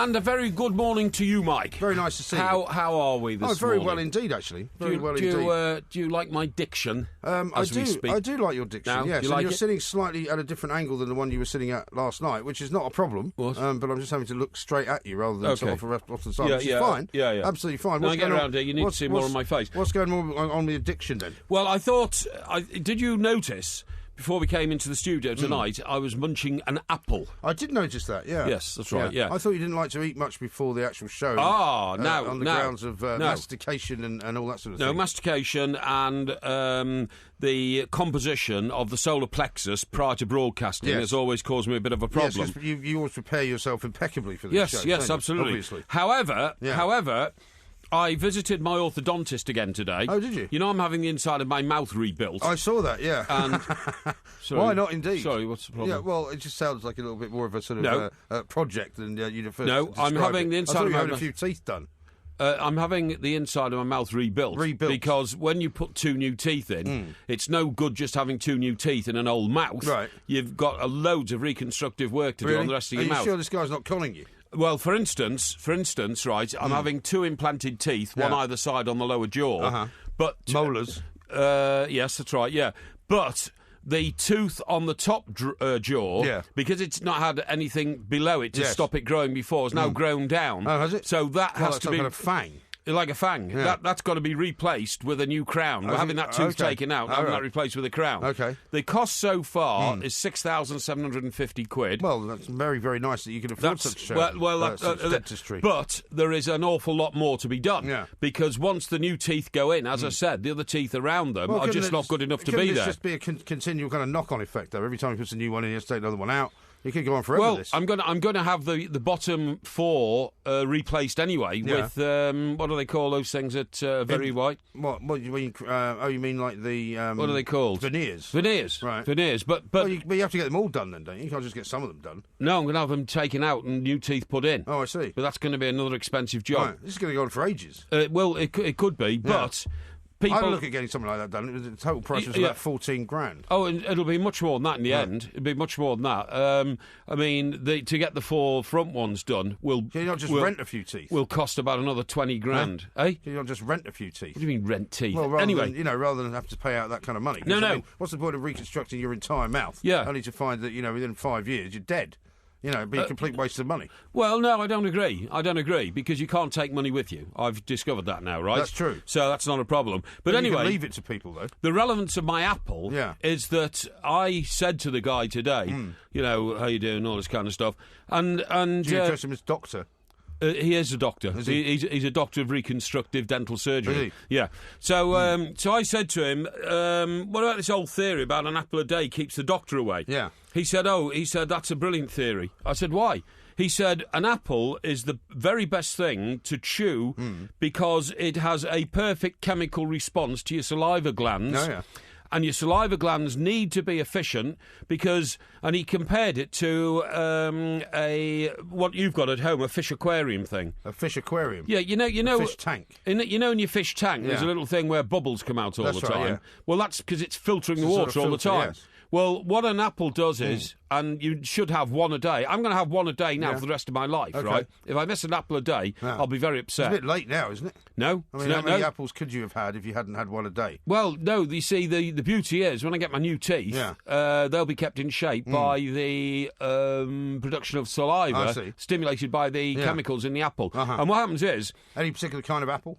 And a very good morning to you, Mike. Very nice to see you. How are we this morning? Very well indeed, actually. Very well indeed. Do you like my diction as we speak? I do like your diction, now, yes. you're sitting slightly at a different angle than the one you were sitting at last night, which is not a problem. What? But I'm just having to look straight at you rather than sort of off to the side, which is fine. Yeah. Absolutely fine. When I get around here, you need to see more of my face. What's going on with addiction, then? Well, I thought... did you notice... Before we came into the studio tonight, I was munching an apple. I did notice that, yeah. Yes, that's right, yeah. I thought you didn't like to eat much before the actual show. On the grounds of mastication and all that sort of thing. No, mastication and the composition of the solar plexus prior to broadcasting has always caused me a bit of a problem. Yes, you always prepare yourself impeccably for this show. Yes, absolutely. Obviously. However, I visited my orthodontist again today. Oh, did you? You know I'm having the inside of my mouth rebuilt. I saw that, yeah. And sorry, why not, indeed? Sorry, what's the problem? Yeah, well, it just sounds like a little bit more of a sort of project than you'd first No, I'm having the inside of my mouth. A few teeth done. I'm having the inside of my mouth rebuilt. Because when you put two new teeth in, it's no good just having two new teeth in an old mouth. Right. You've got loads of reconstructive work to do on the rest of your mouth. Are you sure this guy's not conning you? Well, for instance, right, I'm having two implanted teeth, one either side on the lower jaw. But molars. Yes, that's right, yeah. But the tooth on the top jaw, because it's not had anything below it to stop it growing before, has now grown down. Oh, has it? So that has to be... kind of fang. Like a fang. Yeah. That's got to be replaced with a new crown. We're having that tooth taken out, having that replaced with a crown. Okay. The cost so far is £6,750. Well, that's very, very nice that you can afford such dentistry. But there is an awful lot more to be done. Yeah. Because once the new teeth go in, as I said, the other teeth around them are just not good enough to be there. It's just be a continual kind of knock-on effect, though. Every time he puts a new one in, he has to take another one out. You could go on forever. Well, I'm going to have the bottom four replaced anyway with what do they call those things at Very White? What do you mean? You mean like the what are they called? Veneers. Right. Veneers. But you have to get them all done then, don't you? You can't just get some of them done. No, I'm going to have them taken out and new teeth put in. Oh, I see. But that's going to be another expensive job. Right. This is going to go on for ages. Well, it could be, but. I would look at getting something like that done. The total price was about $14,000. Oh, and it'll be much more than that in the end. It'll be much more than that. I mean, to get the four front ones done will... Can you not just rent a few teeth? Will cost about another $20,000. Eh? Can you not just rent a few teeth? What do you mean rent teeth? Well, rather than have to pay out that kind of money. No. I mean, what's the point of reconstructing your entire mouth? Yeah. Only to find that, within 5 years you're dead. It'd be a complete waste of money. Well, no, I don't agree, because you can't take money with you. I've discovered that now, right? That's true. So that's not a problem. But anyway... You can leave it to people, though. The relevance of my apple is that I said to the guy today, how you doing, all this kind of stuff, and do you address him as doctor? He is a doctor. He's a doctor of reconstructive dental surgery. Is he? Yeah. So so I said to him, what about this old theory about an apple a day keeps the doctor away? Yeah. He said, that's a brilliant theory. I said, why? He said, an apple is the very best thing to chew because it has a perfect chemical response to your saliva glands. Oh, yeah. And your saliva glands need to be efficient because, and he compared it to what you've got at home, a fish aquarium thing. A fish aquarium? Yeah, you know, fish tank. In your fish tank, there's a little thing where bubbles come out all the time. Yeah. Well, that's because it's filtering the water all the time. Yes. Well, what an apple does is, and you should have one a day. I'm going to have one a day now for the rest of my life, right? If I miss an apple a day, I'll be very upset. It's a bit late now, isn't it? No. I mean, how many apples could you have had if you hadn't had one a day? Well, no, you see, the beauty is, when I get my new teeth, they'll be kept in shape by the production of saliva stimulated by the chemicals in the apple. And what happens is... Any particular kind of apple?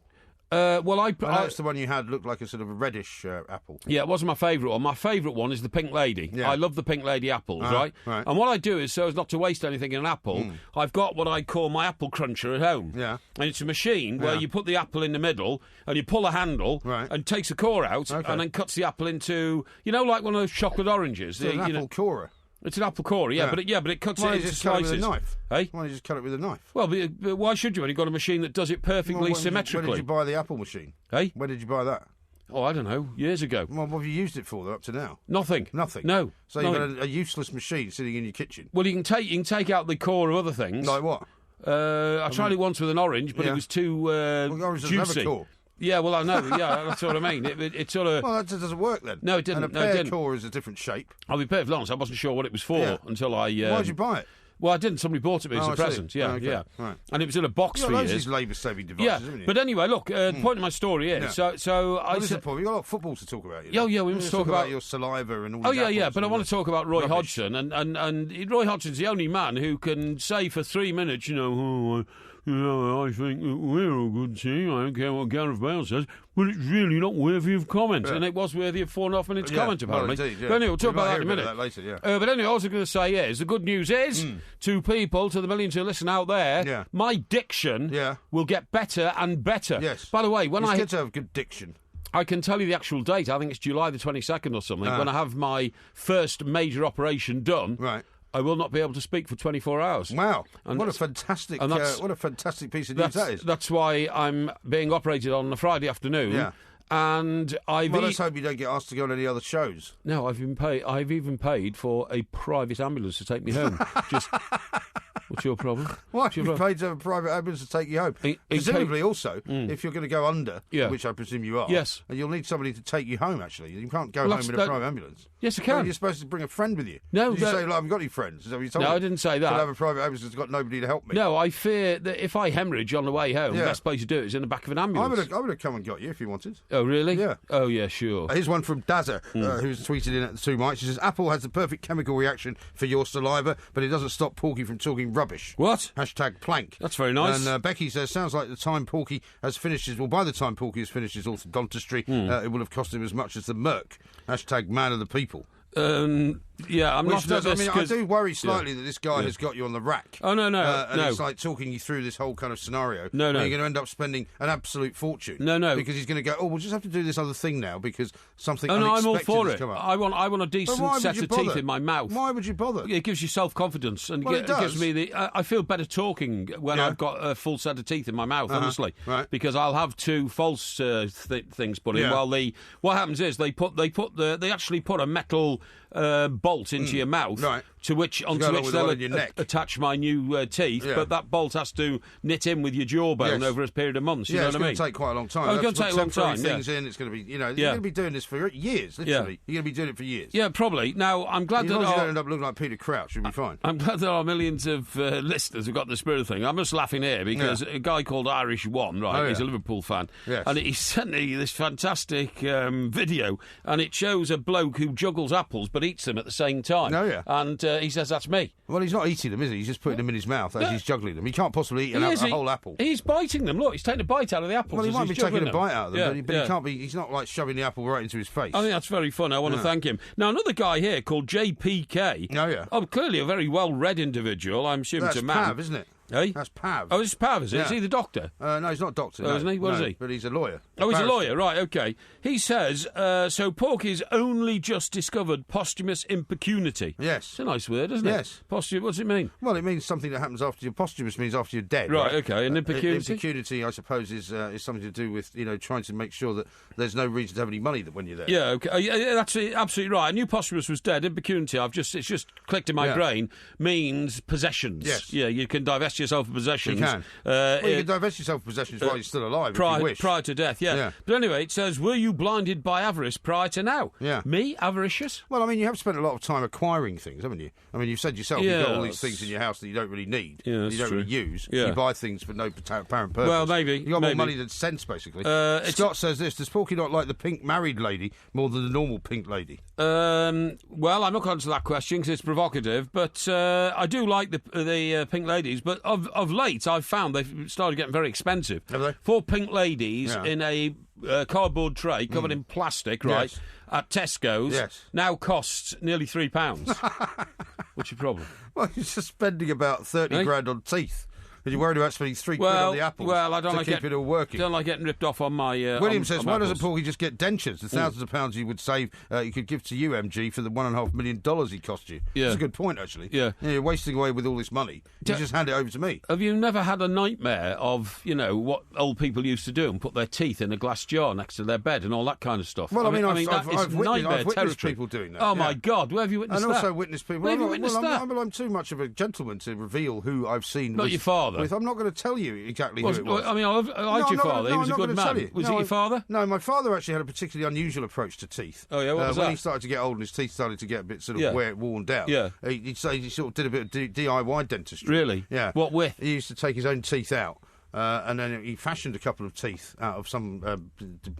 I noticed the one you had looked like a sort of a reddish apple. Yeah, it wasn't my favourite one. My favourite one is the Pink Lady. Yeah. I love the Pink Lady apples, right? And what I do is, so as not to waste anything in an apple, I've got what I call my apple cruncher at home. Yeah. And it's a machine where you put the apple in the middle and you pull a handle and takes the core out and then cuts the apple into, like one of those chocolate oranges. It's an apple corer. It's an apple core, but it cuts it into slices. Cut it with a knife? Eh? Why don't you just cut it with a knife? Well, but why should you when you've got a machine that does it perfectly symmetrically? When did you buy the apple machine? Eh? When did you buy that? Oh, I don't know, years ago. Well, what have you used it for up to now? Nothing. Nothing? No. So you've got a useless machine sitting in your kitchen? Well, you can take out the core of other things. Like what? I tried it once with an orange, but it was too orange doesn't have a core. Yeah, well, I know. Yeah, that's what I mean. It sort of... Well, that doesn't work then. No, it didn't. And a pear core is a different shape. I'll be perfectly honest, I wasn't sure what it was for until I... Why did you buy it? Well, I didn't. Somebody bought it me as a present. Yeah, yeah. Right. And it was in a box for years. These labour-saving devices, haven't you? But anyway, look, the point of my story is... What is the point? We've got a lot of football to talk about. Yeah, we must talk about your saliva and all that. But I want to talk about Roy Hodgson. And Roy Hodgson's the only man who can say for 3 minutes, I think that we're a good team. I don't care what Gareth Bale says, but it's really not worthy of comment. Yeah. And it was worthy of 4.5 minutes comment, apparently. Well, indeed, yeah. But anyway, we'll talk about that in a minute. That later, yeah. But anyway, all I was going to say is, the good news is, to people, to the millions who listen out there, my diction will get better and better. Yes. By the way, when it's good to have good diction. I can tell you the actual date. I think it's July the 22nd or something, when I have my first major operation done. Right. I will not be able to speak for 24 hours. Wow. And what a fantastic piece of news that is. That's why I'm being operated on a Friday afternoon. Yeah. And let's hope you don't get asked to go on any other shows. No, I've even paid for a private ambulance to take me home. What's your problem? Why have you paid to have a private ambulance to take you home? Presumably also, if you're going to go under, which I presume you are, yes, and you'll need somebody to take you home, actually. You can't go home in a private ambulance. Yes, I can. Well, you're supposed to bring a friend with you. No, Did you say, I haven't got any friends? Is that what you told me? No, I didn't say that. I have a private ambulance that's got nobody to help me. No, I fear that if I hemorrhage on the way home, the best place to do it is in the back of an ambulance. I would have come and got you if you wanted. Oh, really? Yeah. Oh, yeah, sure. Here's one from Dazza, who's tweeted in at the 2 mics. She says, Apple has the perfect chemical reaction for your saliva, but it doesn't stop Porky from talking rubbish. What? #plank. That's very nice. And Becky says, sounds like the time Porky has finished his... Well, by the time Porky has finished his orthodontistry, it will have cost him as much as the Merc. #man of the people. Yeah, I'm not. I do worry slightly that this guy has got you on the rack. Oh no, and it's like talking you through this whole kind of scenario. No. You're going to end up spending an absolute fortune. No. Because he's going to go, we'll just have to do this other thing now because something unexpected I'm all for has it. Come up. I want a decent set of teeth in my mouth. Why would you bother? It gives you self-confidence and it gives me I feel better talking when I've got a full set of teeth in my mouth. Honestly, right. Because I'll have 2 false things put in. While what happens is they actually put a metal bolt into your mouth, right. onto which they'll attach my new teeth, but that bolt has to knit in with your jawbone over a period of months. You know what I mean? It's going to take quite a long time. It's going to take a long time. Things in. It's going to be, you're going to be doing this for years. Literally, you're going to be doing it for years. Yeah, probably. Now I'm glad that you don't end up looking like Peter Crouch. You'll be fine. I'm glad there are millions of listeners who've got the spirit thing. I'm just laughing here because a guy called Irish One, right? He's a Liverpool fan, and he sent me this fantastic video, and it shows a bloke who juggles apples but eats them at the same time. Oh yeah, and he says that's me. Well, he's not eating them, is he? He's just putting them in his mouth as he's juggling them. He can't possibly eat a whole apple. He's biting them. Look, he's taking a bite out of the apples. Well, he might be taking a bite out of them, but he can't be. He's not like shoving the apple right into his face. I think that's very fun. I want to thank him. Now, another guy here called JPK. Oh yeah. Oh, clearly a very well-read individual. I'm assuming it's a man. That's Pav, isn't it? Hey? That's Pav. Oh, it's Pav, is it? Yeah. Is he the doctor? No, he's not a doctor. Oh, isn't he? What is he? But he's a lawyer. Oh, he's a lawyer, right, OK. He says, so Porky's only just discovered posthumous impecunity. Yes. It's a nice word, isn't it? Yes. Posthumous, what does it mean? Well, it means something that happens after you're... Posthumous means after you're dead. Right, OK. And impecunity? Impecunity, I suppose, is something to do with, trying to make sure that there's no reason to have any money when you're there. Yeah, OK. Yeah, that's absolutely right. I knew posthumous was dead. Impecunity, it's just clicked in my brain, means possessions. Yes. Yeah, you can divest yourself of possessions. You can. You can divest yourself of possessions while you're still alive, if you wish. Prior to death, yeah. But anyway, it says, were you blinded by avarice prior to now? Yeah. Me, avaricious? Well, I mean, you have spent a lot of time acquiring things, haven't you? I mean, you've said yourself you've got all these things in your house that you don't really need, you don't really use. Yeah. You buy things for no apparent purpose. Well, maybe. You've got more money than sense, basically. Scott says this, does Porky not like the pink married lady more than the normal pink lady? Well, I'm not going to answer that question because it's provocative, but I do like the pink ladies, but of late I've found they've started getting very expensive. Have they? 4 pink ladies in a cardboard tray covered in plastic, right, at Tesco's, now costs nearly £3. What's your problem? Well, you're just spending about 30 grand on teeth. But you're worried about spending £3 on the apples I don't like keep it all working. Don't like getting ripped off on my... William says, why doesn't Porky just get dentures? The thousands of pounds you would save, you could give to you, MG, for the $1.5 million he cost you. Yeah. That's a good point, actually. Yeah. You're wasting away with all this money. You just hand it over to me. Have you never had a nightmare of, what old people used to do and put their teeth in a glass jar next to their bed and all that kind of stuff? Well, I've witnessed people doing that. Oh, my God. Where have you witnessed that? And also witnessed people... Where have you witnessed that? I'm too much of a gentleman to reveal who I've seen... Not your father. father? I'm not going to tell you exactly who it was. I mean, I liked your father. He was a good man. Was it your father? No, my father actually had a particularly unusual approach to teeth. Oh, yeah? What was that? When he started to get old and his teeth started to get a bit sort of worn down, he sort of did a bit of DIY dentistry. Really? Yeah. What with? He used to take his own teeth out. And then he fashioned a couple of teeth out of some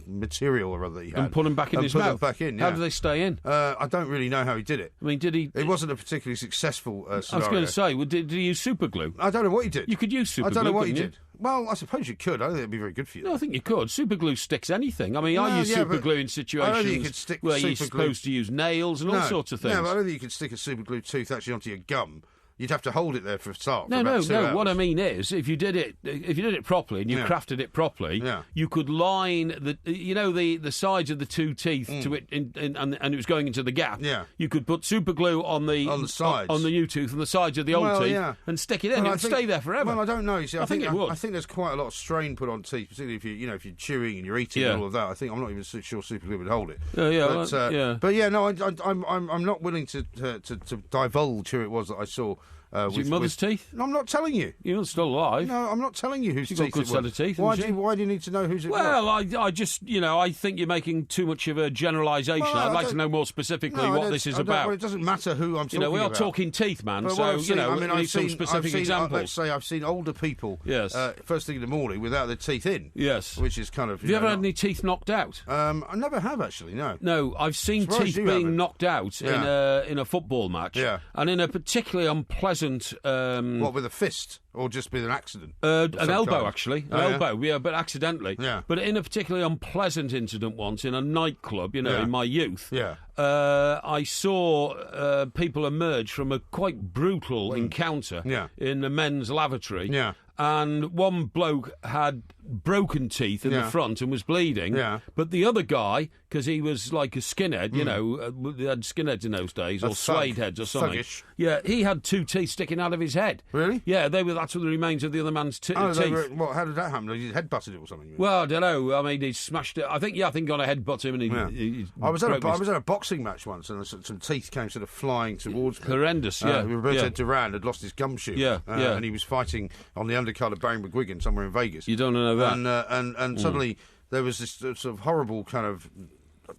material or other that he had. And put them back in his mouth? Back in, How do they stay in? I don't really know how he did it. I mean, did he... It wasn't a particularly successful scenario. I was going to say, did he use super glue? I don't know what he did. You could use super glue, I don't know what he did. Well, I suppose you could. I don't think it'd be very good for you. No, I think you could. Super glue sticks anything. I mean, I use super glue in situations where you're supposed to use nails and all sorts of things. No, but I don't think you could stick a super glue tooth actually onto your gum. You'd have to hold it there for a start. No. Hours. What I mean is, if you did it properly and you crafted it properly, you could line the sides of the two teeth to it, and it was going into the gap. Yeah. You could put super glue on the sides, on the new tooth and the sides of the old teeth, and stick it in. It would stay there forever. Well, I don't know. You see, I think it would. I think there's quite a lot of strain put on teeth, particularly if you're chewing and you're eating and all of that. I think I'm not even sure super glue would hold it. I'm not willing to divulge who it was that I saw. Was your mother's teeth? No, I'm not telling you. You're still alive. No, I'm not telling you whose teeth it was. She's got a good set of teeth. Why do you need to know whose it was? Well, I just, I think you're making too much of a generalisation. Well, I'd like to know more specifically what this is about. Well, it doesn't matter who I'm talking about. We are talking teeth, man, so, we need some specific examples. Let's say I've seen older people first thing in the morning without their teeth in. Yes. Which is kind of... Have you ever had any teeth knocked out? I never have, actually, no. No, I've seen teeth being knocked out in a football match. Yeah. And in a particularly unpleasant... what, with a fist? Or just with an accident? An elbow, actually. An elbow, but accidentally. Yeah. But in a particularly unpleasant incident once in a nightclub, in my youth, I saw people emerge from a quite brutal encounter in the men's lavatory. Yeah. And one bloke had broken teeth in the front and was bleeding. Yeah. But the other guy, because he was like a skinhead, they had skinheads in those days, or suede heads or something. Thuggish. Yeah, he had two teeth sticking out of his head. Really? Yeah, that's what the remains of the other man's teeth. How did that happen? He headbutted it or something? Well, I don't know. I mean, he smashed it. I think on a headbutt him, and he I was at a boxing match once, and some teeth came sort of flying towards me. Horrendous, Roberto Duran had lost his gumshoe. And he was fighting on the undercard of Barry McGuigan somewhere in Vegas. You don't know that. And suddenly there was this sort of horrible kind of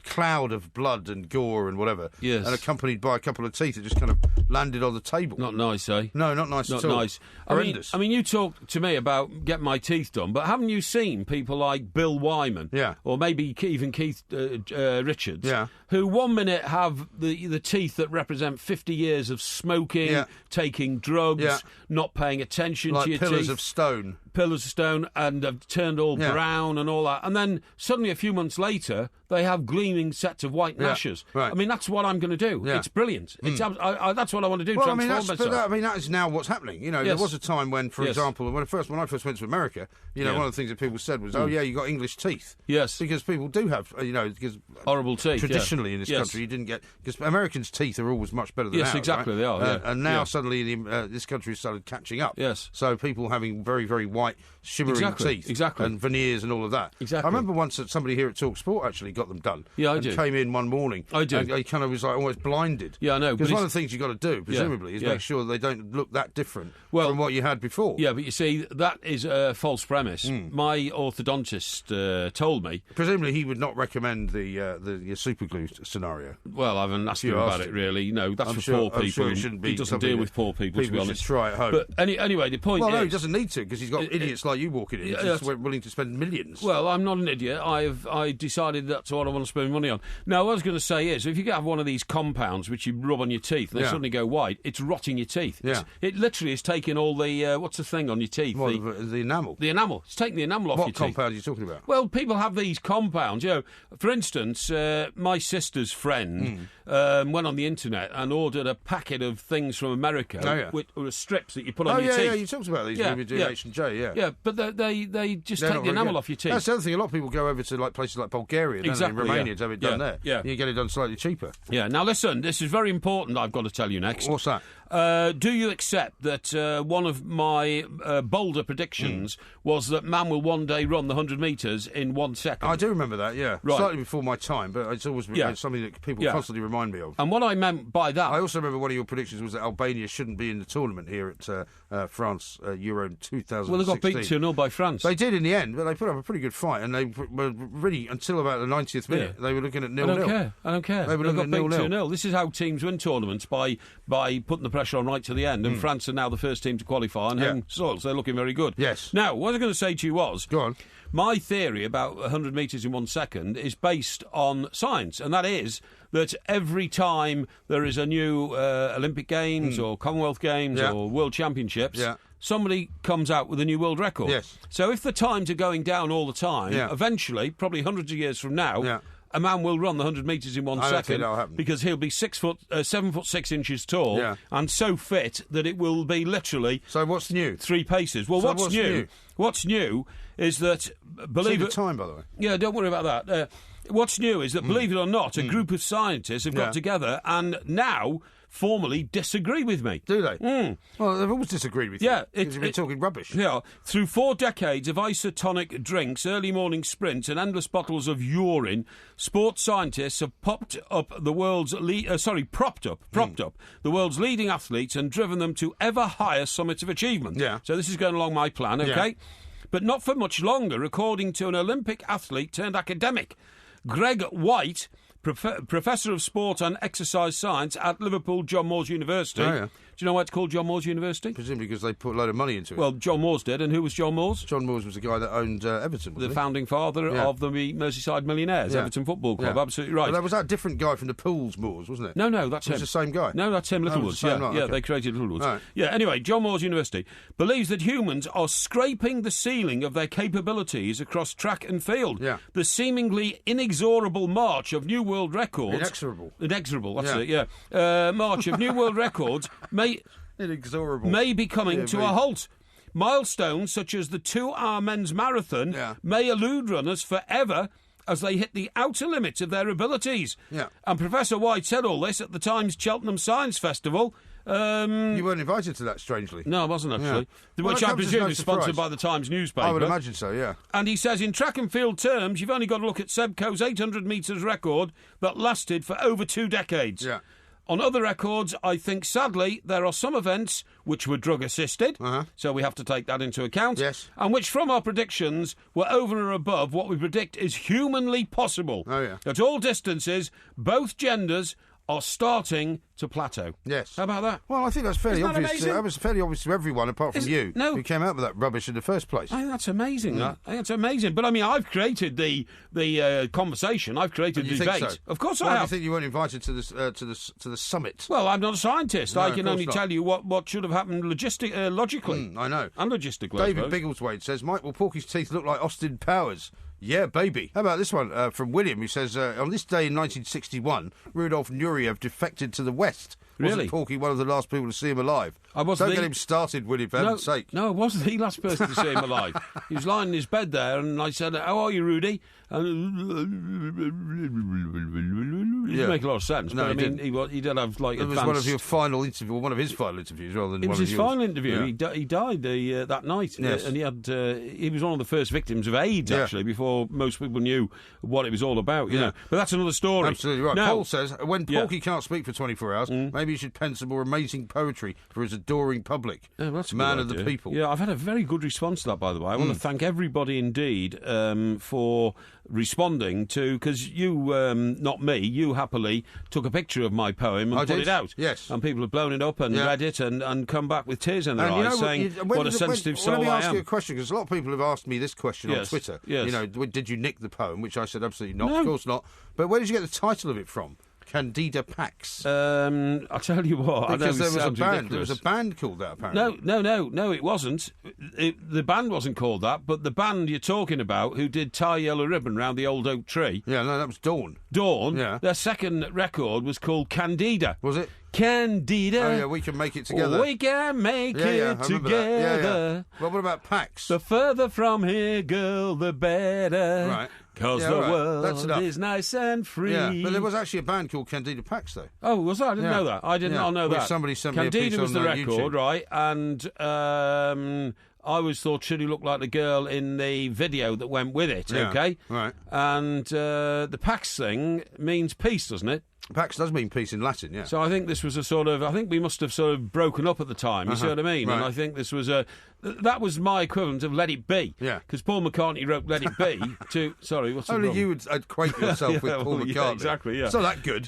cloud of blood and gore and whatever. Yes. And accompanied by a couple of teeth that just kind of landed on the table. Not nice, eh? No, not nice at all. Not nice. Horrendous. I mean, you talked to me about getting my teeth done, but haven't you seen people like Bill Wyman? Yeah. Or maybe even Keith Richards? Yeah. Who 1 minute have the teeth that represent 50 years of smoking, taking drugs, not paying attention to your teeth. Like pillars of stone. Pillars of stone, and have turned all brown and all that. And then suddenly a few months later, they have gleaming sets of white gnashers. Right. I mean, that's what I'm going to do. Yeah. It's brilliant. It's that's what I want to do. Well, that is now what's happening. There was a time when, for example, when I first went to America, one of the things that people said was, "Oh yeah, you got English teeth." Yes, because people do have, because horrible teeth. Traditionally in this country, you didn't get, because Americans' teeth are always much better than ours. Yes, exactly, right? they are. And now suddenly this country has started catching up. Yes, so people having very, very white, shimmering teeth, and veneers and all of that. Exactly. I remember once that somebody here at Talk Sport actually got them done. Yeah, I do. Came in one morning. I do. And he kind of was like almost blinded. Yeah, I know. Because one of the things you've got to do, presumably, is make sure that they don't look that different from what you had before. Yeah, but you see, that is a false premise. My orthodontist told me. Presumably, he would not recommend the super glue scenario. Well, I haven't asked him about it, really. No, that's for poor people. He doesn't deal with poor people, to be honest. Should try at home. But anyway, the point is... Well, no, he doesn't need to, because he's got idiots like you walking in. He's just willing to spend millions. Well, I'm not an idiot. I decided that's what I want to spend money on. Now, what I was going to say is, if you have one of these compounds which you rub on your teeth and they suddenly go white, it's rotting your teeth. Yeah. It literally is taking all the, what's the thing on your teeth? Well, the enamel. The enamel. It's taking the enamel off your teeth. What compound are you talking about? Well, people have these compounds. For instance, my sister's friend went on the internet and ordered a packet of things from America, which were strips that you put on your teeth. Yeah, you talked about these when we do H&J, Yeah, but they just take the enamel off your teeth. That's the other thing. A lot of people go over to places like Bulgaria and Romania to have it done there. Yeah. You get it done slightly cheaper. Yeah. Now listen, this is very important. I've got to tell you next. What's that? Do you accept that one of my bolder predictions was that man will one day run the 100 metres in 1 second? I do remember that, yeah. Right. Slightly before my time, but it's always something that people constantly remind me of. And what I meant by that... I also remember one of your predictions was that Albania shouldn't be in the tournament here at France Euro 2016. Well, they got beaten 2-0 by France. They did in the end, but they put up a pretty good fight, and they were really, until about the 90th minute, they were looking at 0-0. I don't care. They were looking at 0-0. This is how teams win tournaments, by putting the pressure on right to the end, and France are now the first team to qualify on home soil, so they're looking very good. Yes. Now, what I was going to say to you was... Go on. My theory about 100 metres in 1 second is based on science, and that is that every time there is a new Olympic Games or Commonwealth Games or World Championships, somebody comes out with a new world record. Yes. So if the times are going down all the time, eventually, probably hundreds of years from now, a man will run the 100 metres in 1 second because he'll be 7 foot 6 inches tall and so fit that it will be literally. So what's new? 3 paces. Well, what's new? What's new is that believe it. Time, by the way. Yeah, don't worry about that. What's new is that, believe it or not, a group of scientists have got together and now formally disagree with me. Do they? Well, they've always disagreed with you. Yeah. Because you've been talking rubbish. Yeah. Through 4 decades of isotonic drinks, early morning sprints and endless bottles of urine, sports scientists have propped up the world's leading athletes and driven them to ever higher summits of achievement. Yeah. So this is going along my plan, okay? Yeah. But not for much longer, according to an Olympic athlete turned academic. Greg White, Professor of Sport and Exercise Science at Liverpool John Moores University. Oh, yeah. Do you know why it's called John Moores University? Presumably because they put a load of money into it. Well, John Moores did, and who was John Moores? John Moores was the guy that owned Everton, wasn't the he? Founding father of the Merseyside Millionaires, Everton Football Club, absolutely right. But that was that different guy from the Pools Moores, wasn't it? No, that's him. It was the same guy? No, that's him, Littlewoods. They created Littlewoods. Right. Yeah, anyway, John Moores University believes that humans are scraping the ceiling of their capabilities across track and field. Yeah. The seemingly inexorable march of new world records... Inexorable, that's it, yeah. March of new world records may be coming to a halt. Milestones such as the 2-hour men's marathon may elude runners forever as they hit the outer limits of their abilities. Yeah. And Professor White said all this at the Times Cheltenham Science Festival. You weren't invited to that, strangely. No, I wasn't, actually. Yeah. Which I presume is sponsored by the Times newspaper. I would imagine so, yeah. And he says, in track and field terms, you've only got to look at Sebco's 800 metres record that lasted for over 2 decades. Yeah. On other records, I think, sadly, there are some events which were drug-assisted, so we have to take that into account, and which, from our predictions, were over and above what we predict is humanly possible. Oh, yeah. At all distances, both genders are starting to plateau. Yes. How about that? Well, I think that's fairly obvious. That was fairly obvious to everyone, apart from you, who came out with that rubbish in the first place. I think that's amazing. I think that's amazing. But I mean, I've created the conversation. I've created the debate. So? Of course, I have. Do you think you weren't invited to the summit? Well, I'm not a scientist. No, I can only tell you what should have happened logically. I know. And logistically. David Biggleswade says, Mike, will Porky's teeth look like Austin Powers? Yeah, baby. How about this one from William, who says, on this day in 1961, Rudolf Nureyev defected to the West. Really? Wasn't Porky one of the last people to see him alive? Don't get him started, William, for heaven's sake. No, I wasn't the last person to see him alive. He was lying in his bed there, and I said, how are you, Rudy? And it didn't make a lot of sense. No, but I mean, he did have like. It was one of your final interviews, or one of his final interviews, rather than it one was of his yours. final interview. Yeah. He died that night, and he was one of the first victims of AIDS actually, before most people knew what it was all about. You know, but that's another story. Absolutely right. Now, Paul says when Porky can't speak for 24 hours, maybe he should pen some more amazing poetry for his adoring public. Oh, that's a man good of idea. the people. Yeah, I've had a very good response to that, by the way. I want to thank everybody indeed for responding to, because you, not me, you happily took a picture of my poem and put it out. Yes. And people have blown it up and read it and come back with tears in their eyes saying, what a sensitive soul I am. Let me ask you a question, because a lot of people have asked me this question on Twitter. Yes. You know, did you nick the poem? Which I said absolutely not. No. Of course not. But where did you get the title of it from? Candida Pax. I'll tell you what. Because I know there was a band. Ridiculous. There was a band called that, apparently. No, it wasn't. The band wasn't called that, but the band you're talking about, who did Tie Yellow Ribbon Round the Old Oak Tree. Yeah, no, that was Dawn. Yeah. Their second record was called Candida. Was it? Candida. Oh, yeah, we can make it together. We can make it together. Well, what about Pax? The further from here, girl, the better. Right. Because the world is nice and free. Yeah, but there was actually a band called Candida Pax, though. Oh, was that? I didn't know that. I did not know that. Somebody sent Candida me a piece was on the record, YouTube. right? And I always thought Shirley looked like the girl in the video that went with it, okay? Right. And the Pax thing means peace, doesn't it? Pax does mean peace in Latin, yeah. So I think this was I think we must have sort of broken up at the time, you see what I mean? Right. And I think this was that was my equivalent of Let It Be. Yeah. Because Paul McCartney wrote Let It Be to... Sorry, what's the problem? Only you would acquaint yourself with Paul McCartney. Yeah, exactly, yeah. It's not that good.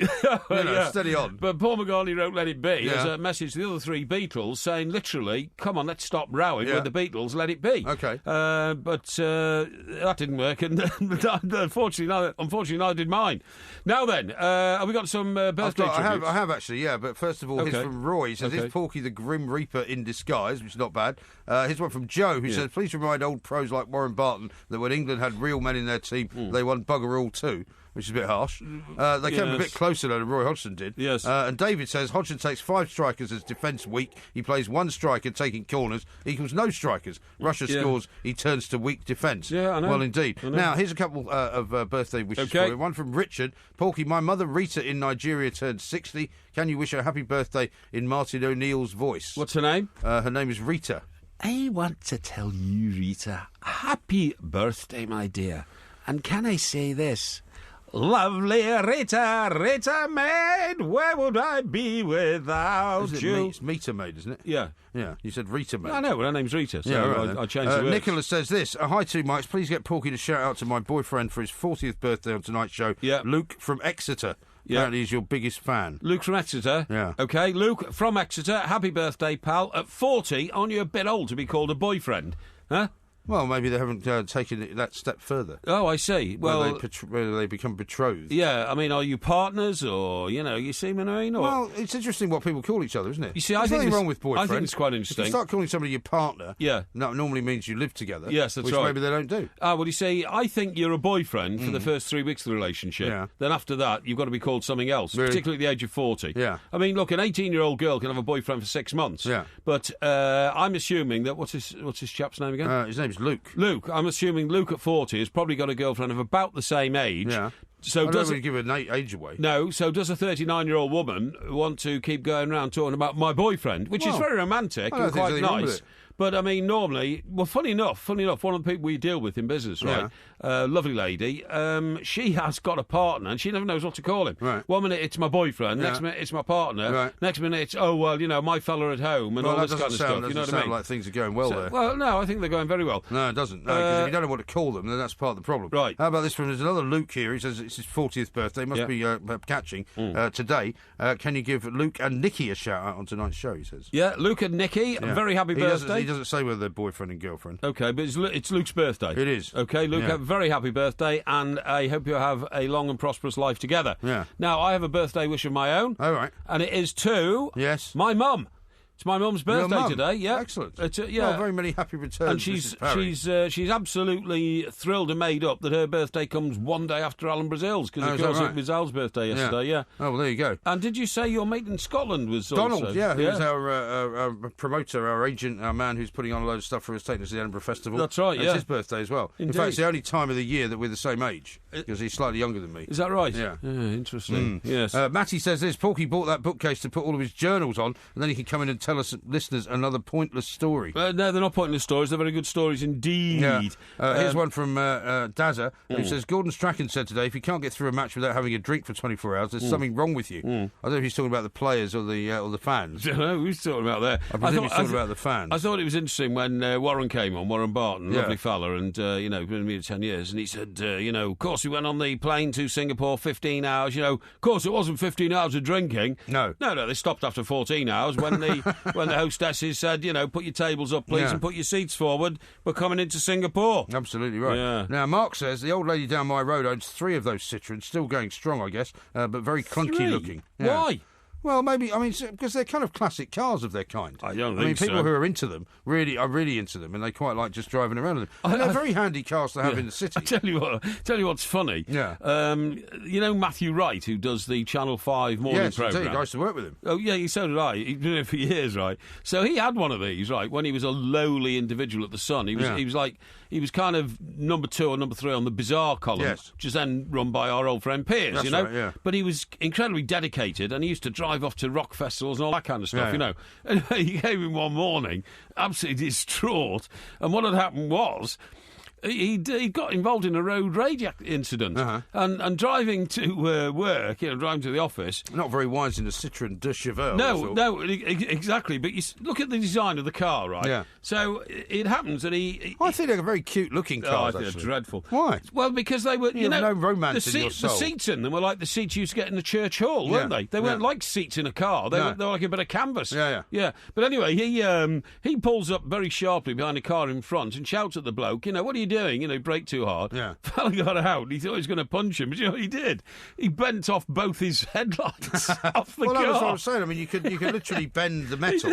Steady on. But Paul McCartney wrote Let It Be as a message to the other three Beatles saying, literally, come on, let's stop rowing with the Beatles, let it be. Okay. But that didn't work, and unfortunately, neither did mine. Now then, have we got some birthday tributes? I have actually, yeah. But first of all, here's from Roy. He says, "Is Porky the Grim Reaper in disguise?" Which is not bad. Here's one from Joe, who says, "Please remind old pros like Warren Barton that when England had real men in their team, they won bugger all too." Which is a bit harsh. They came a bit closer than Roy Hodgson did. Yes. And David says Hodgson takes 5 strikers as defence weak. He plays 1 striker taking corners equals no strikers. Russia scores. He turns to weak defence. Yeah, I know. Well, indeed. Now, here's a couple of birthday wishes for you. One from Richard. Porky, my mother Rita in Nigeria turned 60. Can you wish her happy birthday in Martin O'Neill's voice? What's her name? Her name is Rita. I want to tell you, Rita, happy birthday, my dear. And can I say this? Lovely Rita, Rita maid, where would I be without you? It's Meter maid, isn't it? Yeah. Yeah, you said Rita maid. I know, but her name's Rita, so I changed the words. Nicholas says this, hi to Mikes, please get Porky to shout out to my boyfriend for his 40th birthday on tonight's show, Luke from Exeter. Apparently he's your biggest fan. Luke from Exeter? Yeah. OK, Luke from Exeter, happy birthday, pal. At 40, aren't you a bit old to be called a boyfriend? Huh? Well, maybe they haven't taken it that step further. Oh, I see. Well, whether they become betrothed. Yeah, I mean, are you partners or, you see what I mean? Or... Well, it's interesting what people call each other, isn't it? You see, There's nothing wrong with boyfriend. I think it's quite interesting. If you start calling somebody your partner, that normally means you live together. Yes, that's which right. Maybe they don't do. Well, you see, I think you're a boyfriend for the first 3 weeks of the relationship. Yeah. Then after that, you've got to be called something else, particularly at the age of 40. Yeah. I mean, look, an 18-year-old girl can have a boyfriend for 6 months. Yeah. But I'm assuming that what's his chap's name again? His name's Luke. Luke. I'm assuming Luke at 40 has probably got a girlfriend of about the same age. Yeah. So I don't really give an age away. No, so does a 39-year-old woman want to keep going around talking about my boyfriend, which is very romantic and quite nice. But, I mean, normally, well, funny enough, one of the people we deal with in business, right, lovely lady, she has got a partner and she never knows what to call him. Right. 1 minute it's my boyfriend, next minute it's my partner, next minute it's, my fella at home and all this kind of stuff. You know what I mean? Sound like things are going well there. Well, no, I think they're going very well. No, it doesn't. No, because if you don't know what to call them, then that's part of the problem. Right. How about this one? There's another Luke here. He says it's his 40th birthday. Must be catching today. Can you give Luke and Nikki a shout-out on tonight's show, he says. Yeah, Luke and Nikki, very happy birthday. He doesn't say whether they're boyfriend and girlfriend. OK, but it's Luke's birthday. It is. OK, Luke, have a very happy birthday, and I hope you have a long and prosperous life together. Yeah. Now, I have a birthday wish of my own. Oh, right. And it is to... Yes. My mum. It's my mum's birthday today. Yeah, excellent. Well, very many happy returns. And she's absolutely thrilled and made up that her birthday comes one day after Alan Brazil's because of course it was Al's birthday yesterday. Yeah. Oh well, there you go. And did you say your mate in Scotland was Donald? Also? Yeah, who's our promoter, our agent, our man who's putting on a load of stuff for us, taking us to the Edinburgh Festival. That's right. It's his birthday as well. Indeed. In fact, it's the only time of the year that we're the same age because he's slightly younger than me. Is that right? Yeah. Interesting. Yes. Matty says this: Porky bought that bookcase to put all of his journals on, and then he can come in and tell us listeners another pointless story. No, they're not pointless stories. They're very good stories indeed. Yeah. Here's one from Dazza, who says, Gordon Strachan said today, if you can't get through a match without having a drink for 24 hours, there's something wrong with you. I don't know if he's talking about the players or the fans. I don't know who's talking about there. I presume he's talking about the fans. I thought it was interesting when Warren came on, Warren Barton, lovely fella, and, been with me for 10 years, and he said, of course he went on the plane to Singapore 15 hours, of course it wasn't 15 hours of drinking. No, they stopped after 14 hours when the hostesses said, put your tables up, please, and put your seats forward. We're coming into Singapore. Absolutely right. Yeah. Now, Mark says the old lady down my road owns 3 of those Citroens, still going strong, I guess, but very clunky looking. Yeah. Why? Well, maybe, because they're kind of classic cars of their kind. I don't think so. People who are into them are really into them, and they quite like just driving around in them. And they're very handy cars to have in the city. I tell you what's funny. Yeah. You know Matthew Wright, who does the Channel 5 morning programme? Yes, I used to work with him. Oh, yeah, so did I. He's been there for years, right? So he had one of these, right, when he was a lowly individual at The Sun. He was kind of number 2 or number 3 on the Bizarre column, which is then run by our old friend Piers, That's you know? Right, yeah. But he was incredibly dedicated, and he used to drive off to rock festivals and all that kind of stuff, you know. Anyway, he came in one morning, absolutely distraught, and what had happened was he got involved in a road rage incident, and driving to work, driving to the office. Not very wise in a Citroën de Chevelle. No, exactly. But you look at the design of the car, right? Yeah. So it happens that I think they're very cute-looking cars. I think they're dreadful. Why? Well, because they were, no romance in your soul. The seats in them were like the seats you used to get in the church hall, weren't they? They weren't like seats in a car. They were like a bit of canvas. Yeah. But anyway, he pulls up very sharply behind a car in front and shouts at the bloke, what are you doing? He braked too hard. Yeah. Fella got out. He thought he was going to punch him, but you know what he did? He bent off both his headlights off the car. Well, that was what I was saying. You could literally bend the metal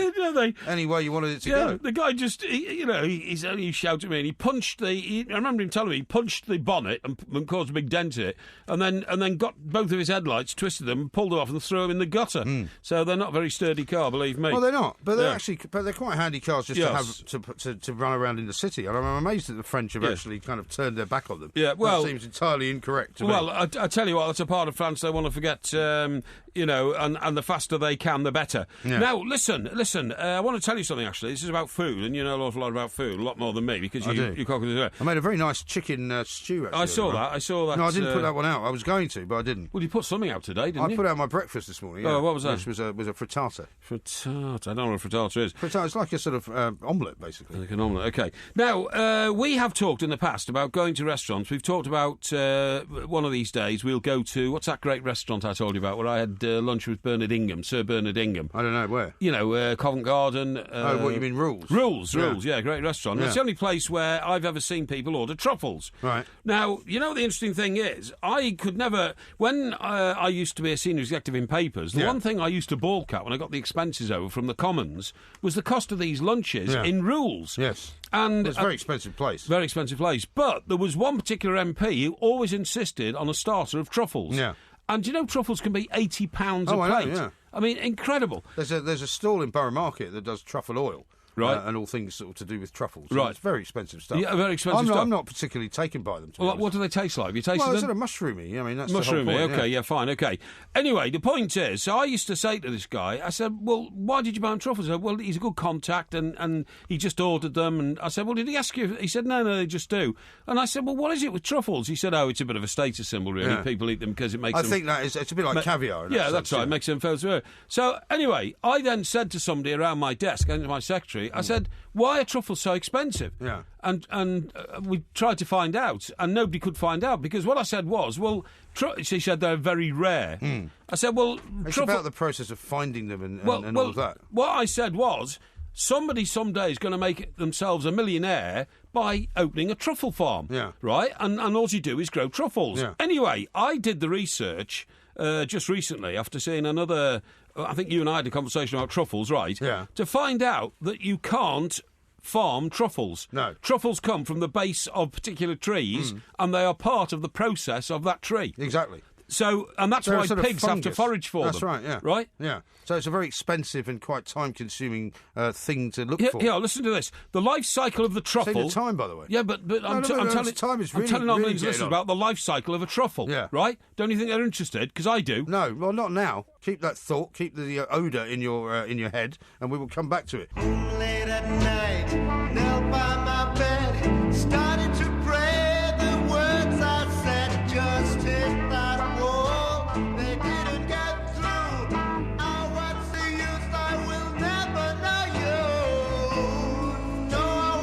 any way you wanted it to go. The guy just, he shouted at me and he punched I remember him telling me he punched the bonnet and caused a big dent in it, and then got both of his headlights, twisted them, pulled them off and threw them in the gutter. So they're not a very sturdy car, believe me. Well, they're not, but they're quite handy cars just to have to run around in the city. And I'm amazed that the French have actually kind of turned their back on them. Yeah, well, that seems entirely incorrect to me. Well, I tell you what, that's a part of France they want to forget, and the faster they can, the better. Yeah. Now, listen, I want to tell you something, actually. This is about food, and you know an awful lot about food, a lot more than me, because you cock it. I made a very nice chicken stew, actually. I saw that. No, I didn't put that one out. I was going to, but I didn't. Well, you put something out today, didn't you? I put out my breakfast this morning. Oh, what was that? Which was a frittata. Frittata? I don't know what a frittata is. Frittata is like a sort of omelette, basically. Like an omelette, okay. Now, we have talked in the past about going to restaurants. We've talked about one of these days we'll go to, what's that great restaurant I told you about, where I had lunch with Sir Bernard Ingham. I don't know, where? Covent Garden. What, you mean Rules? Rules, yeah, great restaurant. Yeah. It's the only place where I've ever seen people order truffles. Right. Now, the interesting thing is, I could never, when I used to be a senior executive in papers, the one thing I used to balk at when I got the expenses over from the Commons was the cost of these lunches in Rules. Yes. And it's a very expensive place. Very expensive place. But there was one particular MP who always insisted on a starter of truffles. Yeah. And truffles can be £80 a plate. I know, yeah. I mean, incredible. There's a stall in Borough Market that does truffle oil. Right. And all things sort of to do with truffles. Right. It's very expensive stuff. Yeah, very expensive stuff. I'm not particularly taken by them, to be honest. What do they taste like? Have you tasted them? Well, sort of mushroomy. That's mushroomy, the whole point, okay, yeah, fine, okay. Anyway, the point is, so I used to say to this guy, I said, well, why did you buy him truffles? He said, well, he's a good contact, and he just ordered them. And I said, well, did he ask you? He said, no, they just do. And I said, well, what is it with truffles? He said, oh, it's a bit of a status symbol, really. Yeah. People eat them because it makes them... I think that is, it's a bit like caviar. Yeah, that's right, it makes them feel so. So, anyway, I then said to somebody around my desk, and to my secretary, I said, why are truffles so expensive? Yeah. And we tried to find out, and nobody could find out, because what I said was, well, she said they're very rare. I said, well... It's about the process of finding them and all of that. What I said was, somebody someday is going to make themselves a millionaire by opening a truffle farm. Yeah. Right? And all you do is grow truffles. Yeah. Anyway, I did the research just recently after seeing another... I think you and I had a conversation about truffles, right? Yeah. To find out that you can't farm truffles. No. Truffles come from the base of particular trees, and they are part of the process of that tree. Exactly. So, and that's why pigs have to forage for them. That's right, yeah. Right? Yeah. So it's a very expensive and quite time-consuming thing to look for. Yeah, listen to this. The life cycle of the truffle... Save the time, by the way. Yeah, but I'm telling our listeners about the life cycle of a truffle. Yeah. Right? Don't you think they're interested? Because I do. No, well, not now. Keep that thought, keep the odour in your head, and we will come back to it. Late at night, knelt by my bed, started to pray. The words I said just hit that wall. They didn't get through. Oh, what's the use? I will never know you. No, I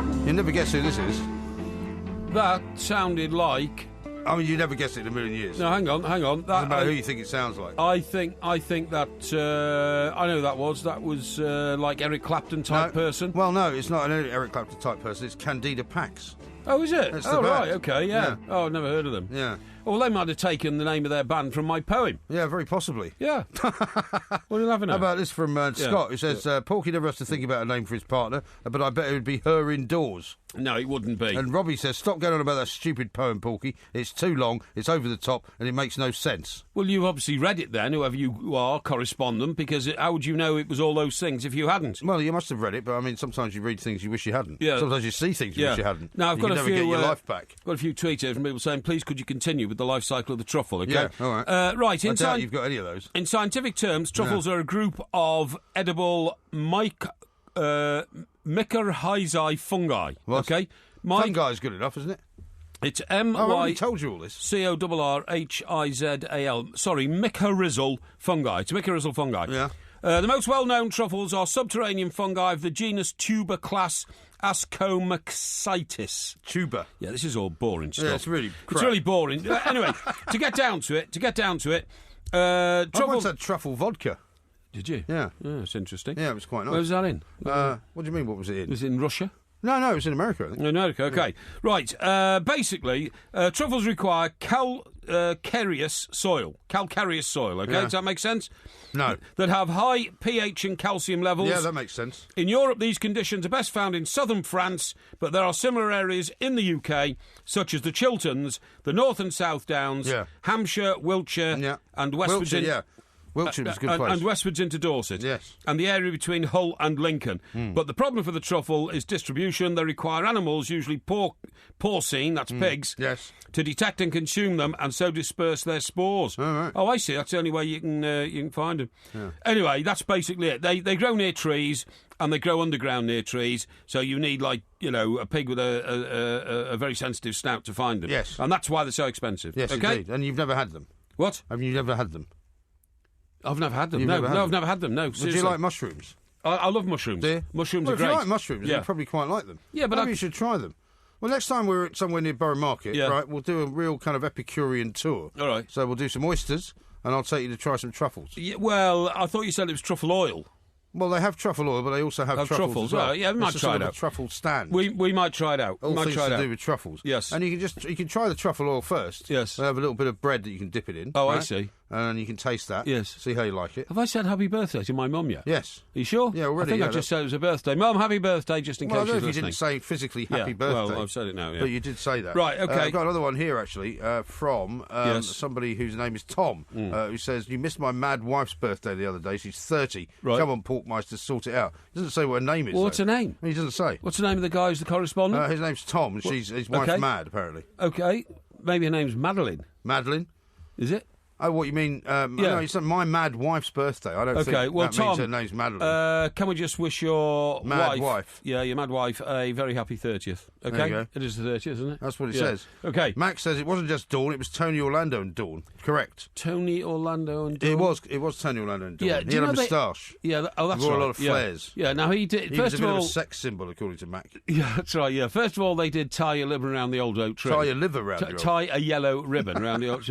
won't. You'll never guess who this is. That sounded like... I mean, you never guessed it in a million years. No, hang on. Doesn't matter who you think it sounds like. I think that I know who that was. That was like Eric Clapton type person. Well, no, it's not an Eric Clapton type person. It's Candida Pax. Oh, is it? That's right, band. okay, yeah. Oh, I've never heard of them. Yeah. Well, they might have taken the name of their band from my poem. Yeah, very possibly. Yeah. What are you laughing at? How about this from Scott, who says, Porky never has to think about a name for his partner, but I bet it would be Her Indoors. No, it wouldn't be. And Robbie says, stop going on about that stupid poem, Porky. It's too long, it's over the top, and it makes no sense. Well, you obviously read it then, whoever you are, correspondent, because how would you know it was all those things if you hadn't? Well, you must have read it, but I mean, sometimes you read things you wish you hadn't. Yeah. Sometimes you see things you wish you hadn't. Now, I've got a never few, get your life back. Got a few tweets here from people saying, please could you continue with the life cycle of the truffle, okay? Yeah, all right. Right. I doubt you've got any of those. In scientific terms, truffles are a group of edible mycorrhizae fungi. What? Okay? Fungi is good enough, isn't it? It's I already told you all this. C-O-R-R-H-I-Z-A-L. Sorry, mycorrhizal fungi. It's mycorrhizal fungi. Yeah. The most well-known truffles are subterranean fungi of the genus Tuber class Ascomycetes. Tuber. Yeah, this is all boring stuff. Yeah, it's really crap. It's really boring. Anyway, to get down to it, I once had truffle vodka. Did you? Yeah. It's interesting. Yeah, it was quite nice. Where was that in? What do you mean, what was it in? It was in Russia? No, it was in America, I think. In America, okay. Yeah. Right, basically, truffles require calcareous soil, okay? Yeah. Does that make sense? No. That have high pH and calcium levels. Yeah, that makes sense. In Europe, these conditions are best found in southern France, but there are similar areas in the UK, such as the Chilterns, the North and South Downs, Hampshire, Wiltshire, and westwards. Wiltshire, yeah. Wiltshire was a good place. And westwards into Dorset. Yes. And the area between Hull and Lincoln. But the problem for the truffle is distribution. They require animals, usually porcine, that's pigs, to detect and consume them and so disperse their spores. All right. Oh, I see. That's the only way you can find them. Yeah. Anyway, that's basically it. They grow near trees and they grow underground near trees, so you need, a pig with a very sensitive snout to find them. Yes. And that's why they're so expensive. Yes, okay? Indeed. And you've never had them? What? Have you never had them? I've never had them. I've never had them. No, seriously. Do you like mushrooms? I love mushrooms. Do you? Mushrooms are great. If you like mushrooms, you probably quite like them. Yeah, but maybe you should try them. Well, next time we're at somewhere near Borough Market, right, we'll do a real kind of Epicurean tour. All right. So we'll do some oysters, and I'll take you to try some truffles. Yeah, well, I thought you said it was truffle oil. Well, they have truffle oil, but they also have truffles as well. Well, yeah, we might try it out. A truffle stand. We might try it out. All things to do with truffles. Yes. And you can try the truffle oil first. Yes. They have a little bit of bread that you can dip it in. Oh, right? I see. And you can taste that. Yes. See how you like it. Have I said happy birthday to my mum yet? Yes. Are you sure? Yeah, already. I think I just said it was a birthday. Mum, happy birthday, just in case she's listening. I don't know if you didn't say physically happy birthday. Well, I've said it now, But you did say that. Right, okay. I've got another one here, actually, from somebody whose name is Tom, who says, you missed my mad wife's birthday the other day. She's 30. Right. Come on, Porkmeister, sort it out. He doesn't say what her name is. Well, what's her name? He doesn't say. What's the name of the guy who's the correspondent? His name's Tom, and his wife's mad, apparently. Okay. Maybe her name's Madeline. Madeline? Is it? Oh, what you mean? No, it's not my mad wife's birthday. I don't think that Tom, means her name's Madeline. Can we just wish your mad wife? Yeah, your mad wife a very happy 30th. Okay, there you go. It is the 30th, isn't it? That's what it says. Okay. Max says it wasn't just Dawn; it was Tony Orlando and Dawn. Correct. Tony Orlando and Dawn. It was Tony Orlando and Dawn. Yeah, he had a moustache. Yeah, that's right. He wore a lot of flares. Yeah, now he did. He was a bit of a sex symbol, according to Mac. Yeah, that's right. Yeah, first of all, they did tie a ribbon around the old oak tree. Tie a liver around. Tie a yellow ribbon around the oak.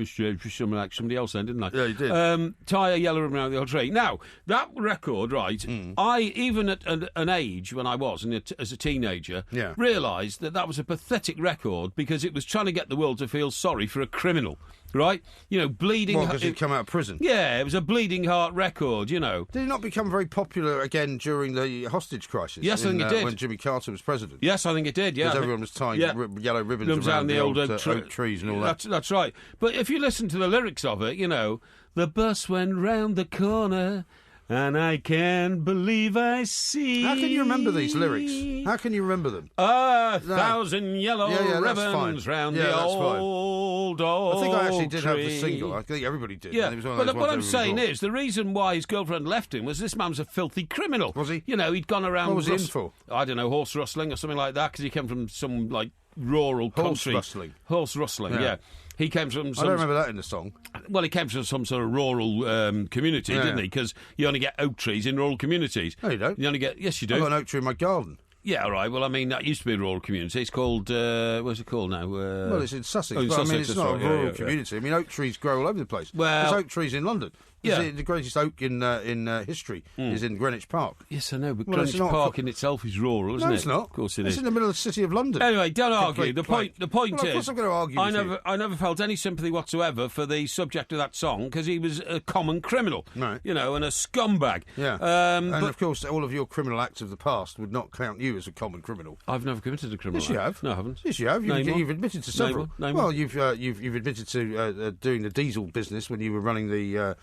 Somebody else then, didn't I? Yeah, you did. Tie a yellow ribbon around the old tree. Now that record, right? I even at an age when I was as a teenager, realised that was a pathetic record because it was trying to get the world to feel sorry for a criminal. Right? Bleeding... because he'd come out of prison. Yeah, it was a bleeding heart record, Did he not become very popular again during the hostage crisis? Yes, I think it did. When Jimmy Carter was president. Yes, I think it did, yeah. Because everyone was tying yellow ribbons around the old oak trees and all that. That's right. But if you listen to the lyrics of it, the bus went round the corner... And I can't believe I see... How can you remember these lyrics? How can you remember them? 1,000 yellow ribbons round the old I think I actually did have the single. I think everybody did. Yeah, but what I'm saying is, the reason why his girlfriend left him was this man was a filthy criminal. Was he? He'd gone around... What was he in for? I don't know, horse rustling or something like that, because he came from some, rural country. Horse rustling, yeah. He came from some... I don't remember that in the song. Well, he came from some sort of rural community, didn't he? Because you only get oak trees in rural communities. No, you don't. You only get... Yes, you do. I've got an oak tree in my garden. Yeah, all right. Well, I mean, that used to be a rural community. It's called... what's it called now? Well, it's in Sussex. Sussex, I mean, it's not a rural community. I mean, oak trees grow all over the place. Well... There's oak trees in London. The greatest oak in history is in Greenwich Park. Yes, I know, but Greenwich Park in itself is rural, isn't it? No, it's not. Of course it is. It's in the middle of the city of London. Anyway, don't argue. The point of is, course I'm going to argue with you. I never felt any sympathy whatsoever for the subject of that song because he was a common criminal, right. And a scumbag. Yeah. But of course, all of your criminal acts of the past would not count you as a common criminal. I've never committed a criminal act. Yes, you have. No, I haven't. Yes, you have. You've admitted to several. Name well, you've admitted to doing the diesel business when you were running the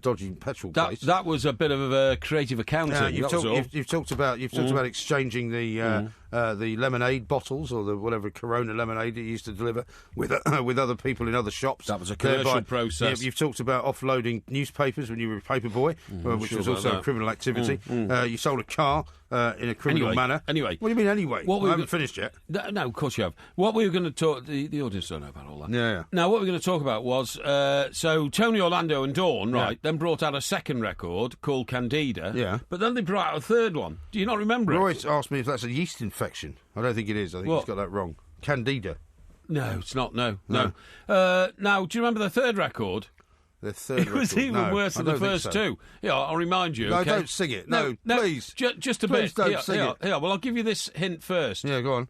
dodgy petrol place. That was a bit of a creative accounting. You've talked about exchanging the lemonade bottles or the whatever Corona lemonade you used to deliver with other people in other shops. That was a commercial process. You've talked about offloading newspapers when you were a paper boy, which was also a criminal activity. You sold a car in a criminal manner. Anyway. What do you mean anyway? I haven't finished yet. No, of course you have. What we were going to talk... The audience don't know about all that. Yeah. Now, what we were going to talk about was... so Tony Orlando and Dawn, right, then brought out a second record called Candida. Yeah. But then they brought out a third one. Do you not remember it? Roy asked me if that's a yeast infection. I don't think it is. I think he's got that wrong. Candida. No, it's not. No. Now, do you remember the third record? The third record? It was even worse than the first two. Yeah, I'll remind you. No, okay? don't sing it. No, please. Just a please bit. Don't sing it. Well, I'll give you this hint first. Yeah, go on.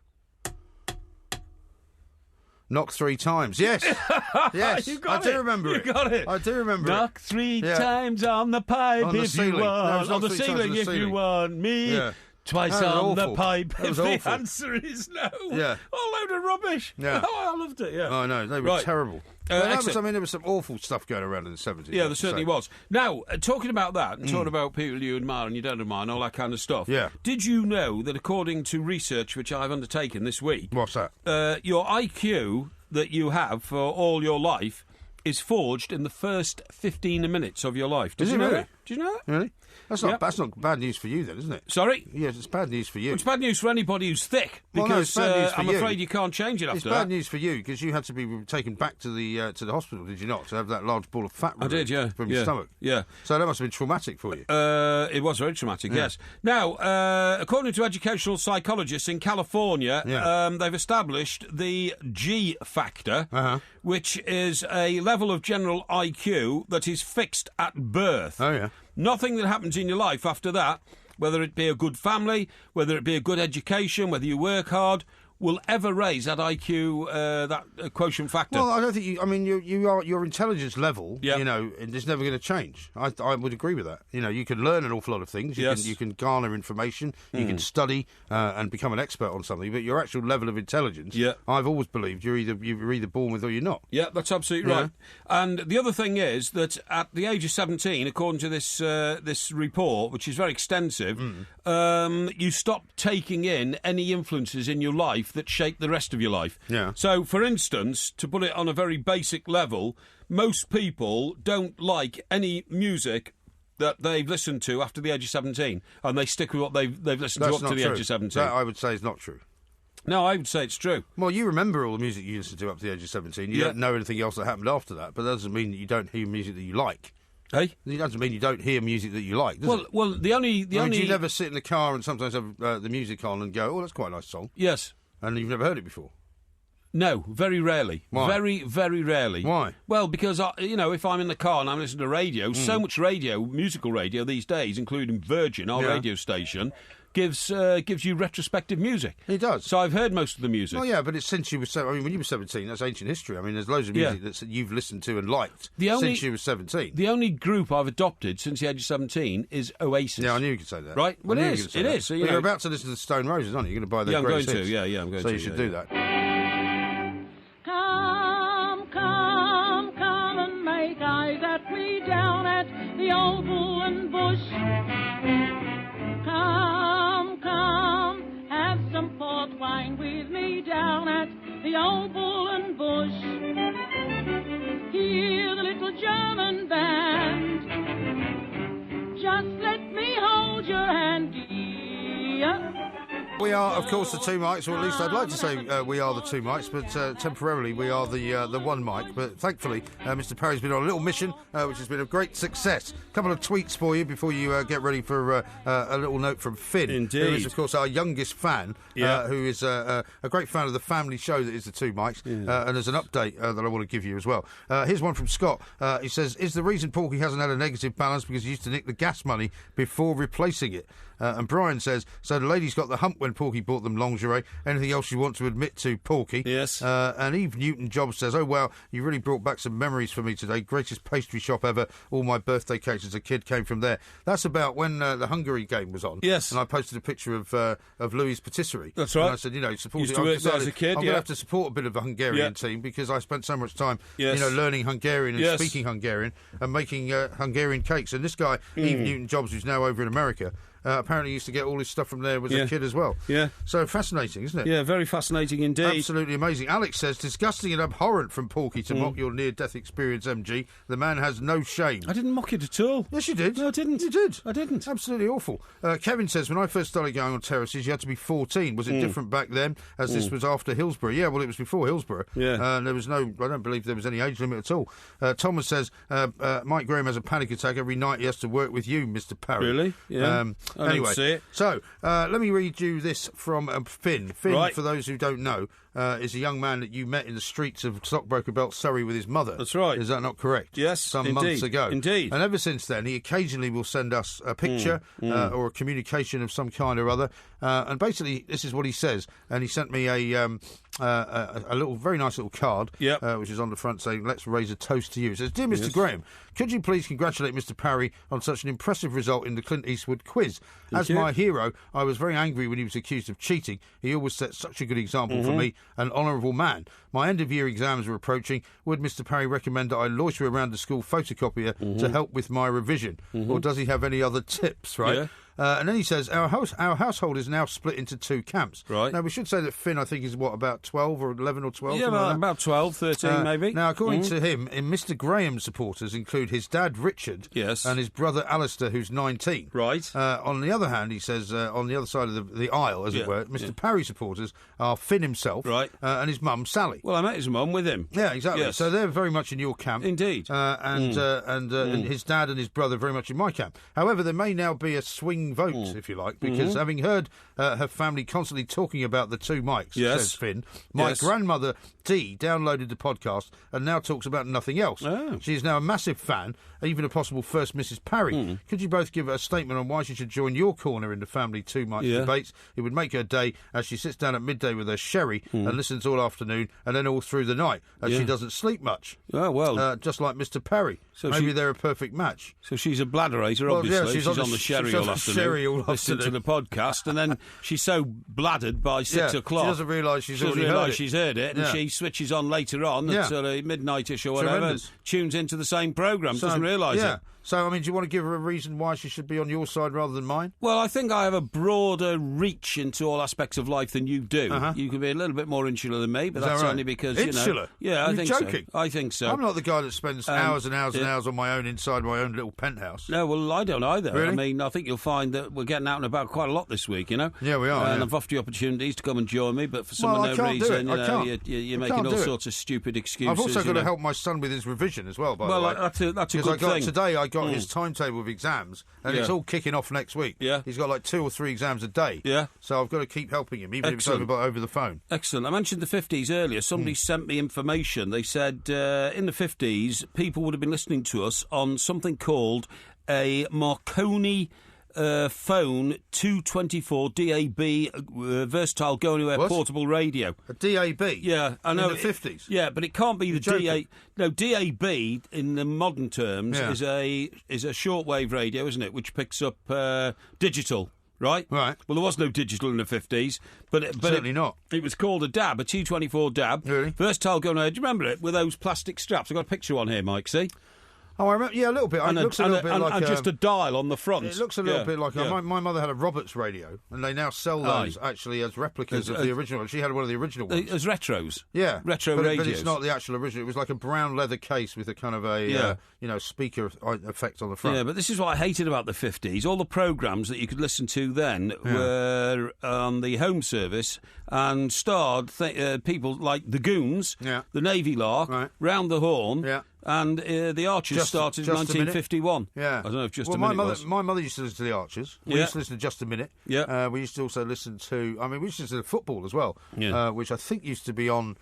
Knock 3 times. Yes. Yes. I do remember it. You got it. I do remember it. Knock 3 times on the pipe if you want. On the ceiling if you want me. Yeah. Twice on the pipe if the answer is no. Yeah. Oh, load of rubbish. Yeah. Oh, I loved it, yeah. Oh, no, they were terrible. There was some awful stuff going around in the 70s. Yeah, there certainly was. Now, talking about that, and talking about people you admire and you don't admire and all that kind of stuff, did you know that according to research which I've undertaken this week... What's that? Your IQ that you have for all your life is forged in the first 15 minutes of your life. Did you know that? Did you know that? Really? That's not bad news for you then, isn't it? Sorry? Yes, it's bad news for you. It's bad news for anybody who's thick, because I'm afraid you can't change it after that. It's bad news for you, because you had to be taken back to the hospital, did you not, to have that large ball of fat removed from your stomach? Yeah. So that must have been traumatic for you. It was very traumatic, yes. Now, according to educational psychologists in California, they've established the G factor, which is a level of general IQ that is fixed at birth. Oh, yeah. Nothing that happens in your life after that, whether it be a good family, whether it be a good education, whether you work hard, will ever raise that IQ, that quotient factor. Well, I don't think your intelligence level, is never going to change. I would agree with that. You can learn an awful lot of things. You can garner information. You can study and become an expert on something. But your actual level of intelligence, I've always believed you're either born with or you're not. Yeah, that's absolutely right. And the other thing is that at the age of 17, according to this report, which is very extensive, you stop taking in any influences in your life that shape the rest of your life. Yeah. So, for instance, to put it on a very basic level, most people don't like any music that they've listened to after the age of 17, and they stick with what they've listened to up to the age of 17. That, I would say, is not true. No, I would say it's true. Well, you remember all the music you listened to up to the age of 17. You don't know anything else that happened after that, but that doesn't mean that you don't hear music that you like. Hey? It doesn't mean you don't hear music that you like, does it? Well, the only... Do you never sit in the car and sometimes have the music on and go, oh, that's quite a nice song? Yes. And you've never heard it before? No, very rarely. Why? Very, very rarely. Why? Well, because, if I'm in the car and I'm listening to radio, so much radio, musical radio these days, including Virgin, our radio station, gives you retrospective music. It does. So I've heard most of the music. Oh, yeah, but it's since you were... when you were 17, that's ancient history. I mean, there's loads of music that you've listened to and liked since you were 17. The only group I've adopted since the age of 17 is Oasis. Yeah, I knew you could say that. Right? Well, it is. It is. So, you're about to listen to the Stone Roses, aren't you? You're going to buy their greatest hits. Yeah, I'm going to. So you should do that. Come and make eyes at me down at the old Bull and Bush. Come, have some port wine with me down at the old Bull and Bush. Hear the little German band. Just let me hold your hand, dear. We are, of course, the two mics, or at least I'd like to say we are the two mics, but temporarily we are the one mic. But thankfully, Mr. Parry's been on a little mission, which has been a great success. A couple of tweets for you before you get ready for a little note from Finn, Indeed. who is, of course, our youngest fan, who is a great fan of the family show that is the two mics, and there's an update that I want to give you as well. Here's one from Scott. He says, is the reason Porky hasn't had a negative balance because he used to nick the gas money before replacing it? And Brian says, so the ladies got the hump when Porky bought them lingerie. Anything else you want to admit to, Porky? Yes. And Eve Newton-Jobs says, oh, wow, you really brought back some memories for me today. Greatest pastry shop ever. All my birthday cakes as a kid came from there. That's about when the Hungary game was on. Yes. And I posted a picture of Louis' Patisserie. That's right. And I said, supporting. Used to work there as a kid, I'm going to have to support a bit of the Hungarian team because I spent so much time, learning Hungarian and speaking Hungarian and making Hungarian cakes. And this guy, Eve Newton-Jobs, who's now over in America, apparently used to get all his stuff from there as a kid as well. Yeah. So fascinating, isn't it? Yeah, very fascinating indeed. Absolutely amazing. Alex says, disgusting and abhorrent from Porky to mock your near-death experience, MG. The man has no shame. I didn't mock it at all. Yes, you did. No, I didn't. You did. I didn't. Absolutely awful. Kevin says, when I first started going on terraces, you had to be 14. Was it different back then, as this was after Hillsborough? Yeah, well, it was before Hillsborough. Yeah. There was I don't believe there was any age limit at all. Thomas says, Mike Graham has a panic attack every night he has to work with you, Mr. Parry. Really? Yeah. I anyway, didn't see it. So, let me read you this from Finn. Finn, right. for those who don't know, is a young man that you met in the streets of Stockbroker Belt, Surrey, with his mother. That's right. Is that not correct? Yes, Some months ago. Indeed. And ever since then, he occasionally will send us a picture or a communication of some kind or other. And basically, this is what he says. And he sent me a little, very nice little card, which is on the front saying, let's raise a toast to you. It says, Dear Mr. Graham, could you please congratulate Mr. Parry on such an impressive result in the Clint Eastwood quiz? As my hero, I was very angry when he was accused of cheating. He always set such a good example for me, an honourable man. My end-of-year exams are approaching. Would Mr. Parry recommend that I loiter around the school photocopier to help with my revision? Or does he have any other tips, right? Yeah. And then he says, our household is now split into two camps. Right. Now, we should say that Finn, I think, is, about 12 or 11 or 12? Yeah, about 12, 13 maybe. Now, according to him, Mr. Graham's supporters include his dad, Richard, and his brother, Alistair, who's 19. Right. On the other hand, he says, on the other side of the aisle, as it were, Mr. Parry supporters are Finn himself and his mum, Sally. Well, I met his mum with him. Yeah, exactly. Yes. So they're very much in your camp. Indeed. And his dad and his brother very much in my camp. However, there may now be a swing vote, if you like, because having heard her family constantly talking about the two mics, says Finn, my grandmother, Dee, downloaded the podcast and now talks about nothing else. Oh. She is now a massive fan, even a possible first Mrs. Parry. Could you both give her a statement on why she should join your corner in the family two mics debates? It would make her day as she sits down at midday with her sherry and listens all afternoon and then all through the night, as she doesn't sleep much. Oh, well. Just like Mr. Parry. So maybe they're a perfect match. So she's a bladderator, obviously. Yeah, she's on the sherry all afternoon. Listening to the podcast, and then she's so bladdered by 6 o'clock. She doesn't realise she's heard it. And she switches on later on at sort of midnightish or whatever, and tunes into the same programme, doesn't realise it. So, I mean, do you want to give her a reason why she should be on your side rather than mine? Well, I think I have a broader reach into all aspects of life than you do. You can be a little bit more insular than me, but that's only because, insular? Yeah, I think joking? So. I think so. I'm not the guy that spends hours and hours and hours on my own inside my own little penthouse. No, well, I don't either. Really? I mean, I think you'll find that we're getting out and about quite a lot this week, Yeah, we are. And I've offered you opportunities to come and join me, but for some unknown reason, you're making all sorts of stupid excuses. I've also got to help my son with his revision as well, by the way. That's a good thing. Today I got his timetable of exams, and it's all kicking off next week. Yeah. He's got like 2 or 3 exams a day. Yeah. So I've got to keep helping him, even if it's over the phone. Excellent. I mentioned the 50s earlier. Somebody sent me information. They said in the 50s, people would have been listening to us on something called a Marconi phone 224 DAB versatile go anywhere portable radio. A DAB? Yeah, I know. In the 50s? Yeah, but it can't be the DAB. No, DAB in the modern terms is a shortwave radio, isn't it, which picks up digital. Right? Right. Well, there was no digital in the 50s. But certainly not. It was called a DAB, a 224 DAB. Really? Versatile gun. Do you remember it? With those plastic straps. I've got a picture on here, Mike, see? Oh, I remember. Yeah, a little bit. It looks a little bit like just a dial on the front. It looks a little bit like my mother had a Roberts radio, and they now sell those actually as replicas of the original. She had one of the original ones as retros. Yeah, retro radios. But it's not the actual original. It was like a brown leather case with a kind of a speaker effect on the front. Yeah, but this is what I hated about the 50s. All the programmes that you could listen to then were on the home service and starred people like the Goons, the Navy Lark, Round the Horn. Yeah. And the Archers started in 1951. Yeah. I don't know if Just a Minute was. My mother used to listen to the Archers. We used to listen to Just a Minute. Yeah. We used to also listen to... we used to listen to football as well, which I think used to be on...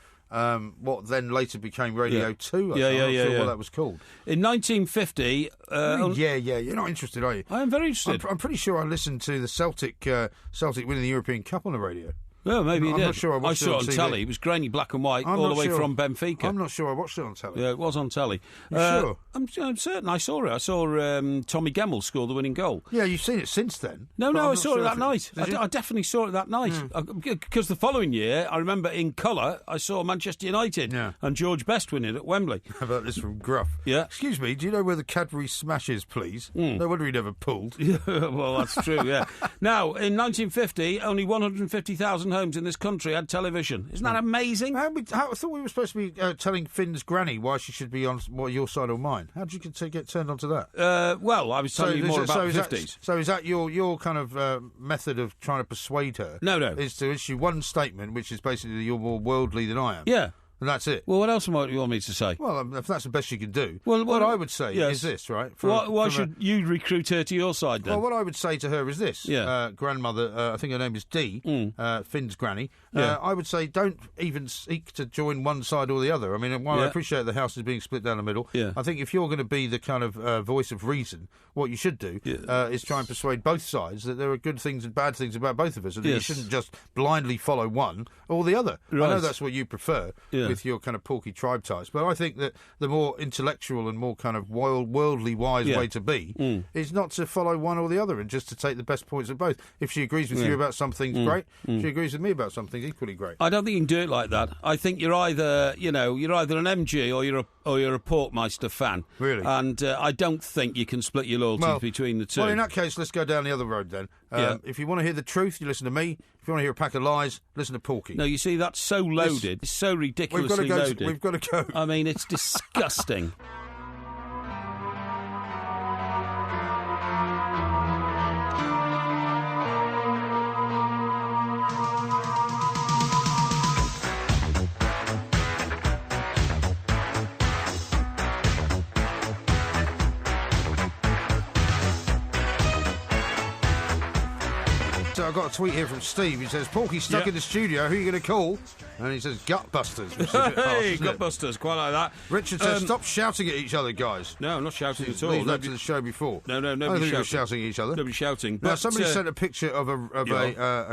what then later became Radio 2. I'm not sure what that was called. In 1950... You're not interested, are you? I am very interested. I'm pretty sure I listened to the Celtic winning the European Cup on the radio. Well, maybe you did. I'm not sure I saw it on telly. It was grainy black and white all the way from Benfica. I'm not sure I watched it on telly. Yeah, it was on telly. You sure? I'm certain I saw it. I saw Tommy Gemmell score the winning goal. Yeah, you've seen it since then. No, I saw it that night. I definitely saw it that night. Because the following year, I remember in colour, I saw Manchester United and George Best win it at Wembley. How about this from Gruff? Yeah. Excuse me, do you know where the Cadbury Smash is, please? No wonder he never pulled. Well, that's true, yeah. Now, in 1950, only 150,000 homes in this country had television. Isn't that amazing? I thought we were supposed to be telling Finn's granny why she should be on your side or mine. How did you get turned onto that? Well, I was telling you more about the 50s. So is that your kind of method of trying to persuade her? No. Is to issue one statement, which is basically you're more worldly than I am. Yeah. And that's it. Well, what else might you want me to say? Well, if that's the best you can do. Well, what I would say is this, right? Why should you recruit her to your side, then? Well, what I would say to her is this. Grandmother, I think her name is Dee, Finn's granny. I would say don't even seek to join one side or the other. I mean, while I appreciate the house is being split down the middle, I think if you're going to be the kind of voice of reason, what you should do is try and persuade both sides that there are good things and bad things about both of us, and that you shouldn't just blindly follow one or the other. Right. I know that's what you prefer with your kind of Porky tribe types, but I think that the more intellectual and more kind of worldly wise way to be is not to follow one or the other and just to take the best points of both. If she agrees with you about some things, great. If she agrees with me about some things, equally great. I don't think you can do it like that. I think you're either an MG or you're a Porkmeister fan. Really? And I don't think you can split your loyalties between the two. Well, in that case, let's go down the other road then. If you want to hear the truth, you listen to me. If you want to hear a pack of lies, listen to Porky. No, you see, that's so loaded. It's so ridiculously loaded. We've got to go. I mean, it's disgusting. So I got a tweet here from Steve. He says, Porky's stuck in the studio. Who are you going to call? And he says, Gutbusters. Which is a bit harsh, isn't it? Gutbusters, quite like that. Richard says, stop shouting at each other, guys. No, I'm not shouting at all. Leave that to the show before. No, nobody's I don't think we're shouting at each other. Nobody's shouting. Now, somebody sent a picture of a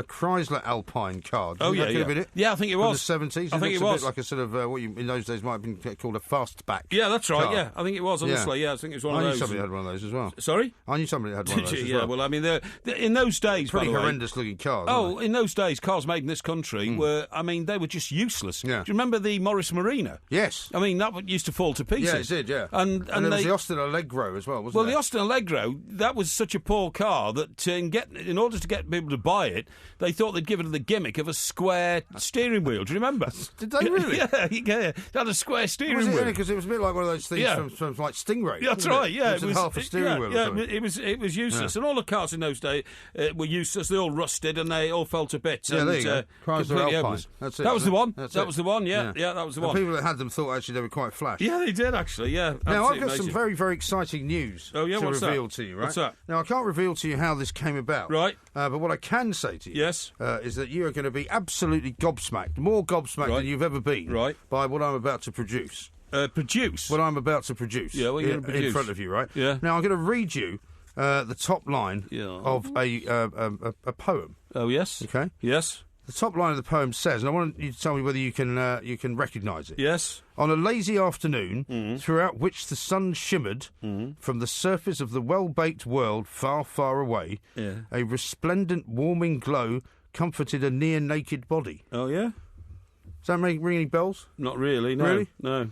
Chrysler Alpine car. Oh, yeah. Yeah, I think it was. From the 70s. I think it A was. bit like a sort of, what in those days might have been called a fastback. Yeah, that's right, car. yeah. I think it was, honestly. Yeah, I think it was one of those. I knew somebody had one of those as well. Sorry? I knew somebody had one of those as well. Well, I mean, in those days, pretty horrendous looking cars. Oh, in those days, cars made in this country they were just useless. Yeah. Do you remember the Morris Marina? Yes. I mean, that used to fall to pieces. Yeah, it did, yeah. And there was the Austin Allegro as well, wasn't there? Well, the Austin Allegro, that was such a poor car that in order to get people to buy it, they thought they'd give it the gimmick of a square steering wheel. Do you remember? Did they really? Yeah, it had a square steering wheel. Because it was a bit like one of those things from like Stingray. That's right, yeah. It was half a steering wheel. Yeah, it was useless. And all the cars in those days were useless. They all rusted and they all fell to bits. Yeah, there you go. Chrysler Alpine. That's it. That was the one. That was the one, yeah, that was the one. The people that had them thought actually they were quite flash. Yeah, they did actually, yeah. Now, I've got some very, very exciting news to reveal to you, right? What's that? Now, I can't reveal to you how this came about. Right. But what I can say to you is that you are going to be absolutely gobsmacked, more gobsmacked than you've ever been by what I'm about to produce. Produce? What I'm about to produce. Yeah, what are you going to produce? In front of you, right? Yeah. Now, I'm going to read you the top line of a poem. Oh, yes. Okay? Yes. The top line of the poem says, and I want you to tell me whether you can recognise it. Yes. On a lazy afternoon, throughout which the sun shimmered from the surface of the well-baked world far, far away, a resplendent, warming glow comforted a near-naked body. Oh, yeah? Does that ring any bells? Not really, no. Really? No.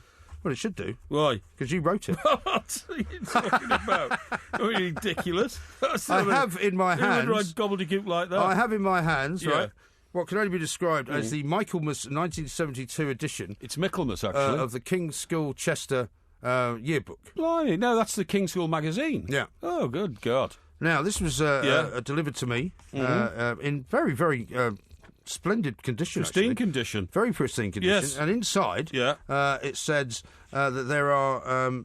Well, it should do. Why? Because you wrote it. What are you talking about? Ridiculous. I have in my hands... Who would write gobbledygook like that? I have in my hands, right, what can only be described as the Michaelmas 1972 edition... It's Michaelmas, actually. ...of the King's School Chester yearbook. Blimey, no, that's the King's School magazine. Yeah. Oh, good God. Now, this was delivered to me in very, very... splendid condition, pristine condition. Very pristine condition. Yes. And inside, it says that there are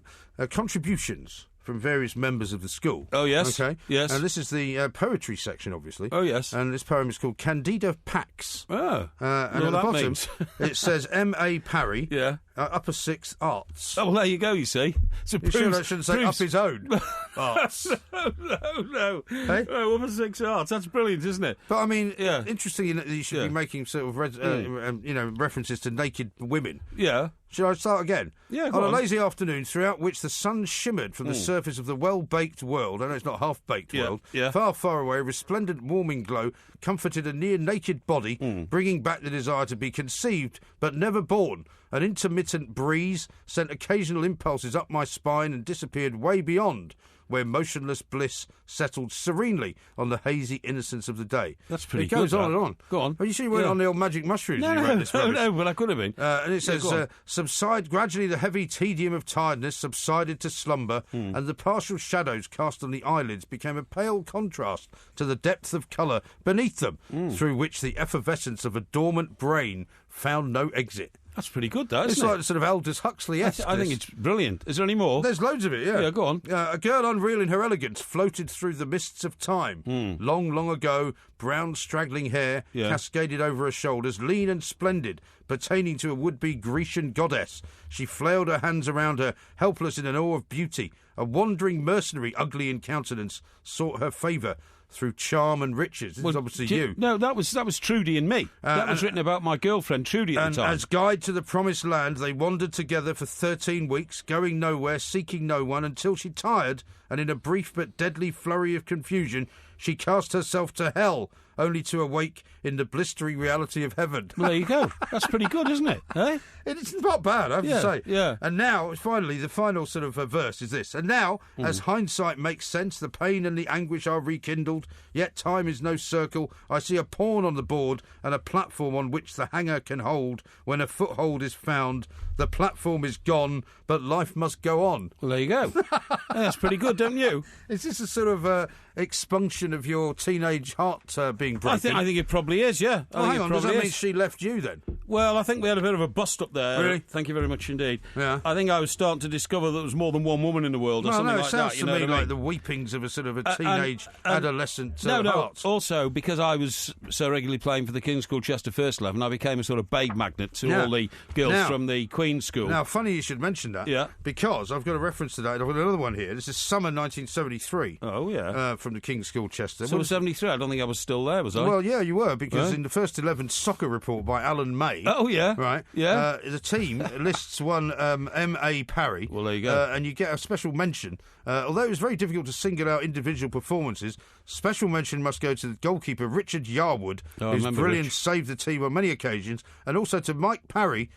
contributions from various members of the school. Oh, yes. Okay. Yes. And this is the poetry section, obviously. Oh, yes. And this poem is called Candida Pax. Oh. And at the bottom, it says M.A. Parry, Upper Sixth Arts. Oh, well, there you go, you see. So you shouldn't say up his own arts. No. Hey? Oh, Upper Sixth Arts. That's brilliant, isn't it? But, I mean, interesting that you should be making sort of references to naked women. Yeah. Shall I start again? Yeah, on a lazy afternoon throughout which the sun shimmered from the surface of the well-baked world, I know it's not half-baked world, far, far away, a resplendent warming glow comforted a near-naked body, bringing back the desire to be conceived but never born. An intermittent breeze sent occasional impulses up my spine and disappeared way beyond, where motionless bliss settled serenely on the hazy innocence of the day. That's pretty good. It goes on and on. Go on. Are you sure you weren't on the old magic mushrooms when you wrote this rubbish? No, well, I could have been. And it says, subside gradually the heavy tedium of tiredness subsided to slumber, and the partial shadows cast on the eyelids became a pale contrast to the depth of colour beneath them, through which the effervescence of a dormant brain found no exit. That's pretty good, that, isn't it? It's like sort of Aldous Huxley-esque. I think it's brilliant. Is there any more? There's loads of it, yeah. Yeah, go on. A girl unreal in her elegance floated through the mists of time. Long, long ago, brown straggling hair cascaded over her shoulders, lean and splendid, pertaining to a would-be Grecian goddess. She flailed her hands around her, helpless in an awe of beauty. A wandering mercenary, ugly in countenance, sought her favour through charm and riches. This is obviously you. No, that was Trudy and me. That was written about my girlfriend Trudy at the time. As guide to the promised land, they wandered together for 13 weeks, going nowhere, seeking no one, until she tired, and in a brief but deadly flurry of confusion, she cast herself to hell, only to awake in the blistering reality of heaven. Well, there you go. That's pretty good, isn't it? Eh? It's not bad, I have to say. Yeah. And now, finally, the final sort of verse is this. And now, as hindsight makes sense, the pain and the anguish are rekindled, yet time is no circle. I see a pawn on the board and a platform on which the hanger can hold. When a foothold is found, the platform is gone, but life must go on. Well, there you go. That's pretty good, don't you? Is this a sort of expunction of your teenage heart being broken? I think it probably is, yeah. Well, hang on, does that mean she left you then? Well, I think we had a bit of a bust-up there. Really? Thank you very much indeed. Yeah. I think I was starting to discover that there was more than one woman in the world or something like that. It sounds to me like the weepings of a sort of a teenage adolescent heart. Also, because I was so regularly playing for the King's School Chester First 11, I became a sort of babe magnet to all the girls from the Queen's School. Now, funny you should mention that. Yeah. Because I've got a reference to that. I've got another one here. This is summer 1973. Oh, yeah. From the King's School Chester. Summer 73? I don't think I was still there, was I? Well, yeah, you were, because in the First 11 soccer report by Alan May... Oh, yeah. Right? Yeah. The team lists one M.A. Parry. Well, there you go. And you get a special mention. Although it was very difficult to single out individual performances, special mention must go to the goalkeeper Richard Yarwood, whose brilliance saved the team on many occasions, and also to Mike Parry,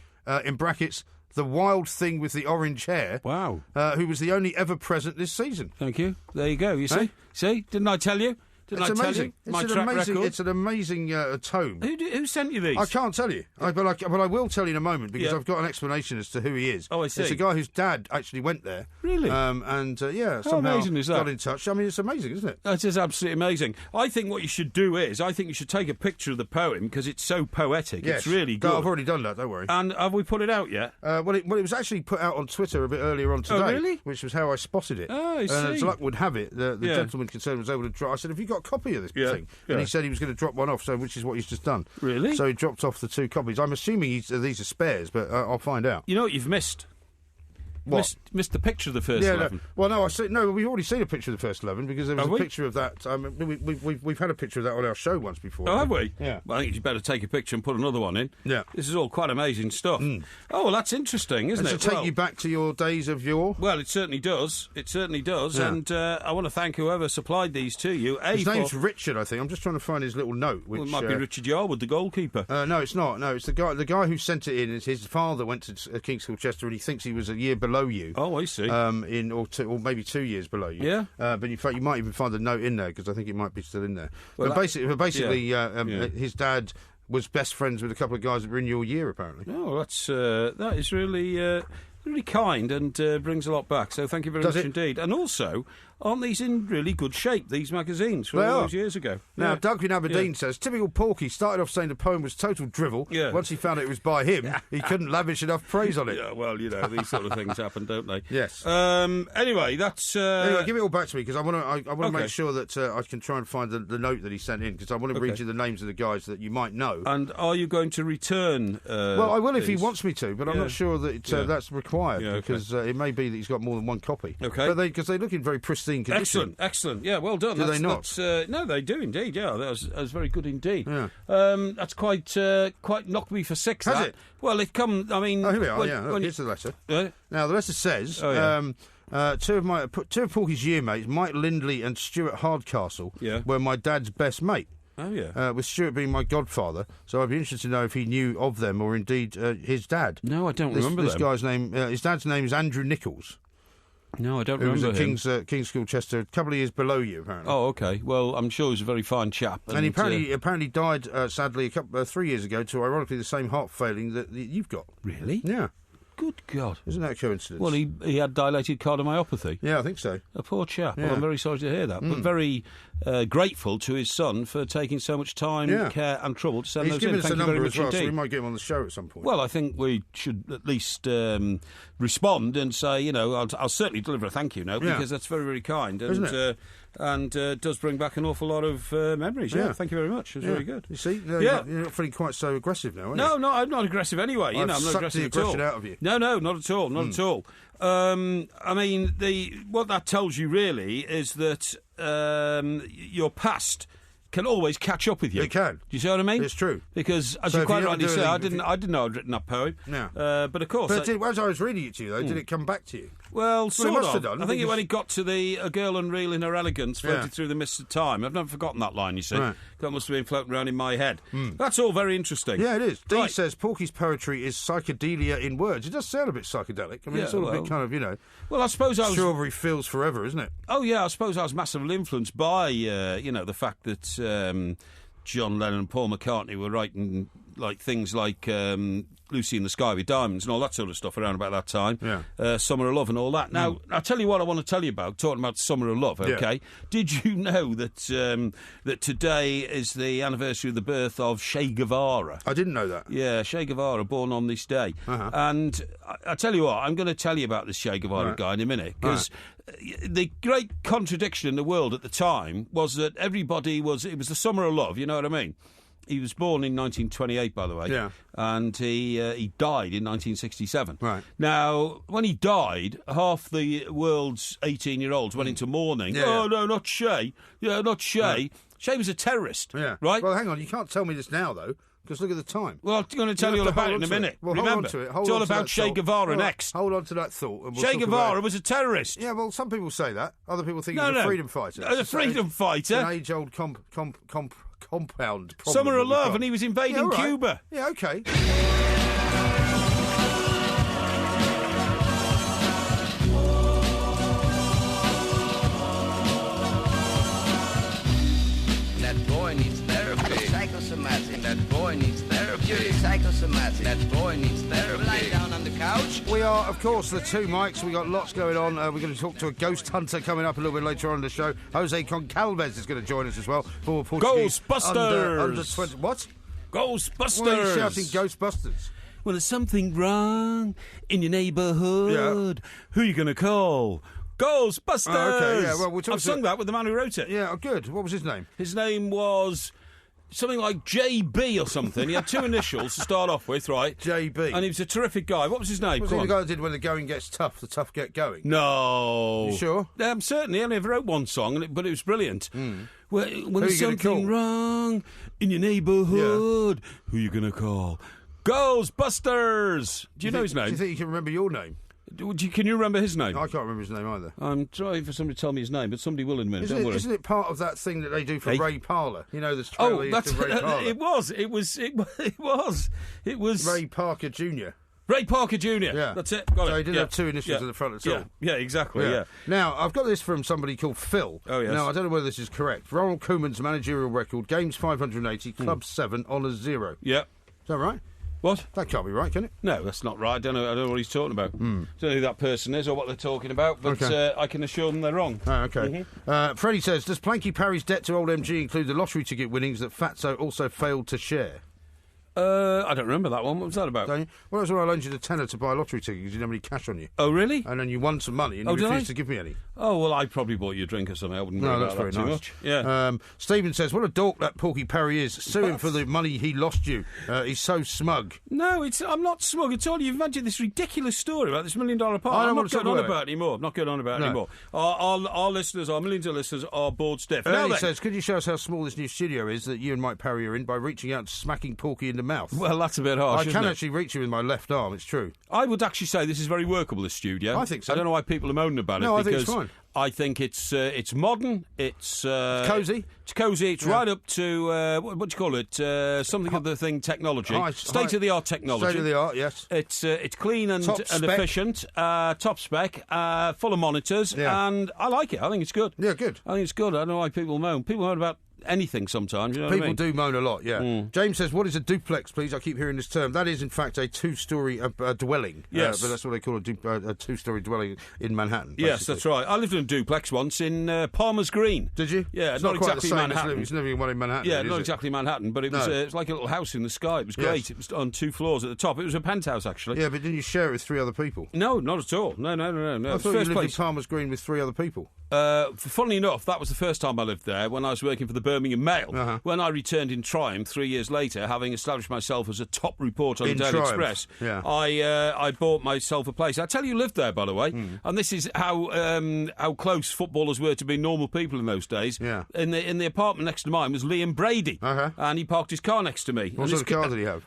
in brackets, the wild thing with the orange hair. Wow. Who was the only ever present this season. Thank you. There you go. You see? See? Didn't I tell you? It's amazing. It's an amazing tome. Who sent you these? I can't tell you, but I will tell you in a moment, because I've got an explanation as to who he is. Oh, I see. It's a guy whose dad actually went there. Really? Somehow amazing is that? got in touch. I mean, it's amazing, isn't it? That is absolutely amazing. I think what you should do is, I think you should take a picture of the poem, because it's so poetic. Yes. It's really good. I've already done that, don't worry. And have we put it out yet? Well, it was actually put out on Twitter a bit earlier on today. Oh, really? Which was how I spotted it. Oh, I see. And as luck would have it, the gentleman concerned was able to draw. I said, have you got a copy of this thing? And he said he was going to drop one off, which is what he's just done. Really? So he dropped off the 2 copies. I'm assuming these are spares, but I'll find out. You know what you've missed? Missed the picture of the first 11. No. Well, no, we've already seen a picture of the first 11 because there was a picture of that. We've had a picture of that on our show once before. Oh, have we? Yeah. Well, I think you better take a picture and put another one in. Yeah. This is all quite amazing stuff. Oh, well, that's interesting, isn't it? Does it take you back to your days of yore? Well, it certainly does. It certainly does. Yeah. And I want to thank whoever supplied these to you. His name's Richard, I think. I'm just trying to find his little note. Which, it might be Richard Yarwood, the goalkeeper. No, it's not. No, it's the guy who sent it in. His father went to King's Colchester, and he thinks he was a year below you. Oh, I see. Or maybe 2 years below you. Yeah. But in fact, you might even find the note in there because I think it might be still in there. Well, but basically, his dad was best friends with a couple of guys that were in your year, apparently. Oh, that is really. Really kind and brings a lot back, so thank you very much indeed. And also, aren't these in really good shape, these magazines, from all those years ago? Now, Doug in Aberdeen says, typical Porky started off saying the poem was total drivel. Yeah. Once he found it was by him, he couldn't lavish enough praise on it. Yeah, well, these sort of things happen, don't they? Yes. Anyway, that's... Anyway, give it all back to me, because I want to make sure that I can try and find the note that he sent in, because I want to read you the names of the guys that you might know. And are you going to return well, I will if he wants me to, but I'm not sure that that's required, because it may be that he's got more than one copy. Okay. But because they look in very pristine condition. Excellent. Yeah, well done. Do they not? No, they do indeed. Yeah, that was very good indeed. Yeah. That's quite knocked me for six. Has it? Well, it come. I mean, here we are. Here's the letter. Now the letter says. Two of Porky's year mates, Mike Lindley and Stuart Hardcastle, were my dad's best mate. Oh, yeah. With Stuart being my godfather, so I'd be interested to know if he knew of them or indeed his dad. No, I don't remember this guy's name. His dad's name is Andrew Nichols. No, I don't remember him. He was at King's Colchester, a couple of years below you, apparently. Oh, OK. Well, I'm sure he's a very fine chap. And he apparently died, sadly, 3 years ago to, ironically, the same heart failing that you've got. Really? Yeah. Good God. Isn't that a coincidence? Well, he had dilated cardiomyopathy. Yeah, I think so. A poor chap. Yeah. Well, I'm very sorry to hear that. But very grateful to his son for taking so much time, care and trouble to send those in. He's given us a number as well, indeed. so we might get him on the show at some point. Well, I think we should at least respond and say, I'll certainly deliver a thank you note because that's very, very kind. And, isn't it? And does bring back an awful lot of memories. Yeah, thank you very much. It was very good. You see, you're not feeling quite so aggressive now, are you? No, I'm not aggressive anyway. I'm not aggressive at all. Sucked the aggression out of you. No, not at all, not at all. I mean, what that tells you really is that your past can always catch up with you. It can. Do you see what I mean? It's true. Because, as you quite rightly say, I didn't know I'd written that poem. No. But of course... But as I was reading it to you, though, did it come back to you? Well, sort it must of. have done. I think when it got to a girl unreal in her elegance floated through the mists of time. I've never forgotten that line, you see. Right. That must have been floating around in my head. That's all very interesting. Yeah, it is. Dee says Porky's poetry is psychedelia in words. It does sound a bit psychedelic. I mean, it's all a bit kind of, Well, I suppose I was... Strawberry Fields Forever, isn't it? Oh, yeah, I suppose I was massively influenced by, the fact that John Lennon and Paul McCartney were writing things like Lucy in the Sky with Diamonds and all that sort of stuff around about that time. Yeah. Summer of Love and all that. Now, I'll tell you what I want to tell you about, talking about Summer of Love, OK? Yeah. Did you know that that today is the anniversary of the birth of Che Guevara? I didn't know that. Yeah, Che Guevara, born on this day. And I tell you what, I'm going to tell you about this Che Guevara guy in a minute, because... The great contradiction in the world at the time was that it was the summer of love, you know what I mean? He was born in 1928, by the way, and he died in 1967. Right. Now, when he died, half the world's 18-year-olds went into mourning. No, not Che. Yeah, not Che. Right. Che was a terrorist, right? Well, hang on, you can't tell me this now, though. Because look at the time. Well, I'm going to tell you all about it in a minute. Well, remember, hold on to it. It's all about Che Guevara next. Hold on to that thought. Che Guevara was a terrorist. Yeah, well, some people say that. Other people think he's a freedom fighter. A freedom fighter? An age-old compound problem. Summer of Love, and he was invading Cuba. Yeah, OK. That boy needs therapy. Psychosomatic. That boy needs therapy. Psychosomatic. That boy needs therapy. Lying down on the couch. We are, of course, the two mics. We've got lots going on. We're going to talk to a ghost hunter coming up a little bit later on in the show. Jose Concalves is going to join us as well. For Ghostbusters! Under 20. What? Ghostbusters! Why are you shouting Ghostbusters? Well, there's something wrong in your neighbourhood. Who are you going to call? Ghostbusters! Oh, okay, yeah. Well, I've sung that with the man who wrote it. Yeah, good. What was his name? His name was something like JB or something. He had 2 initials to start off with, right? JB. And he was a terrific guy. What was his name? Was he the guy that did When the Going Gets Tough, the Tough Get Going? No. You sure? Certainly. He only ever wrote one song, but it was brilliant. When there's something wrong in your neighbourhood, who are you going to call? Ghostbusters! Do you know his name? Do you think you can remember your name? Can you remember his name? I can't remember his name either. I'm trying for somebody to tell me his name, but somebody will in a minute. Don't worry. Isn't it part of that thing that they do for Ray Parlour? You know, the trailer to Ray Parlour. It was. Ray Parker Jr. Ray Parker Jr. Yeah. That's it. Got so it. he didn't have 2 initials at the front at all. Yeah, exactly. Yeah. Now, I've got this from somebody called Phil. Oh, yes. Now, I don't know whether this is correct. Ronald Koeman's managerial record, games 580, clubs 7, honours 0. Yeah. Is that right? What? That can't be right, can it? No, that's not right. I don't know what he's talking about. I don't know who that person is or what they're talking about, but I can assure them they're wrong. Oh, okay. Freddie says, does Planky Parry's debt to old MG include the lottery ticket winnings that Fatso also failed to share? I don't remember that one. What was that about? Don't you? Well, that's when I loaned you the tenner to buy a lottery ticket because you didn't have any cash on you. Oh, really? And then you won some money and you refused to give me any. Oh, well, I probably bought you a drink or something. I wouldn't worry about that too much. Yeah. Stephen says, what a dork that Porky Parry is. Sue him for the money he lost you. He's so smug. No, I'm not smug at all. You've imagined this ridiculous story about this $1 million part. I'm not going on about it anymore. I'm not going on about it anymore. Our listeners, our millions of listeners, are bored stiff. He says, could you show us how small this new studio is that you and Mike Parry are in by reaching out and smacking Porky in the mouth? Well, that's a bit harsh, I can actually reach you with my left arm, it's true. I would actually say this is very workable, this studio. I think so. I don't know why people are moaning about it. No, I think it's fine. I think it's modern, it's cosy. It's cosy, it's right up to, what do you call it, something of the thing technology. State-of-the-art technology. State-of-the-art, yes. It's clean and efficient, top spec, full of monitors, and I like it. I think it's good. Yeah, good. I think it's good. I don't know why people moan. People moan about anything sometimes, you know People what I mean? do moan a lot, yeah. James says, what is a duplex, please? I keep hearing this term. That is, in fact, a 2-storey dwelling. Yes. But that's what they call a 2-storey dwelling in Manhattan. Basically. Yes, that's right. I lived in a duplex once in Palmer's Green. Did you? Yeah, it's not quite exactly the same Manhattan. It's living in one in Manhattan. Yeah, not exactly Manhattan, but it was like a little house in the sky. It was great. Yes. It was on 2 floors at the top. It was a penthouse, actually. Yeah, but didn't you share it with 3 other people? No, not at all. No. I thought you lived in Palmer's Green with 3 other people. Funnily enough, that was the first time I lived there when I was working for the Birmingham Mail. When I returned in triumph 3 years later, having established myself as a top reporter on the Daily Express, I bought myself a place. I tell you, lived there, by the way, and this is how close footballers were to being normal people in those days. Yeah. In the apartment next to mine was Liam Brady, and he parked his car next to me. What sort of car did he have?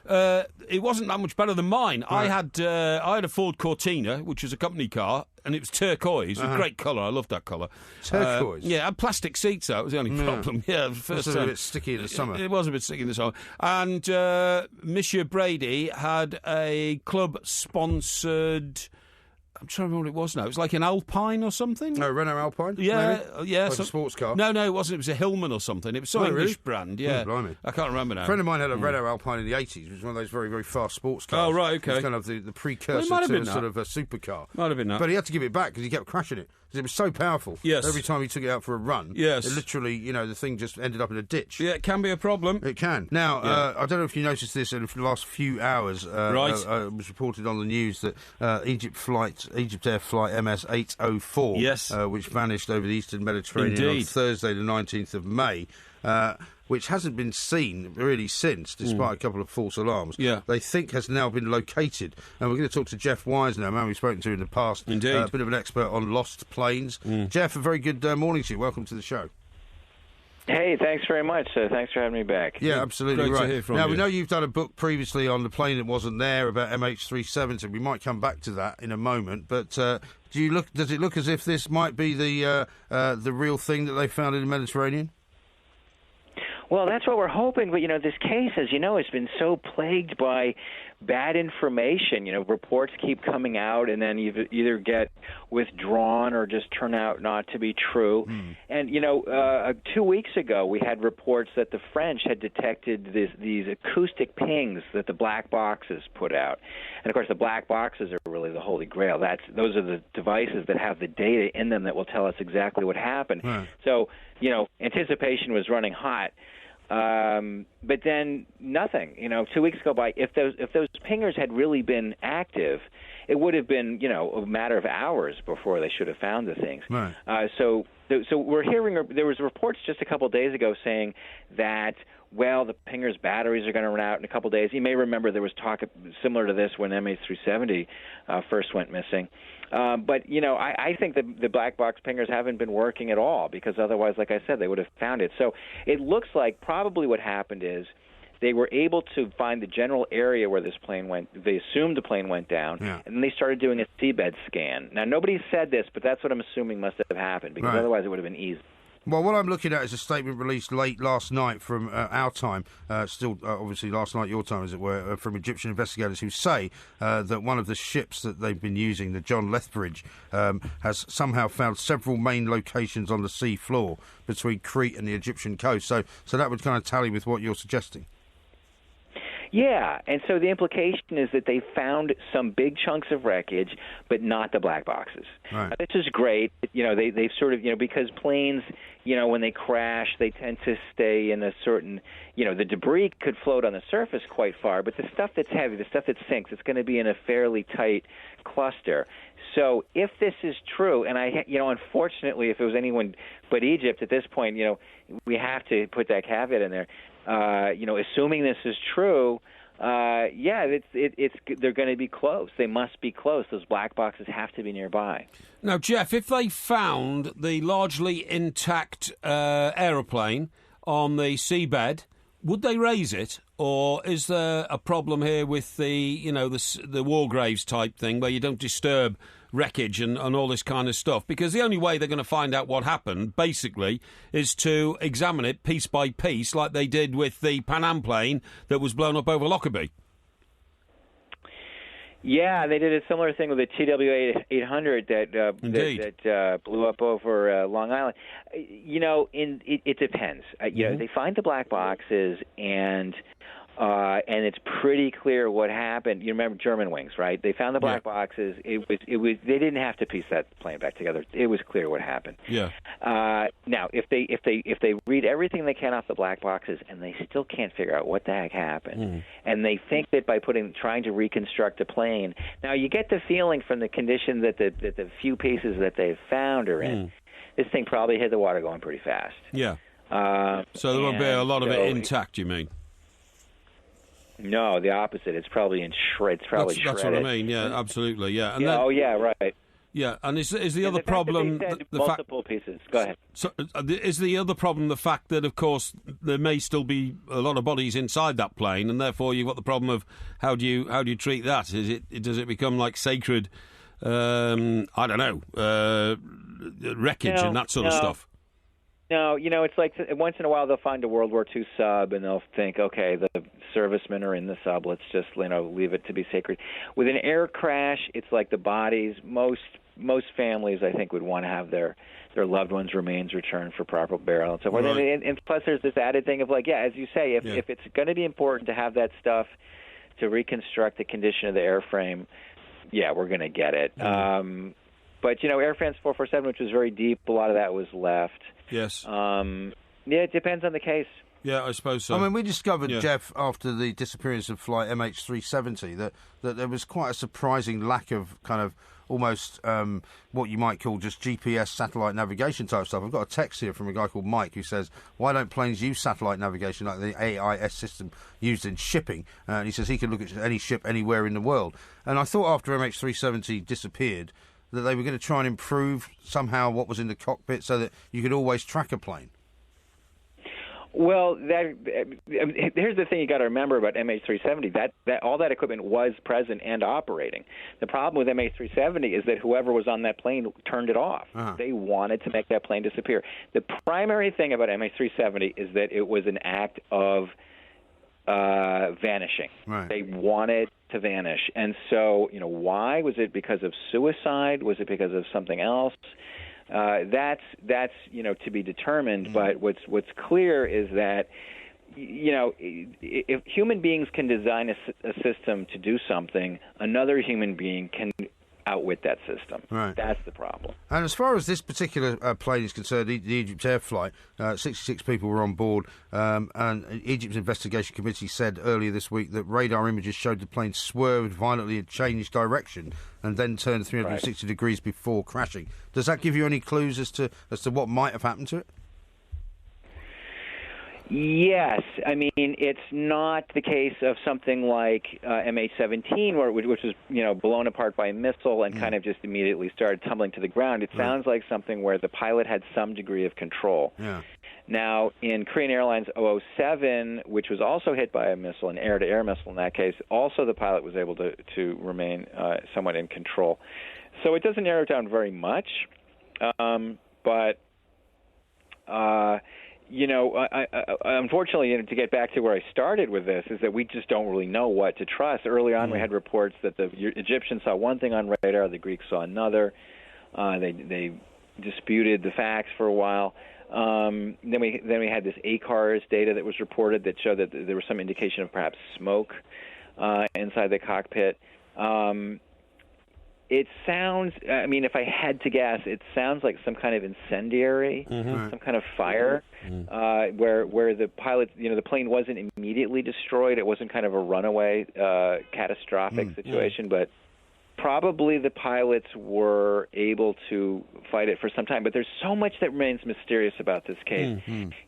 It wasn't that much better than mine. Right. I had a Ford Cortina, which was a company car. And it was turquoise. It was a great colour. I loved that colour. Turquoise? Yeah, and plastic seats, though. It was the only problem. Yeah, it was the first time. It was a bit sticky in the summer. It was a bit sticky in the summer. And Monsieur Brady had a club-sponsored... I'm trying to remember what it was now. It was like an Alpine or something. Oh, Renault Alpine? Yeah, maybe? Like a sports car? No, it wasn't. It was a Hillman or something. It was some English brand, yeah. Oh, blimey. I can't remember now. A friend of mine had a Renault Alpine in the 80s. It was one of those very, very fast sports cars. Oh, right, okay. It was kind of the precursor to a sort of a supercar. Might have been that. But he had to give it back because he kept crashing it. Because it was so powerful. Yes. Every time he took it out for a run, it literally, the thing just ended up in a ditch. Yeah, it can be a problem. It can. Now, I don't know if you noticed this in the last few hours. It was reported on the news that Egypt Air Flight MS-804, which vanished over the Eastern Mediterranean on Thursday the 19th of May, which hasn't been seen really since, despite a couple of false alarms. Yeah. They think has now been located. And we're going to talk to Jeff Wise now, a man we've spoken to in the past. Indeed. A bit of an expert on lost planes. Jeff, a very good morning to you. Welcome to the show. Hey, thanks very much. Thanks for having me back. Yeah, absolutely Great to hear from you. you. We know you've done a book previously on the plane that wasn't there about MH370. We might come back to that in a moment. But does it look as if this might be the real thing that they found in the Mediterranean? Well, that's what we're hoping. But, this case, as you know, has been so plagued by bad information. Reports keep coming out and then either get withdrawn or just turn out not to be true. And, 2 weeks ago, we had reports that the French had detected these acoustic pings that the black boxes put out. And, of course, the black boxes are really the holy grail. Those are the devices that have the data in them that will tell us exactly what happened. So, anticipation was running hot. But then nothing. 2 weeks go by. If those pingers had really been active, it would have been a matter of hours before they should have found the things. So we're hearing there was reports just a couple of days ago saying that well, the Pinger's batteries are going to run out in a couple days. You may remember there was talk similar to this when MH370 first went missing. But, I think the black box pingers haven't been working at all because otherwise, like I said, they would have found it. So it looks like probably what happened is they were able to find the general area where this plane went. They assumed the plane went down, and then they started doing a seabed scan. Now, nobody said this, but that's what I'm assuming must have happened because otherwise it would have been easy. Well, what I'm looking at is a statement released late last night from our time, still obviously last night your time, as it were, from Egyptian investigators who say that one of the ships that they've been using, the John Lethbridge, has somehow found several main locations on the sea floor between Crete and the Egyptian coast. So that would kind of tally with what you're suggesting. Yeah, and so the implication is that they found some big chunks of wreckage, but not the black boxes. Right. This is great. They've sort of, because planes, when they crash, they tend to stay in a certain, the debris could float on the surface quite far, but the stuff that's heavy, the stuff that sinks, it's going to be in a fairly tight cluster. So if this is true, and unfortunately, if it was anyone but Egypt at this point, we have to put that caveat in there. Assuming this is true, they're going to be close. They must be close. Those black boxes have to be nearby. Now, Jeff, if they found the largely intact aeroplane on the seabed, would they raise it, or is there a problem here with the war graves type thing where you don't disturb wreckage and all this kind of stuff? Because the only way they're going to find out what happened, basically, is to examine it piece by piece, like they did with the Pan Am plane that was blown up over Lockerbie. Yeah, they did a similar thing with the TW-800 that blew up over Long Island. It depends. They find the black boxes and it's pretty clear what happened. You remember Germanwings, right? They found the black boxes. It was. They didn't have to piece that plane back together. It was clear what happened. Yeah. Now, if they read everything they can off the black boxes and they still can't figure out what the heck happened, and they think that by trying to reconstruct a plane, now you get the feeling from the condition that the few pieces that they've found are in, this thing probably hit the water going pretty fast. Yeah. So there won't be a lot of it intact, you mean? No, the opposite. It's probably in shreds. That's what I mean. Yeah, absolutely. Yeah. And right. Yeah, and is the other problem multiple pieces? Go ahead. So, is the other problem the fact that, of course, there may still be a lot of bodies inside that plane, and therefore you've got the problem of how do you treat that? Does it become like sacred? I don't know, wreckage and that sort of stuff. No, it's like once in a while they'll find a World War II sub and they'll think, okay, the servicemen are in the sub, let's just leave it to be sacred. With an air crash, it's like the bodies. Most families, I think, would want to have their loved ones' remains returned for proper burial and so forth. Right. And plus, there's this added thing of as you say, if it's going to be important to have that stuff to reconstruct the condition of the airframe, we're going to get it. But Air France 447, which was very deep, a lot of that was left. Yes. It depends on the case. Yeah, I suppose so. I mean, we discovered, Jeff, after the disappearance of flight MH370, that there was quite a surprising lack of kind of almost what you might call just GPS satellite navigation type stuff. I've got a text here from a guy called Mike who says, why don't planes use satellite navigation like the AIS system used in shipping? And he says he can look at any ship anywhere in the world. And I thought after MH370 disappeared that they were going to try and improve somehow what was in the cockpit so that you could always track a plane. Well, here's the thing you got to remember about MH370. That all that equipment was present and operating. The problem with MH370 is that whoever was on that plane turned it off. Uh-huh. They wanted to make that plane disappear. The primary thing about MH370 is that it was an act of vanishing. Right. They wanted to vanish. And so, why? Was it because of suicide? Was it because of something else? That's to be determined. But what's clear is that if human beings can design a system to do something, another human being can outwit that system. Right. That's the problem. And as far as this particular plane is concerned, the Egypt Air flight, 66 people were on board, and Egypt's investigation committee said earlier this week that radar images showed the plane swerved violently and changed direction and then turned 360 degrees before crashing. Does that give you any clues as to what might have happened to it? Yes, I mean it's not the case of something like MH17, which was blown apart by a missile and kind of just immediately started tumbling to the ground. It sounds like something where the pilot had some degree of control. Yeah. Now, in Korean Airlines 007, which was also hit by a missile, an air-to-air missile in that case, also the pilot was able to remain somewhat in control. So it doesn't narrow it down very much, but. Unfortunately, to get back to where I started with this, is that we just don't really know what to trust. Early on, we had reports that the Egyptians saw one thing on radar, the Greeks saw another. They disputed the facts for a while. Then we had this ACARS data that was reported that showed that there was some indication of perhaps smoke inside the cockpit. It sounds, if I had to guess, it sounds like some kind of incendiary, some kind of fire, where the pilot, the plane wasn't immediately destroyed. It wasn't kind of a runaway, catastrophic situation, but probably the pilots were able to fight it for some time. But there's so much that remains mysterious about this case.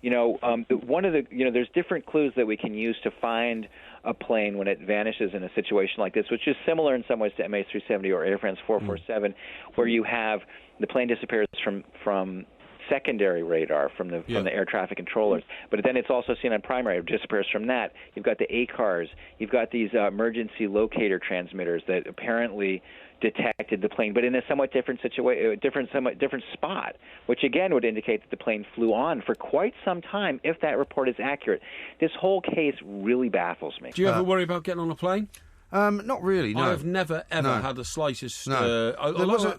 One of the, there's different clues that we can use to find a plane when it vanishes in a situation like this, which is similar in some ways to MH370 or Air France 447, where you have the plane disappears from secondary radar from the air traffic controllers, but then it's also seen on primary. It disappears from that. You've got the ACARS. You've got these emergency locator transmitters that apparently detected the plane, but in a somewhat different different spot, which again would indicate that the plane flew on for quite some time. If that report is accurate, this whole case really baffles me. Do you ever worry about getting on a plane? Not really. No, I've never ever had the slightest. No.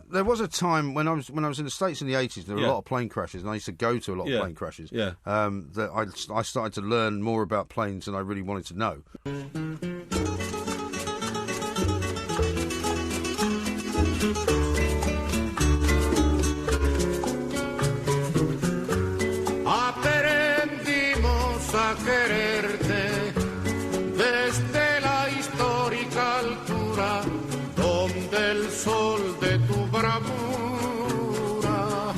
There was a time when I was in the States in the 80s. There were a lot of plane crashes, and I used to go to a lot of plane crashes. Yeah. That I started to learn more about planes than I really wanted to know. Aprendimos a quererte desde la histórica altura donde el sol de tu bravura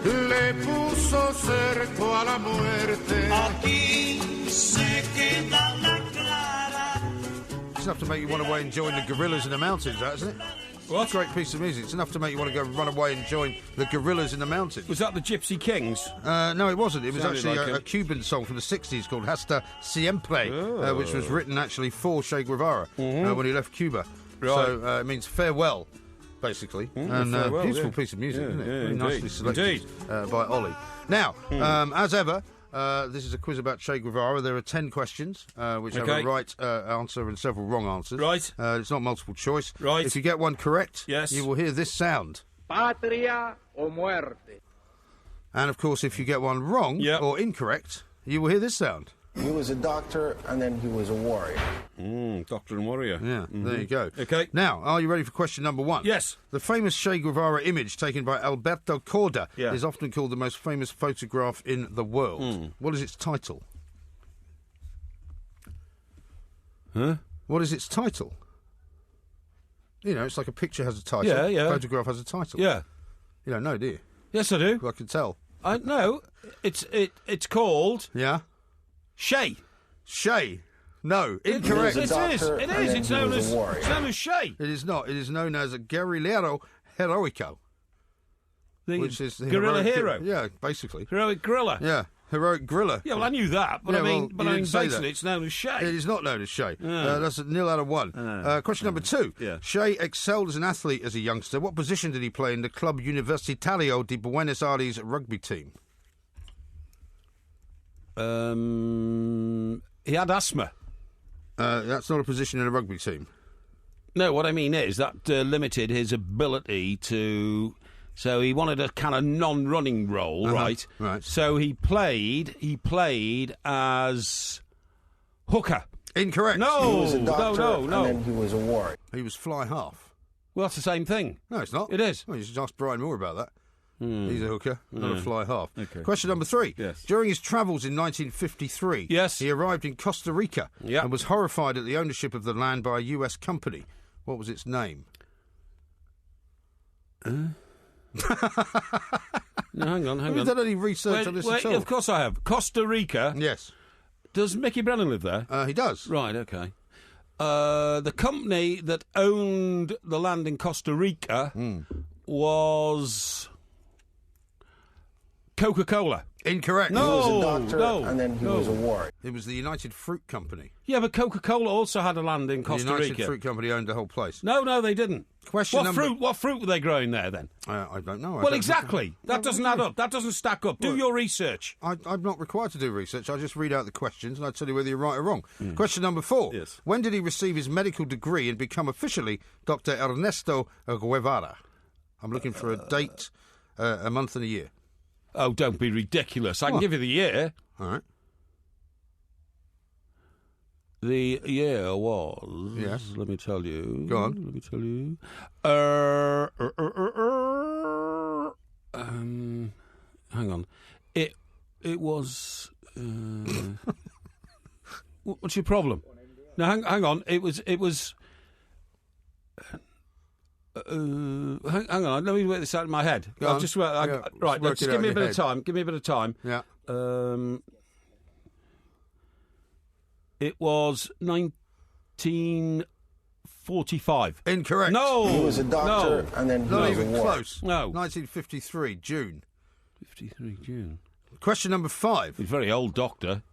le puso cerco a la muerte. Aquí se queda la clara. It's enough to make you want to go and join the gorillas in the mountains, that, isn't it? What? It's a great piece of music. It's enough to make you want to go run away and join the gorillas in the mountains. Was that the Gypsy Kings? No, it wasn't. It was actually like a Cuban song from the 60s called Hasta Siempre, which was written actually for Che Guevara when he left Cuba. Right. So it means farewell, basically. And beautiful piece of music, isn't it? Really nicely selected by Ollie. Now, as ever, this is a quiz about Che Guevara. There are 10 questions, which have a right answer and several wrong answers. Right. It's not multiple choice. Right. If you get one correct, you will hear this sound. Patria o muerte. And, of course, if you get one wrong or incorrect, you will hear this sound. He was a doctor, and then he was a warrior. Doctor and warrior. Yeah, there you go. Okay. Now, are you ready for question number one? Yes. The famous Che Guevara image taken by Alberto Corda is often called the most famous photograph in the world. What is its title? Huh? What is its title? You know, it's like a picture has a title. Yeah. A photograph has a title. Yeah. You don't know, do you? Yes, I do. Well, I can tell. No, it's called... Yeah? Che. Che. No, incorrect. It is. It's known as Che. It is not. It is known as a guerrillero heroico. Which is the guerrilla hero. Yeah, basically. Heroic guerrilla. Yeah, heroic guerrilla. Yeah, well, I knew that, but basically it's known as Che. It is not known as Che. That's a 0 out of 1. Question number 2. Yeah. Che excelled as an athlete as a youngster. What position did he play in the Club Universitario de Buenos Aires rugby team? He had asthma. That's not a position in a rugby team. No, what I mean is that limited his ability to... So he wanted a kind of non-running role, right? Right. So he played as hooker. Incorrect. He was a doctor, no. and then he was a warrior. He was fly half. Well, that's the same thing. No, it's not. It is. Well, you should ask Brian Moore about that. He's a hooker, not a fly half. Okay. Question number 3. Yes. During his travels in 1953, he arrived in Costa Rica and was horrified at the ownership of the land by a US company. What was its name? No, hang on. Have you done any research on this at all? Of course I have. Costa Rica. Yes. Does Mickey Brennan live there? He does. Right, okay. The company that owned the land in Costa Rica was Coca-Cola. Incorrect. No, he was a doctor, and then he was a warrior. It was the United Fruit Company. Yeah, but Coca-Cola also had a land in Costa Rica. The United Fruit Company owned the whole place. No, they didn't. What fruit were they growing there then? I don't know. Exactly. That doesn't add up. That doesn't stack up. Do your research. I'm not required to do research. I just read out the questions and I tell you whether you're right or wrong. Question number 4. Yes. When did he receive his medical degree and become officially Dr. Ernesto Guevara? I'm looking for a date, a month and a year. Oh, don't be ridiculous. I can give you the year. All right. The year was... Yes. Let me tell you. Go on. Let me tell you. Hang on. It was... what's your problem? No, hang on. It was... hang on, let me work this out in my head. Right, just give me a bit of time. Give me a bit of time. Yeah. It was 1945. Incorrect. No, he was a doctor, and then he not was even a warrior. close. No, 1953 June. 53 June. Question number 5. He's a very old doctor.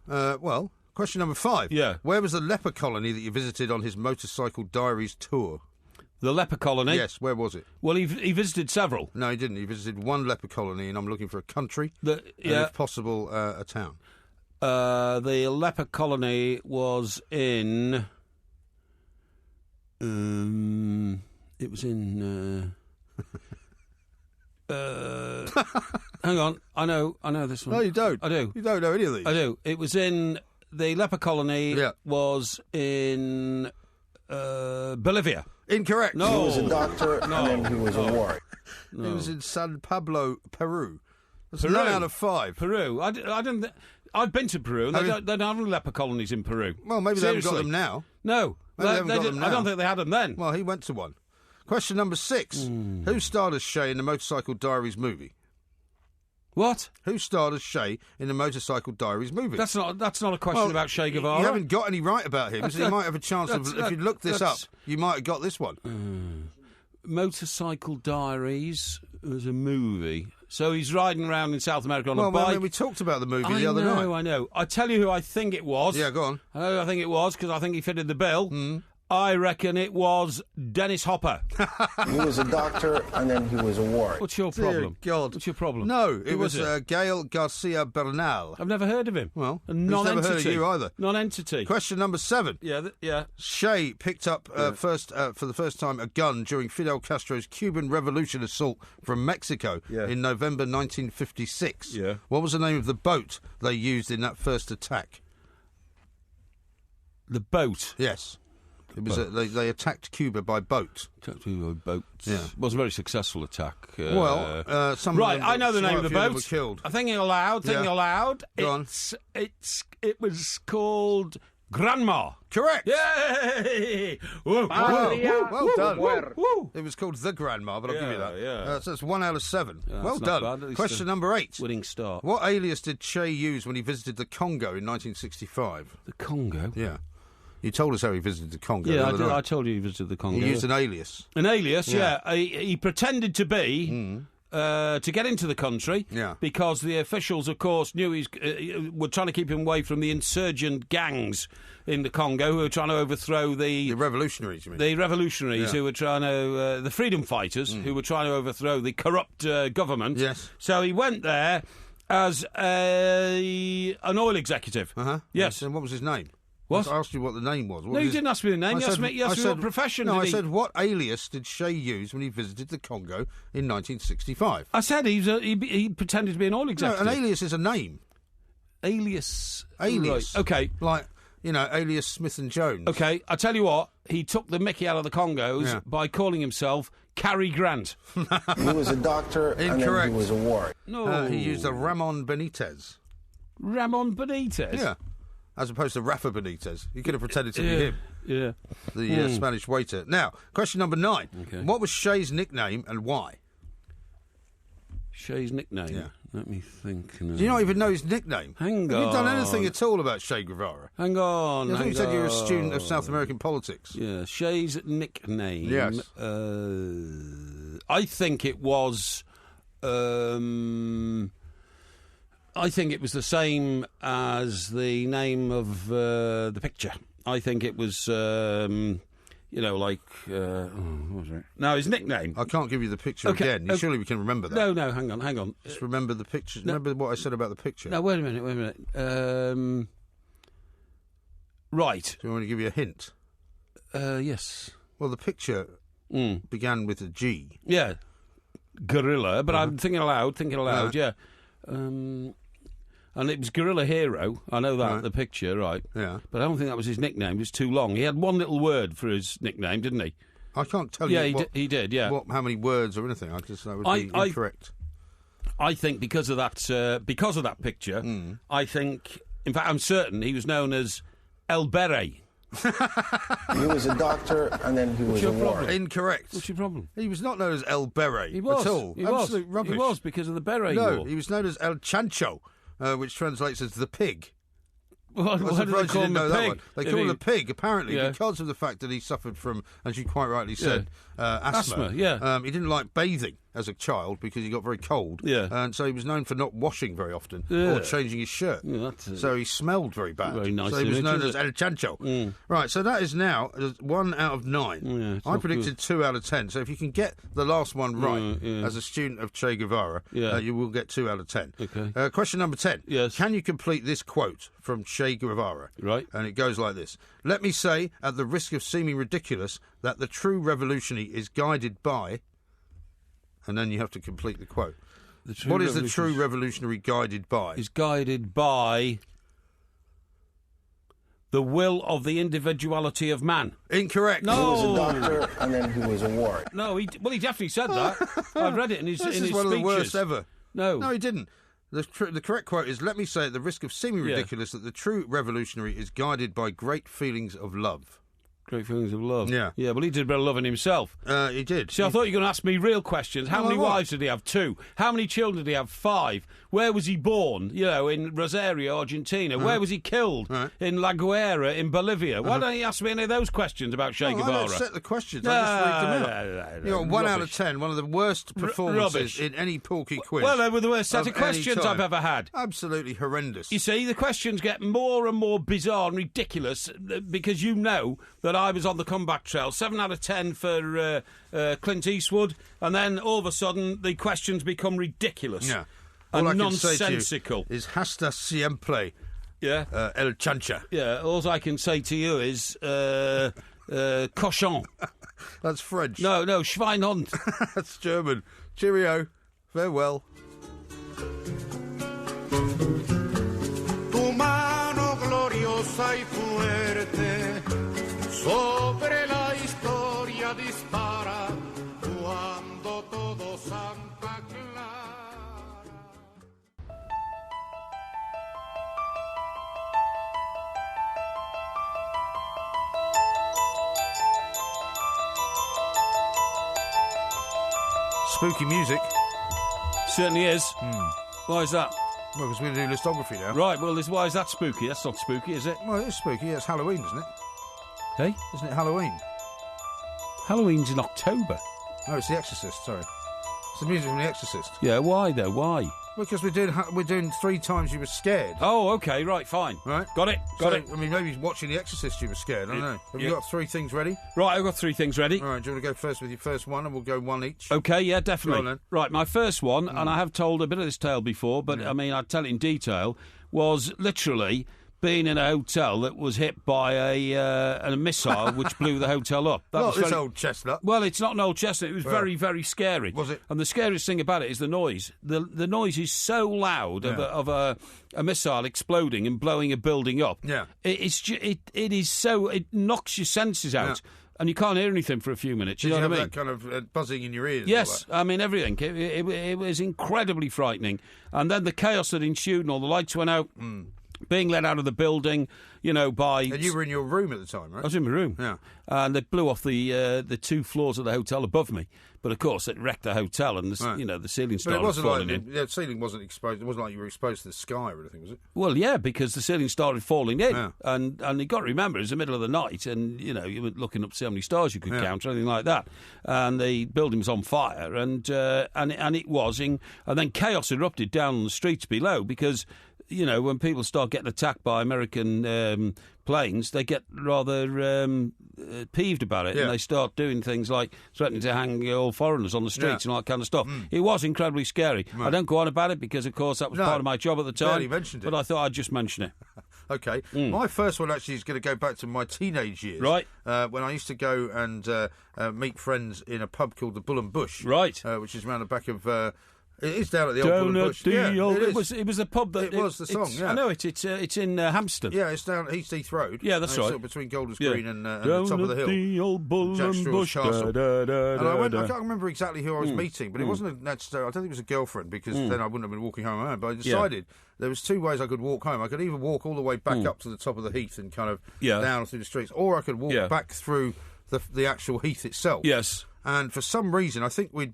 Question number 5. Yeah. Where was the leper colony that you visited on his Motorcycle Diaries tour? The leper colony? Yes, where was it? Well, he visited several. No, he didn't. He visited one leper colony, and I'm looking for a country, and if possible, a town. The leper colony was in... it was in... hang on, I know this one. No, you don't. I do. You don't know any of these. I do. It was in... The leper colony was in... Bolivia. Incorrect. No. He was a doctor, and then he was a warrior. It was in San Pablo, Peru. That's 9 out of 5. Peru. I didn't... I've been to Peru. They don't have any leper colonies in Peru. Well, maybe they haven't got them now. No. They haven't got them now. I don't think they had them then. Well, he went to one. Question number 6. Who starred as Shay in the Motorcycle Diaries movie? What? Who starred as Shay in the Motorcycle Diaries movie? That's not a question about Che Guevara. You haven't got any right about him, so you might have a chance of... If you look this up, you might have got this one. Motorcycle Diaries was a movie. So he's riding around in South America on a bike. Well, I mean, we talked about the movie the other night. I know. I tell you who I think it was. Yeah, go on. I know who I think it was because I think he fitted the bill. I reckon it was Dennis Hopper. He was a doctor, and then he was a warrior. What's your problem? Dear God. What's your problem? No, it was Gael Garcia Bernal. I've never heard of him. Well, a non-entity. Never heard of you either. Non-entity. Question number 7. Yeah. Shay picked up for the first time a gun during Fidel Castro's Cuban Revolution assault from Mexico in November 1956. Yeah. What was the name of the boat they used in that first attack? The boat? Yes. It was they attacked Cuba by boat. Attacked Cuba by boat. Yeah. It was a very successful attack. Some right, of them, I know the name of the boat. Were killed. Thinking aloud. Go on. It was called Grandma. Correct. Yay! Woo, well done. Woo. It was called The Grandma, but I'll give you that. Yeah. So that's 1 out of 7. Yeah, well done. Question number 8. Winning start. What alias did Che use when he visited the Congo in 1965? The Congo? Yeah. You told us how he visited the Congo. Yeah, I did. I told you he visited the Congo. He used an alias. An alias, yeah. He pretended to be to get into the country. Yeah. Because the officials, of course, knew were trying to keep him away from the insurgent gangs in the Congo who were trying to overthrow the revolutionaries. You mean? The revolutionaries who were trying to the freedom fighters who were trying to overthrow the corrupt government. Yes. So he went there as an oil executive. Yes. And what was his name? What? I asked you what the name was. No, you didn't ask me the name. You asked me what profession. No, I said what alias did Shay use when he visited the Congo in 1965? I said he pretended to be an oil executive. No, an alias is a name. Alias. Right. Okay. Like, alias Smith and Jones. Okay, I tell you what, he took the mickey out of the Congos by calling himself Cary Grant. He was a doctor, and then he was a warrior. No. He used a Ramon Benitez. Ramon Benitez? Yeah. As opposed to Rafa Benitez. You could have pretended to be him. Yeah. The Spanish waiter. Now, question number 9. Okay. What was Shay's nickname and why? Shay's nickname. Yeah. Let me think. No. Do you not even know his nickname? Hang Have on. you done anything at all about Che Guevara? Hang on. I thought you said you were a student of South American politics. Yeah, Shay's nickname. Yes. I think it was. I think it was the same as the name of the picture. I think it was. What was it? No, his nickname. I can't give you the picture again. Surely we can remember that. No, hang on. Just remember the picture. No. Remember what I said about the picture. No, wait a minute. Right. Do you want me to give you a hint? Yes. Well, the picture began with a G. Yeah. Gorilla, but I'm thinking aloud, yeah. And it was Guerrilla Hero. I know that, the picture, right. Yeah. But I don't think that was his nickname. It was too long. He had one little word for his nickname, didn't he? I can't tell you. Yeah, he did, yeah. How many words or anything. I just, that would be incorrect. I think because of that picture, I think, in fact, I'm certain he was known as El Beret. He was a doctor, and then he was a warrior. Incorrect. What's your problem? He was not known as El Beret at all. Absolute rubbish. He was because of the beret. No, he was known as El Chancho, which translates as the pig. Well, I'm surprised you didn't know that one. They call him a pig, apparently, Yeah. because of the fact that he suffered from, as you quite rightly said, asthma. Yeah. He didn't like bathing as a child because he got very cold. Yeah. And so he was known for not washing very often or changing his shirt. Yeah, so he smelled very bad. Very nice so he was image, known is as it? El Chancho. Right, so that is now 1 out of 9. Yeah, it's I not predicted good. 2 out of 10. So if you can get the last one right as a student of Che Guevara, you will get 2 out of 10. Okay. Question number 10. Yes. Can you complete this quote from Che Guevara? Right. And it goes like this. Let me say, at the risk of seeming ridiculous, that the true revolutionary is guided by... And then you have to complete the quote. What is the true revolutionary guided by? Is guided by the will of the individuality of man. Incorrect. He was a doctor, and then he was a warrior. No, he definitely said that. I've read it in his This is speeches. one of the worst ever. No, he didn't. The correct quote is, let me say at the risk of seeming ridiculous that the true revolutionary is guided by great feelings of love. Great feelings of love. Yeah. Yeah, well, he did a bit of loving himself. He did. See, I thought you were going to ask me real questions. How many wives did he have? 2. How many children did he have? 5. Where was he born? In Rosario, Argentina. Where was he killed? In La Guaira, in Bolivia. Why don't you ask me any of those questions about Che Guevara? I don't set the questions. I just read them out. 1 out of 10, one of the worst performances in any Porky quiz. Well, they were the worst set of questions I've ever had. Absolutely horrendous. You see, the questions get more and more bizarre and ridiculous because you know that I was on the comeback trail. 7 out of 10 for Clint Eastwood, and then all of a sudden the questions become ridiculous. Yeah. And all I nonsensical. Can say to you is hasta siempre. Yeah. El Chancha. Yeah. All I can say to you is cochon. That's French. No, Schweinhund. That's German. Cheerio. Farewell. Tu mano gloriosa y fuerte sobre la historia dispara cuando todo Santa Clara. Spooky music. Certainly is. Why is that? Well, because we're going to do listography now. Right, well, why is that spooky? That's not spooky, is it? Well, it is spooky. Yeah, it's Halloween, isn't it? Hey? Isn't it Halloween? Halloween's in October. No, it's The Exorcist, sorry. It's the music from The Exorcist. Yeah, why, though? Why? Because we're doing 3 times you were scared. Oh, OK, right, fine. Right? Got it. I mean, maybe watching The Exorcist you were scared, I don't know. Have you got 3 things ready? Right, I've got 3 things ready. All right, do you want to go first with your first one, and we'll go 1 each? OK, yeah, definitely. Go on, then. Right, my first one, and I have told a bit of this tale before, but, I mean, I'd tell it in detail, was literally being in a hotel that was hit by a missile which blew the hotel up. That Not was this old chestnut. Well, it's not an old chestnut. It was very, very scary. Was it? And the scariest thing about it is the noise. The noise is so loud of a missile exploding and blowing a building up. Yeah. It knocks your senses out. Yeah. And you can't hear anything for a few minutes. Did you know have what I mean? that kind of buzzing in your ears? Yes, I mean everything. It was incredibly frightening. And then the chaos that ensued and all the lights went out. being let out of the building, by... And you were in your room at the time, right? I was in my room. Yeah. And they blew off the 2 floors of the hotel above me. But, of course, it wrecked the hotel and, the ceiling started falling in. The ceiling wasn't exposed. It wasn't like you were exposed to the sky or anything, was it? Well, yeah, because the ceiling started falling in. Yeah. And you got to remember, it was the middle of the night and, you weren't looking up to see how many stars you could count or anything like that. And the building was on fire and it was. And then chaos erupted down on the streets below because... when people start getting attacked by American planes, they get rather peeved about it, and they start doing things like threatening to hang all foreigners on the streets and all that kind of stuff. It was incredibly scary. Right. I don't go on about it because, of course, that was part of my job at the time. You mentioned it. But I thought I'd just mention it. OK. My first one actually is going to go back to my teenage years. Right. When I used to go and meet friends in a pub called the Bull and Bush. Right. Which is around the back of... It is down at the old Bull and Bush. It was a pub that... It was the song, yeah. I know it. It's in Hampstead. Yeah, it's down at Heath Road. Yeah, that's right. Sort of between Golders Green and the top of the hill. The old Bull and Bush. Castle. And I went. I can't remember exactly who I was meeting, but it wasn't necessarily... I don't think it was a girlfriend, because then I wouldn't have been walking home alone. But I decided there was 2 ways I could walk home. I could either walk all the way back up to the top of the heath and kind of down through the streets, or I could walk back through the actual heath itself. Yes. And for some reason, I think we'd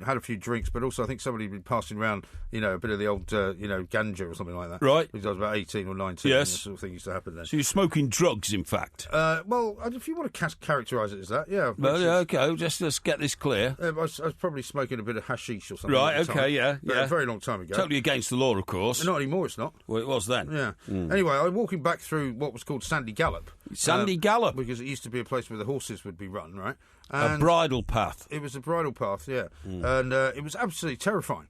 had a few drinks, but also I think somebody had been passing around, a bit of the old, ganja or something like that. Right. Because I was about 18 or 19. Yes. And that sort of thing used to happen then. So you're smoking drugs, in fact? Well, if you want to characterise it as that, yeah. Well, OK, let's get this clear. I was probably smoking a bit of hashish or something. Right, at the OK, time, yeah. A very long time ago. Totally against the law, of course. Not anymore, it's not. Well, it was then. Yeah. Anyway, I'm walking back through what was called Sandy Gallop. Sandy Gallop? Because it used to be a place where the horses would be run, right? And a bridle path. It was a bridle path, yeah. And it was absolutely terrifying.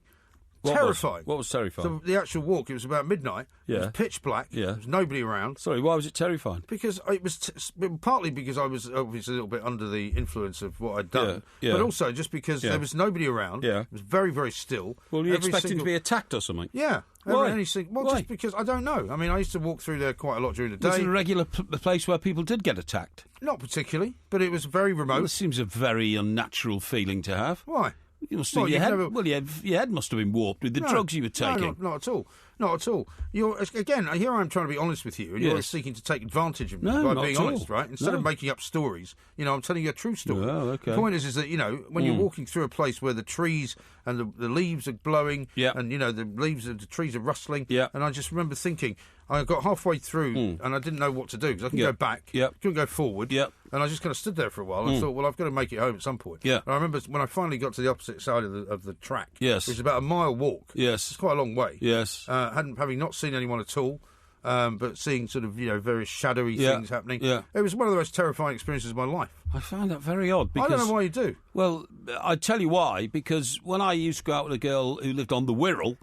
Terrifying. What was terrifying? The actual walk, it was about midnight. Yeah. It was pitch black. Yeah. There was nobody around. Sorry, why was it terrifying? Because it was partly because I was obviously a little bit under the influence of what I'd done. Yeah. But also just because there was nobody around. Yeah. It was very, very still. Well, you expecting to be attacked or something? Yeah. Why? Why? Just because, I don't know. I mean, I used to walk through there quite a lot during the day. Was it a regular place where people did get attacked? Not particularly, but it was very remote. Well, it seems a very unnatural feeling to have. Why? Your head must have been warped with the drugs you were taking. No, not at all. Not at all. Here I am trying to be honest with you, and you're seeking to take advantage of me by being honest, right? Instead of making up stories, I'm telling you a true story. Oh, okay. The point is that, when you're walking through a place where the trees and the leaves are blowing, and, the leaves of the trees are rustling, and I just remember thinking, I got halfway through and I didn't know what to do, because I couldn't go back, couldn't go forward, and I just kind of stood there for a while and thought, well, I've got to make it home at some point. And I remember when I finally got to the opposite side of the track, which was about a mile walk. Yes. It's quite a long way. Yes. Having not seen anyone at all, but seeing sort of, various shadowy things happening. Yeah. It was one of the most terrifying experiences of my life. I found that very odd. Because, I don't know why you do. Well, I'd tell you why. Because when I used to go out with a girl who lived on the Wirral,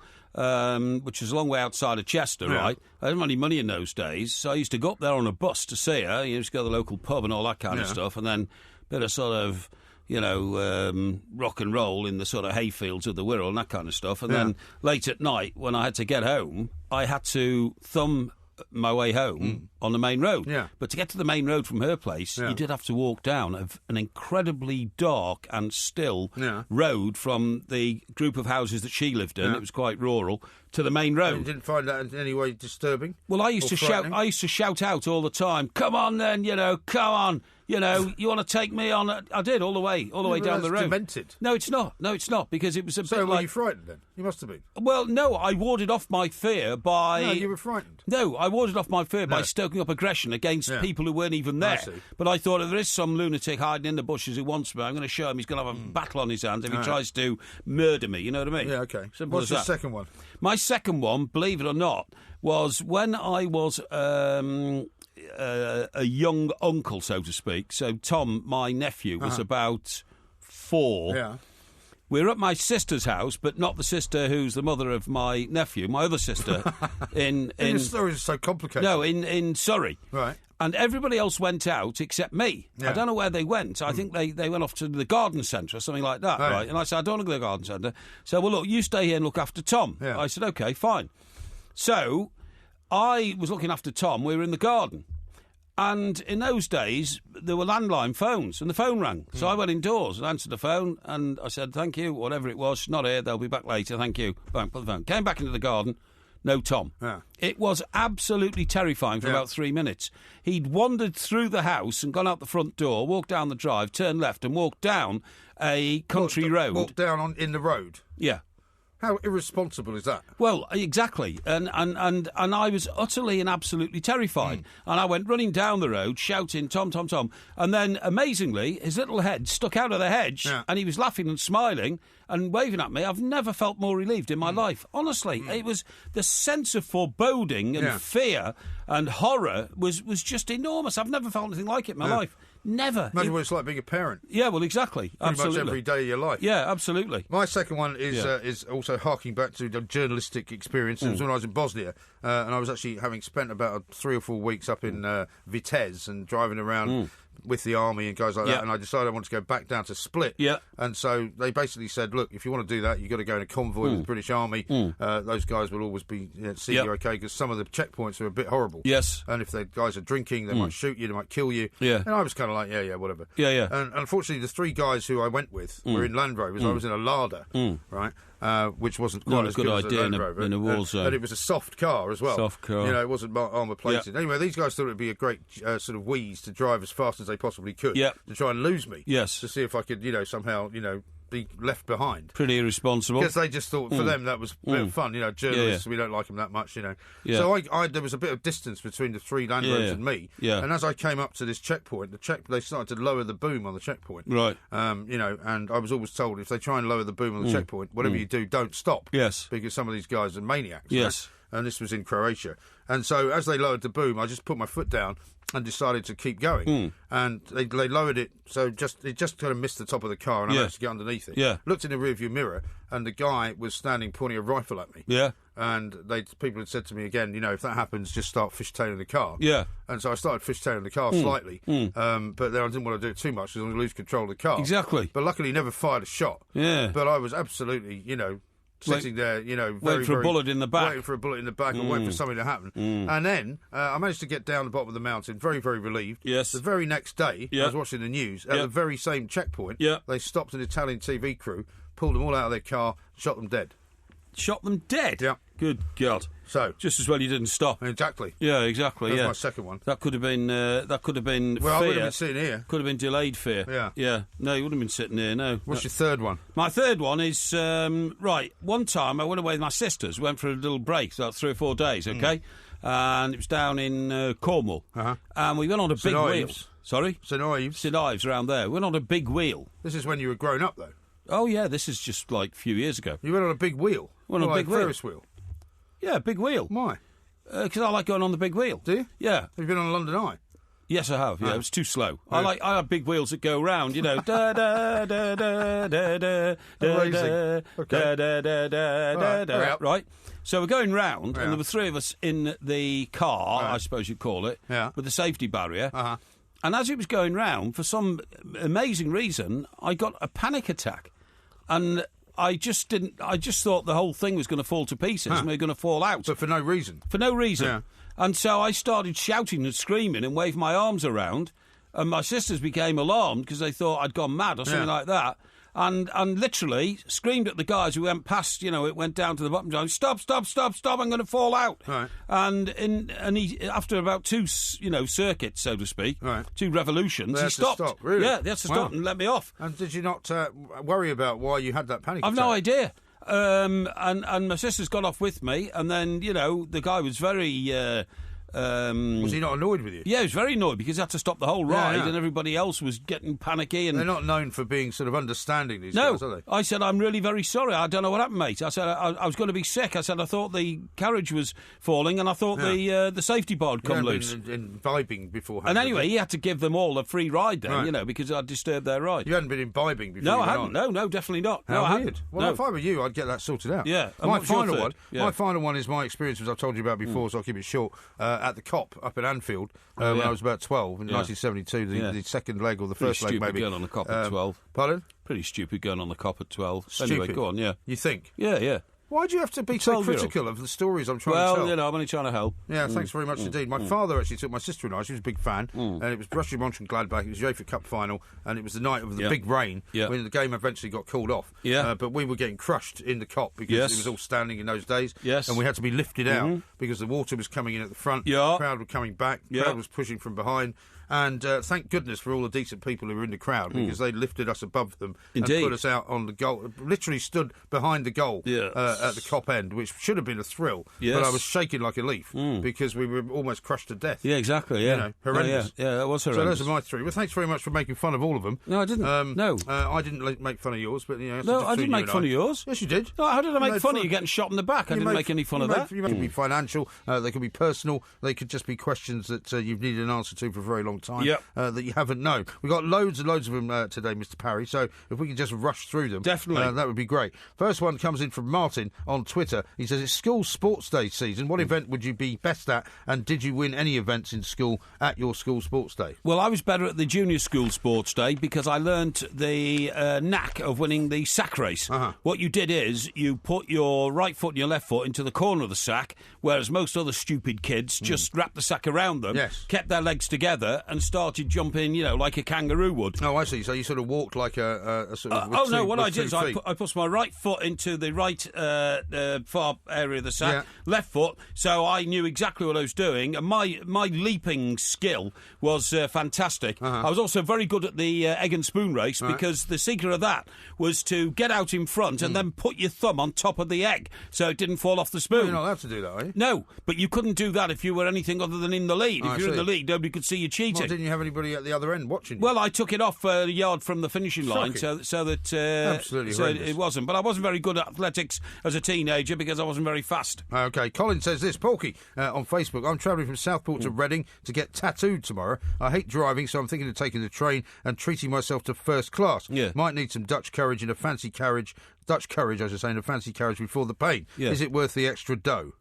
which is a long way outside of Chester, right? I didn't have any money in those days, so I used to go up there on a bus to see her. You used to go to the local pub and all that kind of stuff, and then a bit of sort of... rock and roll in the sort of hayfields of the Wirral and that kind of stuff. And then late at night, when I had to get home, I had to thumb my way home on the main road. Yeah. But to get to the main road from her place, you did have to walk down an incredibly dark and still road from the group of houses that she lived in. It was quite rural. To the main road. You didn't find that in any way disturbing? Well, I used to shout. I used to shout out all the time. Come on, then, come on. You want to take me on? I did all the way down the road. Demented. No, it's not. Because it was a bit. So were you frightened then? You must have been. Well, no, I warded off my fear by. No, you were frightened. No, I warded off my fear by stoking up aggression against people who weren't even there. But I thought if there is some lunatic hiding in the bushes who wants me, I'm going to show him he's going to have a battle on his hands if he tries to murder me. You know what I mean? Yeah. Okay. Simple What's the second one? My second one, believe it or not, was when I was a young uncle, so to speak. So Tom, my nephew, was about 4. Yeah. We were at my sister's house, but not the sister who's the mother of my nephew, my other sister in Your story is so complicated. No, in Surrey. Right. And everybody else went out except me. Yeah. I don't know where they went. I think they went off to the garden centre or something like that, right? And I said, I don't want to go to the garden centre. So, well, look, you stay here and look after Tom. Yeah. I said, OK, fine. So I was looking after Tom. We were in the garden. And in those days, there were landline phones, and the phone rang. So I went indoors and answered the phone, and I said, thank you, whatever it was. Not here, they'll be back later, thank you. Bang, put the phone. Came back into the garden. No, Tom. Yeah. It was absolutely terrifying for about 3 minutes. He'd wandered through the house and gone out the front door, walked down the drive, turned left and walked down a country road. Walked down in the road? Yeah. How irresponsible is that? Well, exactly. And I was utterly and absolutely terrified. And I went running down the road, shouting, Tom, Tom, Tom. And then, amazingly, his little head stuck out of the hedge, and he was laughing and smiling and waving at me. I've never felt more relieved in my life. Honestly, it was the sense of foreboding and fear and horror was just enormous. I've never felt anything like it in my life. Never. Imagine what it's like being a parent. Yeah, well, exactly. Pretty much every day of your life. Yeah, absolutely. My second one is also harking back to the journalistic experience. It was when I was in Bosnia, and I was actually having spent about 3 or 4 weeks up in Vitez and driving around with the army and guys like that, and I decided I wanted to go back down to Split. Yeah. And so they basically said, look, if you want to do that, you've got to go in a convoy with the British Army. Those guys will always be see you okay, because some of the checkpoints are a bit horrible. Yes. And if the guys are drinking, they might shoot you, they might kill you. Yeah. And I was kind of like, yeah, whatever. Yeah, yeah. And unfortunately, the 3 guys who I went with were in Land Rovers. I was in a Lada, right? Which wasn't quite as good idea as a Land Rover. In a war zone. And it was a soft car as well. Soft car. You know, it wasn't armour plated. Yeah. Anyway, these guys thought it would be a great sort of wheeze to drive as fast as they possibly could to try and lose me. Yes. To see if I could, somehow, be left behind. Pretty irresponsible. Because they just thought, for them, that was a bit of fun. Journalists, we don't like them that much, Yeah. So there was a bit of distance between the 3 Land Rovers and me. Yeah. And as I came up to this checkpoint, they started to lower the boom on the checkpoint. Right. And I was always told, if they try and lower the boom on the checkpoint, whatever you do, don't stop. Yes. Because some of these guys are maniacs. Yes. Right? And this was in Croatia. And so as they lowered the boom, I just put my foot down and decided to keep going. And they lowered it, so it just kind of missed the top of the car, and I managed to get underneath it. Yeah. Looked in the rearview mirror, and the guy was standing pointing a rifle at me. Yeah. And people had said to me again, if that happens, just start fishtailing the car. Yeah. And so I started fishtailing the car slightly, but then I didn't want to do it too much because I was going to lose control of the car. Exactly. But luckily, he never fired a shot. Yeah. But I was absolutely, sitting there, waiting for a bullet in the back. Waiting for a bullet in the back and waiting for something to happen. And then I managed to get down the bottom of the mountain, very, very relieved. Yes. The very next day, I was watching the news, at the very same checkpoint, they stopped an Italian TV crew, pulled them all out of their car, shot them dead. Shot them dead? Yeah. Good God. So just as well you didn't stop. Exactly. Yeah, exactly. That's my second one. That could have been. Fear. Well, I would have been sitting here. Could have been delayed fear. Yeah. Yeah. No, you wouldn't have been sitting here. No. What's your third one? My third one is right. One time I went away with my sisters. Went for a little break, about 3 or 4 days. Okay, and it was down in Cornwall. And we went on a big wheel. Sorry, St Ives. St Ives around there. We went on a big wheel. This is when you were grown up, though. Oh yeah, this is just like a few years ago. You went on a big wheel. Went on a big wheel. Ferris wheel. Yeah, big wheel. Why? Because I like going on the big wheel. Do you? Yeah. Have you been on a London Eye? Yes, I have. Yeah, it was too slow. I have big wheels that go round. Da da da da da da da da da da da. Right. So we're going round, and there were 3 of us in the car, I suppose you'd call it, with the safety barrier. And as it was going round, for some amazing reason, I got a panic attack, and I just thought the whole thing was going to fall to pieces and we were going to fall out. But for no reason? For no reason. Yeah. And so I started shouting and screaming and waving my arms around, and my sisters became alarmed because they thought I'd gone mad or something like that. And literally screamed at the guys who went past, it went down to the bottom, going, stop, I'm going to fall out. Right. And he, after about 2, circuits, so to speak, 2 revolutions, he stopped. Stop. Really? Yeah, they had to stop and let me off. And did you not worry about why you had that panic attack? I've no idea. And my sisters got off with me, and then, the guy was very... was he not annoyed with you? Yeah, he was very annoyed because he had to stop the whole ride and everybody else was getting panicky. And they're not known for being sort of understanding, these guys, are they? I said, I'm really very sorry. I don't know what happened, mate. I said, I was going to be sick. I said, I thought the carriage was falling and I thought the safety bar had come loose. Imbibing beforehand. And anyway, he had to give them all a free ride then, because I'd disturbed their ride. You hadn't been imbibing before? No, I hadn't. No, definitely not. How weird. Hadn't. Well, if I were you, I'd get that sorted out. Yeah. My final one is my experience, as I've told you about before, so I'll keep it short, at the COP up in Anfield when I was about 12 in 1972, the second leg or the first leg maybe. Pretty stupid going on the COP at 12. Pardon? Pretty stupid going on the COP at 12. Stupid. Anyway, go on, yeah. You think? Yeah. Why do you have to be so critical of the stories I'm trying to tell? Well, I'm only trying to help. Yeah, thanks very much indeed. My father actually took my sister and I. She was a big fan, and it was Borussia Mönchengladbach. It was the UEFA Cup final, and it was the night of the big rain when the game eventually got called off. Yeah. But we were getting crushed in the Kop because it was all standing in those days. Yes. And we had to be lifted out because the water was coming in at the front. Yeah. The crowd were coming back. The crowd was pushing from behind. And thank goodness for all the decent people who were in the crowd because they lifted us above them and put us out on the goal. Literally stood behind the goal at the Kop end, which should have been a thrill. Yes. But I was shaking like a leaf because we were almost crushed to death. Yeah, exactly. Yeah, you know, horrendous. Yeah, that was horrendous. So those are my three. Well, thanks very much for making fun of all of them. No, I didn't. No, I didn't make fun of yours, but no, I didn't make fun of yours. Yes, you did. No, how did I make fun of you getting shot in the back? I didn't make any fun of that. They could be financial. They could be personal. They could just be questions that you've needed an answer to for a very long time. Yep. That you haven't known. We've got loads and loads of them today, Mr. Parry, so if we can just rush through them, definitely, that would be great. First one comes in from Martin on Twitter. He says, it's school sports day season. What event would you be best at, and did you win any events in school at your school sports day? Well, I was better at the junior school sports day because I learnt the knack of winning the sack race. What you did is you put your right foot and your left foot into the corner of the sack, whereas most other stupid kids just wrapped the sack around them, kept their legs together and started jumping, like a kangaroo would. Oh, I see. So you sort of walked like a sort of... what I did is I put my right foot into the right far area of the sack, left foot, so I knew exactly what I was doing, and my leaping skill was fantastic. I was also very good at the egg and spoon race because the secret of that was to get out in front and then put your thumb on top of the egg so it didn't fall off the spoon. You're not allowed to do that, are you? No, but you couldn't do that if you were anything other than in the lead. If you're in the lead, nobody could see you cheating. Well, didn't you have anybody at the other end watching you? Well, I took it off a yard from the finishing line so that it wasn't. But I wasn't very good at athletics as a teenager because I wasn't very fast. OK, Colin says this, Porky, on Facebook, I'm travelling from Southport to Reading to get tattooed tomorrow. I hate driving, so I'm thinking of taking the train and treating myself to first class. Might need some Dutch courage in a fancy carriage. Dutch courage, I should say, in a fancy carriage before the pain. Is it worth the extra dough?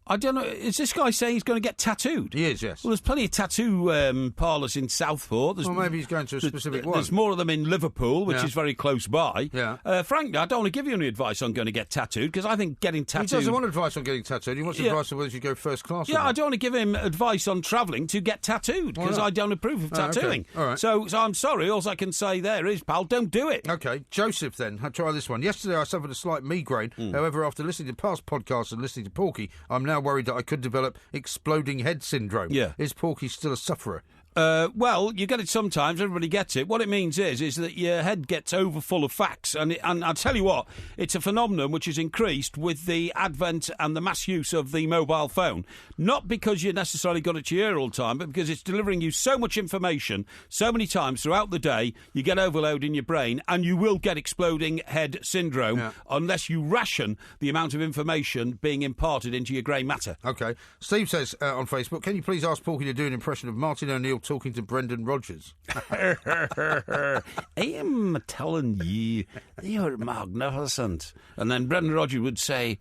I don't know. Is this guy saying he's going to get tattooed? He is, yes. Well, there's plenty of tattoo parlours in Southport. Well, maybe he's going to a specific one. There's more of them in Liverpool, which is very close by. Yeah. Frankly, I don't want to give you any advice on going to get tattooed, because I think getting tattooed... He doesn't want advice on getting tattooed. He wants advice on whether you go first class or not. I don't want to give him advice on travelling to get tattooed, because I don't approve of tattooing. Okay. All right. So I'm sorry. All I can say there is, pal, don't do it. OK. Joseph, then. I'll try this one. Yesterday, I suffered a slight migraine. However, after listening to past podcasts and listening to Porky, I'm now worried that I could develop exploding head syndrome. Is Porky still a sufferer? Well, you get it sometimes. Everybody gets it. What it means is that your head gets overfull of facts. And I'll tell you what, it's a phenomenon which has increased with the advent and the mass use of the mobile phone. Not because you necessarily got it to your ear all the time, but because it's delivering you so much information so many times throughout the day, you get overload in your brain and you will get exploding head syndrome unless you ration the amount of information being imparted into your grey matter. OK. Steve says on Facebook, can you please ask Porky to do an impression of Martin O'Neill talking to Brendan Rodgers? I am telling you, you're magnificent. And then Brendan Rodgers would say,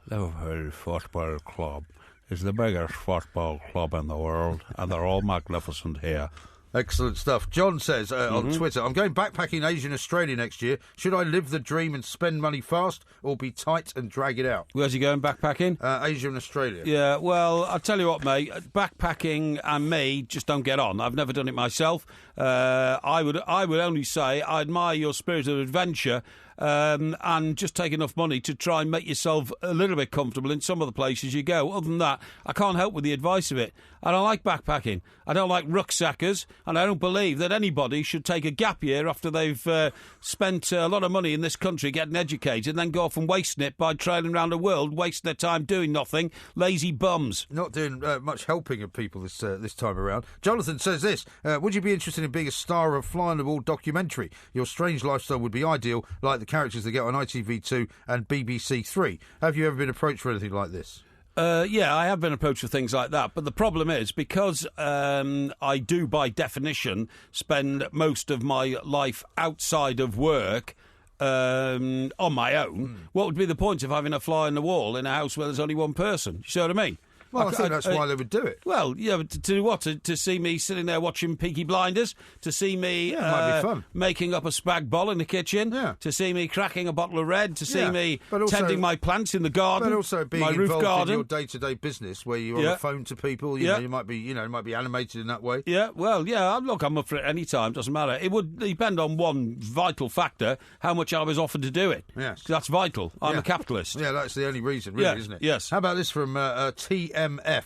Liverpool Football Club is the biggest football club in the world, and they're all magnificent here. Excellent stuff. John says on Twitter, I'm going backpacking Asia and Australia next year. Should I live the dream and spend money fast, or be tight and drag it out? Where's he going backpacking? Asia and Australia. Yeah, well, I'll tell you what, mate. Backpacking and me just don't get on. I've never done it myself. I would only say I admire your spirit of adventure. And just take enough money to try and make yourself a little bit comfortable in some of the places you go. Other than that, I can't help with the advice of it. I don't like backpacking. I don't like rucksackers, and I don't believe that anybody should take a gap year after they've spent a lot of money in this country getting educated and then go off and wasting it by trailing around the world, wasting their time doing nothing. Lazy bums. Not doing much helping of people this time around. Jonathan says this, would you be interested in being a star of a fly-on-the-wall documentary? Your strange lifestyle would be ideal, like the characters they get on ITV2 and BBC 3. Have you ever been approached for anything like this? Yeah, I have been approached for things like that. But the problem is, because I do, by definition, spend most of my life outside of work on my own, what would be the point of having a fly on the wall in a house where there's only one person? You see what I mean? Well, I think that's why they would do it. Well, yeah, but to do what? To see me sitting there watching Peaky Blinders? To see me might be fun. making up a spag bol in the kitchen? Yeah. To see me cracking a bottle of red? To see me tending my plants in the garden? But also being my roof involved garden? in your day-to-day business where you're on the phone to people. You know, you might be animated in that way. Yeah, well, look, I'm up for it any time. Doesn't matter. It would depend on one vital factor: how much I was offered to do it. Yes, that's vital. I'm a capitalist. Yeah, that's the only reason, really, isn't it? Yes. How about this from TMF?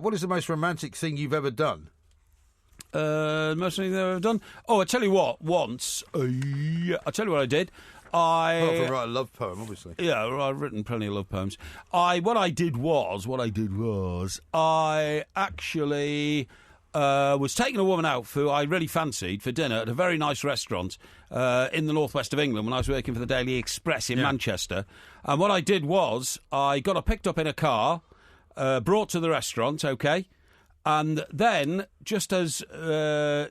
What is the most romantic thing you've ever done? Most thing I've ever done? Oh, I tell you what. Once, I tell you what I did. Apart from write a love poem, obviously. Yeah, I've written plenty of love poems. What I did was, I actually was taking a woman out who I really fancied for dinner at a very nice restaurant in the northwest of England when I was working for the Daily Express in Manchester. And what I did was, I got her picked up in a car, brought to the restaurant, okay? And then, just as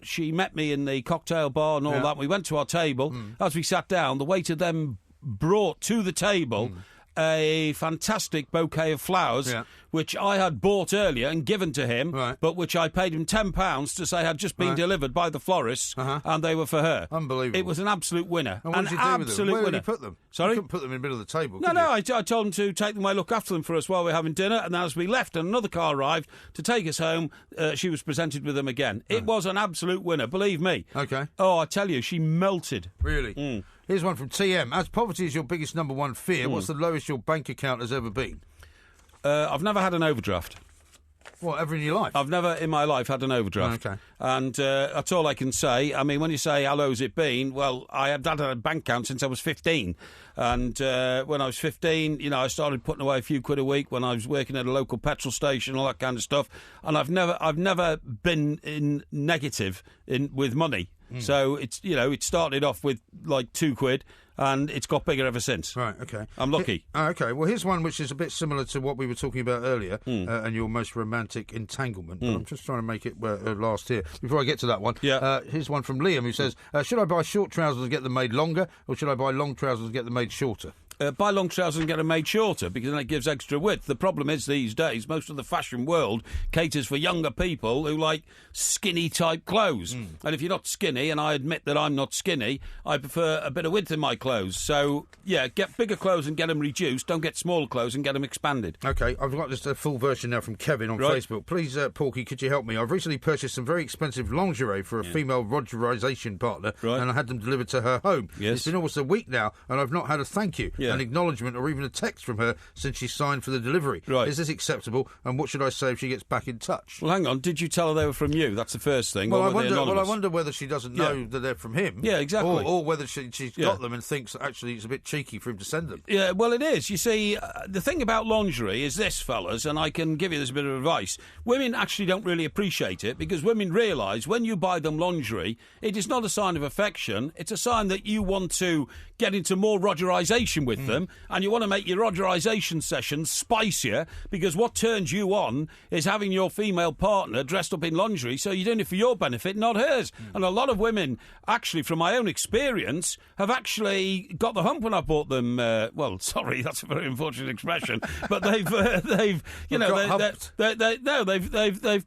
she met me in the cocktail bar and all that, we went to our table. As we sat down, the waiter then brought to the table a fantastic bouquet of flowers, which I had bought earlier and given to him, but which I paid him £10 to say had just been delivered by the florist, and they were for her. Unbelievable. It was an absolute winner. And what did you do with them? Where did you put them? Sorry? You couldn't put them in the middle of the table, No, I told him to take them away, look after them for us while we were having dinner, and as we left and another car arrived to take us home, she was presented with them again. It was an absolute winner, believe me. Okay. Oh, I tell you, she melted. Really? Here's one from TM. As poverty is your biggest number one fear, what's the lowest your bank account has ever been? I've never had an overdraft. What, ever in your life? I've never in my life had an overdraft. Okay. And that's all I can say. I mean, when you say, how low's it been? Well, I had had a bank account since I was 15. And when I was 15, I started putting away a few quid a week when I was working at a local petrol station, all that kind of stuff. And I've never been in negative with money. So it's it started off with like £2, and it's got bigger ever since. Right, okay. I'm lucky. Okay, well, here's one which is a bit similar to what we were talking about earlier, and your most romantic entanglement. But I'm just trying to make it last here. Before I get to that one, here's one from Liam who says, should I buy short trousers and get them made longer, or should I buy long trousers and get them made shorter? Buy long trousers and get them made shorter, because then it gives extra width. The problem is these days, most of the fashion world caters for younger people who like skinny-type clothes. And if you're not skinny, and I admit that I'm not skinny, I prefer a bit of width in my clothes. So, get bigger clothes and get them reduced. Don't get smaller clothes and get them expanded. OK, I've got just a full version now from Kevin on Facebook. Please, Porky, could you help me? I've recently purchased some very expensive lingerie for a female Rogerisation partner, and I had them delivered to her home. Yes. It's been almost a week now, and I've not had a thank you. An acknowledgement or even a text from her since she signed for the delivery. Right. Is this acceptable, and what should I say if she gets back in touch? Well, hang on. Did you tell her they were from you? That's the first thing. Well, I wonder whether she doesn't know that they're from him. Yeah, exactly. Or whether she's got them and thinks that actually it's a bit cheeky for him to send them. Yeah, well, it is. You see, the thing about lingerie is this, fellas, and I can give you this bit of advice. Women actually don't really appreciate it, because women realise when you buy them lingerie, it is not a sign of affection. It's a sign that you want to get into more Rogerisation with them, and you want to make your Rogerisation sessions spicier, because what turns you on is having your female partner dressed up in lingerie, so you're doing it for your benefit, not hers. And a lot of women, actually, from my own experience, have actually got the hump when I bought them. Well, sorry, that's a very unfortunate expression, but they've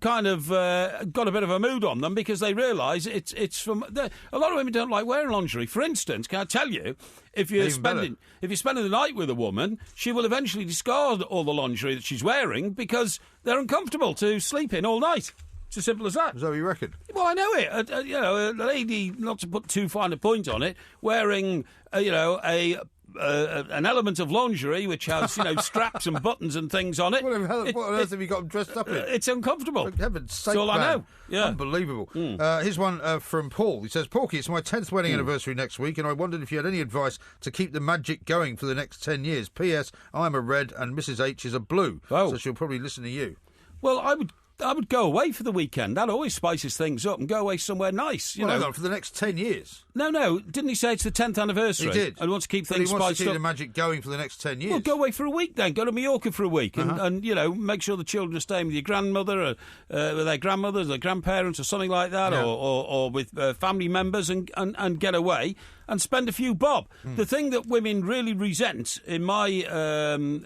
kind of got a bit of a mood on them, because they realise it's from. A lot of women don't like wearing lingerie. For instance, can I tell you? If you're spending the night with a woman, she will eventually discard all the lingerie that she's wearing because they're uncomfortable to sleep in all night. It's as simple as that. Is that what you reckon? Well, I know it. A lady, not to put too fine a point on it, wearing an element of lingerie which has straps and buttons and things on it. What on earth have you got them dressed up in? It's uncomfortable. For heaven's sake, that's all I know. Yeah. Unbelievable. Here's one from Paul. He says, Porky, it's my 10th wedding anniversary next week, and I wondered if you had any advice to keep the magic going for the next 10 years. P.S. I'm a red and Mrs. H is a blue, so she'll probably listen to you. Well, I would I would go away for the weekend. That always spices things up, and go away somewhere nice. You know, for the next 10 years. No, didn't he say it's the 10th anniversary? He did. And wants to keep things spiced up. He wants to keep the magic going for the next 10 years. Well, go away for a week then. Go to Mallorca for a week, and you know, make sure the children are staying with your grandmother, or with their grandmothers, or grandparents, or something like that, or with family members, and get away and spend a few bob. The thing that women really resent, in my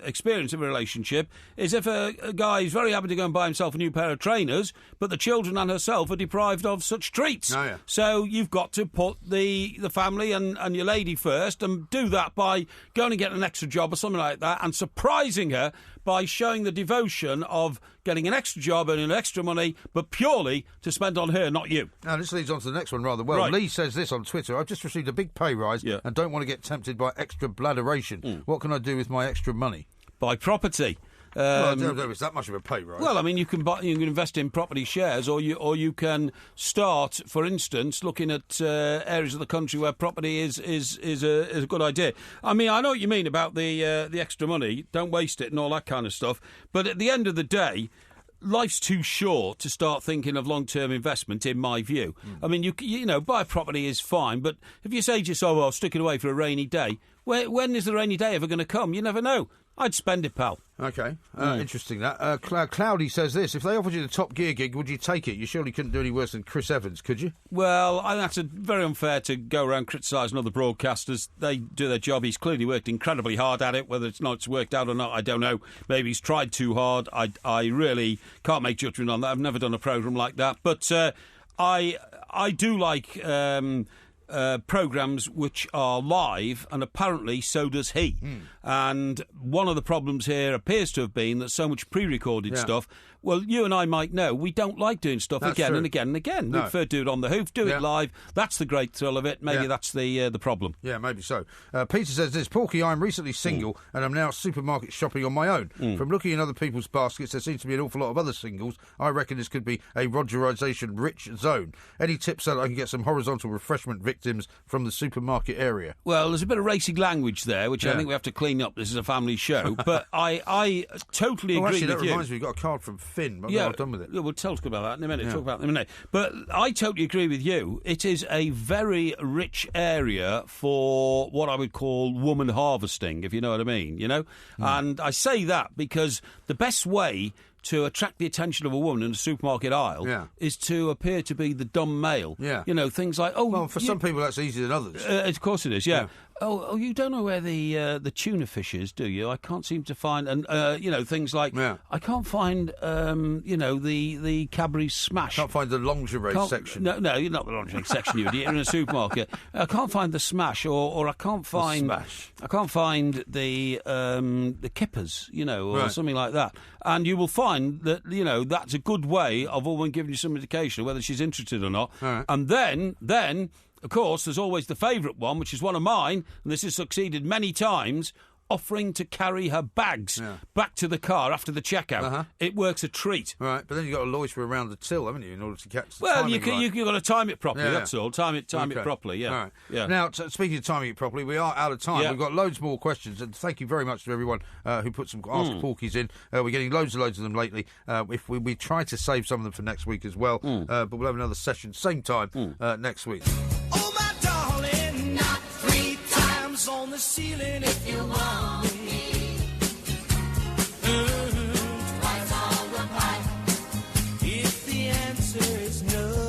experience of a relationship, is if a guy is very happy to go and buy himself a new pair of trainers, but the children and herself are deprived of such treats. Oh, yeah. So you've got to put the family and your lady first, and do that by going and getting an extra job or something like that, and surprising her by showing the devotion of getting an extra job, earning extra money, but purely to spend on her, not you. Now, this leads on to the next one rather well. Right. Lee says this on Twitter: I've just received a big pay rise and don't want to get tempted by extra bladderation. What can I do with my extra money? Buy property. Well, I don't know if it's that much of a pay rise. Well, I mean, you can invest in property shares, or you can start, for instance, looking at areas of the country where property is a good idea. I mean, I know what you mean about the extra money. Don't waste it and all that kind of stuff. But at the end of the day, life's too short to start thinking of long-term investment, in my view. I mean, you know, buy a property is fine, but if you say to yourself, "I'll stick it away for a rainy day," when is the rainy day ever going to come? You never know. I'd spend it, pal. OK. Interesting, that. Cloudy says this: if they offered you the Top Gear gig, would you take it? You surely couldn't do any worse than Chris Evans, could you? Well, I think that's very unfair to go around criticising other broadcasters. They do their job. He's clearly worked incredibly hard at it. Whether it's worked out or not, I don't know. Maybe he's tried too hard. I really can't make judgment on that. I've never done a programme like that. But I do like programmes which are live, and apparently so does he. And one of the problems here appears to have been that so much pre-recorded stuff. Well, you and I might know, we don't like doing stuff again and again and again. No. We prefer to do it on the hoof, do it live. That's the great thrill of it. Maybe that's the problem. Yeah, maybe so. Peter says this: Porky, I'm recently single and I'm now supermarket shopping on my own. From looking in other people's baskets, there seems to be an awful lot of other singles. I reckon this could be a Rogerisation-rich zone. Any tips so that I can get some horizontal refreshment victims from the supermarket area? Well, there's a bit of racing language there, which I think we have to clean up. This is a family show. But I totally agree with you. That reminds me, we've got a card from Finn. I'm not done with it. We'll talk about that in a minute. Talk about it in a minute. But I totally agree with you. It is a very rich area for what I would call woman harvesting, if you know what I mean, you know? And I say that because the best way to attract the attention of a woman in a supermarket aisle is to appear to be the dumb male. Yeah. You know, things like, well, for some people that's easier than others. Of course it is, yeah. Oh, you don't know where the tuna fish is, do you? I can't seem to find, and you know, things like I can't find, you know, the Cadbury Smash. Can't find the lingerie section. No, you're not the lingerie section. You're in a supermarket. I can't find the Smash, or I can't find the Smash. I can't find the Kippers, you know, or something like that. And you will find that, you know, that's a good way of a woman giving you some indication of whether she's interested or not. Right. And then. Of course, there's always the favourite one, which is one of mine, and this has succeeded many times, offering to carry her bags back to the car after the checkout. It works a treat. Right, but then you've got to loiter around the till, haven't you, in order to catch the timing right. You've got to time it properly, that's all. Time it properly, All right. Now, speaking of timing it properly, we are out of time. We've got loads more questions, and thank you very much to everyone who put some Ask Porkies in. We're getting loads and loads of them lately. If we try to save some of them for next week as well, but we'll have another session, same time, next week. Oh, my darling, not 3 times on the ceiling if you want me. Twice on the pipe if the answer is no.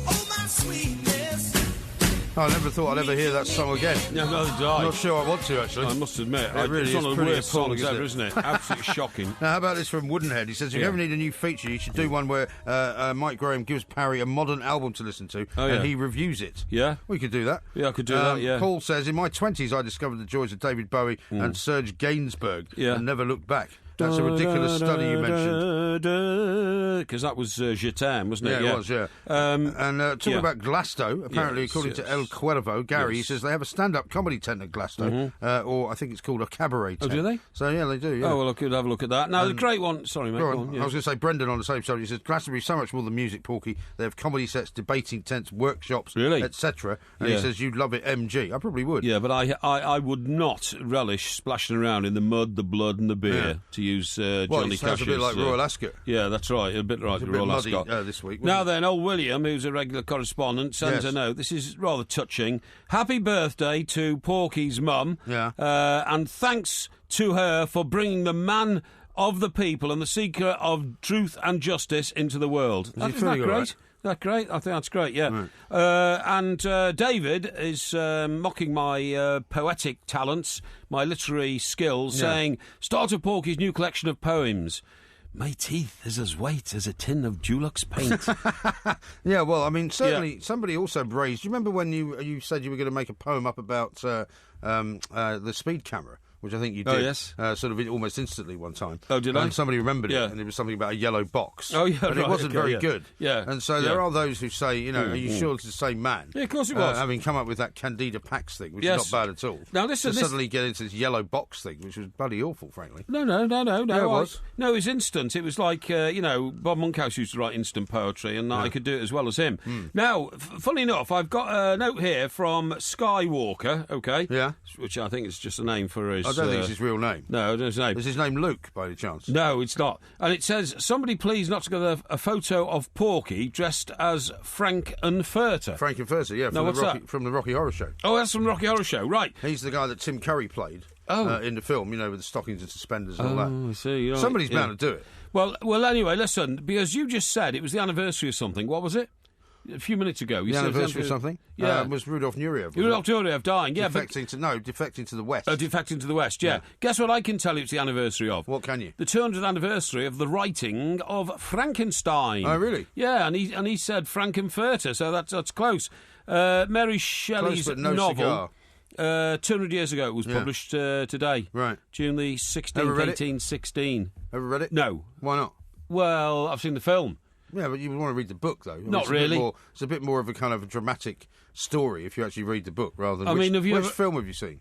Oh, my sweetness. I never thought I'd ever hear that song again. No, I'm not sure I want to, actually. I must admit. It really it's one of the worst songs ever, isn't it? Absolutely shocking. Now, how about this from Woodenhead? He says, if you ever need a new feature, you should do one where Mike Graham gives Parry a modern album to listen to, and he reviews it. Yeah? We could do that. Yeah, I could do that, yeah. Paul says, in my 20s, I discovered the joys of David Bowie and Serge Gainsbourg and never looked back. That's a ridiculous study you mentioned. Because that was Je T'aime, wasn't it? Yeah, it was, yeah. And talking about Glasto, apparently, according to El Cuervo, Gary, he says they have a stand-up comedy tent at Glasto, or I think it's called a cabaret tent. Oh, do they? So, yeah, they do, yeah. Oh, well, I could have a look at that. Now, the great one... Sorry, mate. Go on. I was going to say, Brendan on the same subject, he says, Glastonbury so much more than music, Porky. They have comedy sets, debating tents, workshops, etc. And he says, you'd love it, MG. I probably would. Yeah, but I would not relish splashing around in the mud, the blood and the beer, to use Johnny Cash's... a bit like Royal Ascot. Yeah, that's right, a bit like Royal Ascot. This week. Now then, old William, who's a regular correspondent, sends a note. This is rather touching. Happy birthday to Porky's mum. Yeah. And thanks to her for bringing the man of the people and the seeker of truth and justice into the world. Isn't that great? Right? That great? I think that's great, yeah. Right. And David is mocking my poetic talents, my literary skills, saying, start of Porky's new collection of poems. My teeth is as white as a tin of Dulux paint. Yeah, well, I mean, certainly somebody also raised... Do you remember when you said you were going to make a poem up about the speed camera? Which I think you did, sort of almost instantly one time. Oh, did I? And somebody remembered it, and it was something about a yellow box. Oh, yeah, but it wasn't very good. Yeah. And so there are those who say, are you sure it's the same man? Yeah, of course it was. Having come up with that Candida Pax thing, which is not bad at all. Now, listen, suddenly get into this yellow box thing, which was bloody awful, frankly. No. Yeah, it was. No, it was instant. It was like, Bob Monkhouse used to write instant poetry, and I could do it as well as him. Now, funny enough, I've got a note here from Skywalker, okay? Yeah. Which I think is just a name for his... I don't think it's his real name. No, it's his name. Is his name Luke, by any chance? No, it's not. And it says, somebody please not to get a photo of Porky dressed as Frank-N-Furter. Frank-N-Furter, yeah, from the Rocky Horror Show. Oh, that's from the Rocky Horror Show, right. He's the guy that Tim Curry played in the film, with the stockings and suspenders and all that. Oh, I see. Somebody's bound to do it. Well, anyway, listen, because you just said it was the anniversary of something. What was it? A few minutes ago. The anniversary of something? Yeah. Was Rudolf Nureyev. Rudolf Nureyev dying, yeah. Defecting to the West. Oh, defecting to the West, yeah. Guess what I can tell you it's the anniversary of? What can you? The 200th anniversary of the writing of Frankenstein. Oh, really? Yeah, and he said Frank-N-Furter, so that's close. Mary Shelley's novel... 200 years ago it was published today. Right. June the 16th, 1816. Ever read it? No. Why not? Well, I've seen the film. Yeah, but you would want to read the book, though. Not really. It's a bit more of a kind of a dramatic story if you actually read the book rather than... Which film have you seen?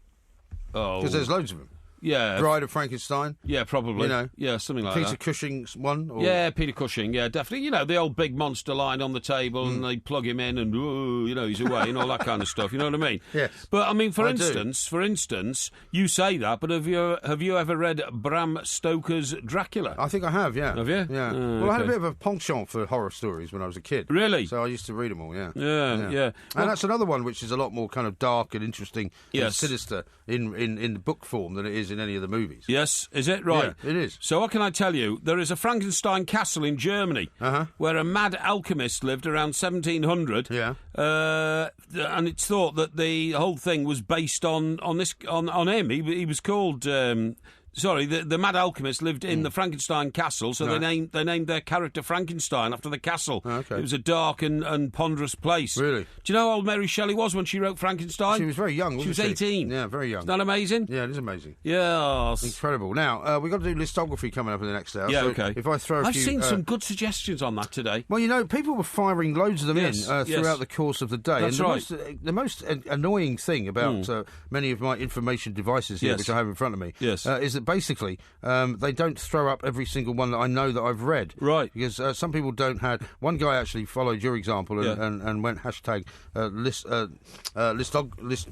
Oh. Because there's loads of them. Yeah. Bride of Frankenstein? Yeah, probably. Yeah, something like Peter that. Cushing's one? Or... Yeah, Peter Cushing, yeah, definitely. The old big monster lying on the table and they plug him in and, he's away and all that kind of stuff, you know what I mean? Yes. But, for instance, you say that, but have you ever read Bram Stoker's Dracula? I think I have, yeah. Have you? Yeah. Well, I had a bit of a penchant for horror stories when I was a kid. Really? So I used to read them all, yeah. Yeah. And that's another one which is a lot more kind of dark and interesting and sinister in the book form than it is in any of the movies. Yes, is it? Right. Yeah, it is. So what can I tell you? There is a Frankenstein castle in Germany where a mad alchemist lived around 1700. Yeah. And it's thought that the whole thing was based on him. He was called... the mad alchemist lived in the Frankenstein castle, so they named their character Frankenstein after the castle. Okay. It was a dark and ponderous place. Really? Do you know how old Mary Shelley was when she wrote Frankenstein? She was very young, wasn't she? She was 18. Yeah, very young. Isn't that amazing? Yeah, it is amazing. Yes. Incredible. Now, we've got to do listography coming up in the next hour. Yeah, so okay. If I throw a I've few... seen some good suggestions on that today. Well, people were firing loads of them in throughout the course of the day. That's and the most annoying thing about many of my information devices here, which I have in front of me, is that basically... they don't throw up every single one that I know that I've read. Right. Because some people don't have... One guy actually followed your example and went hashtag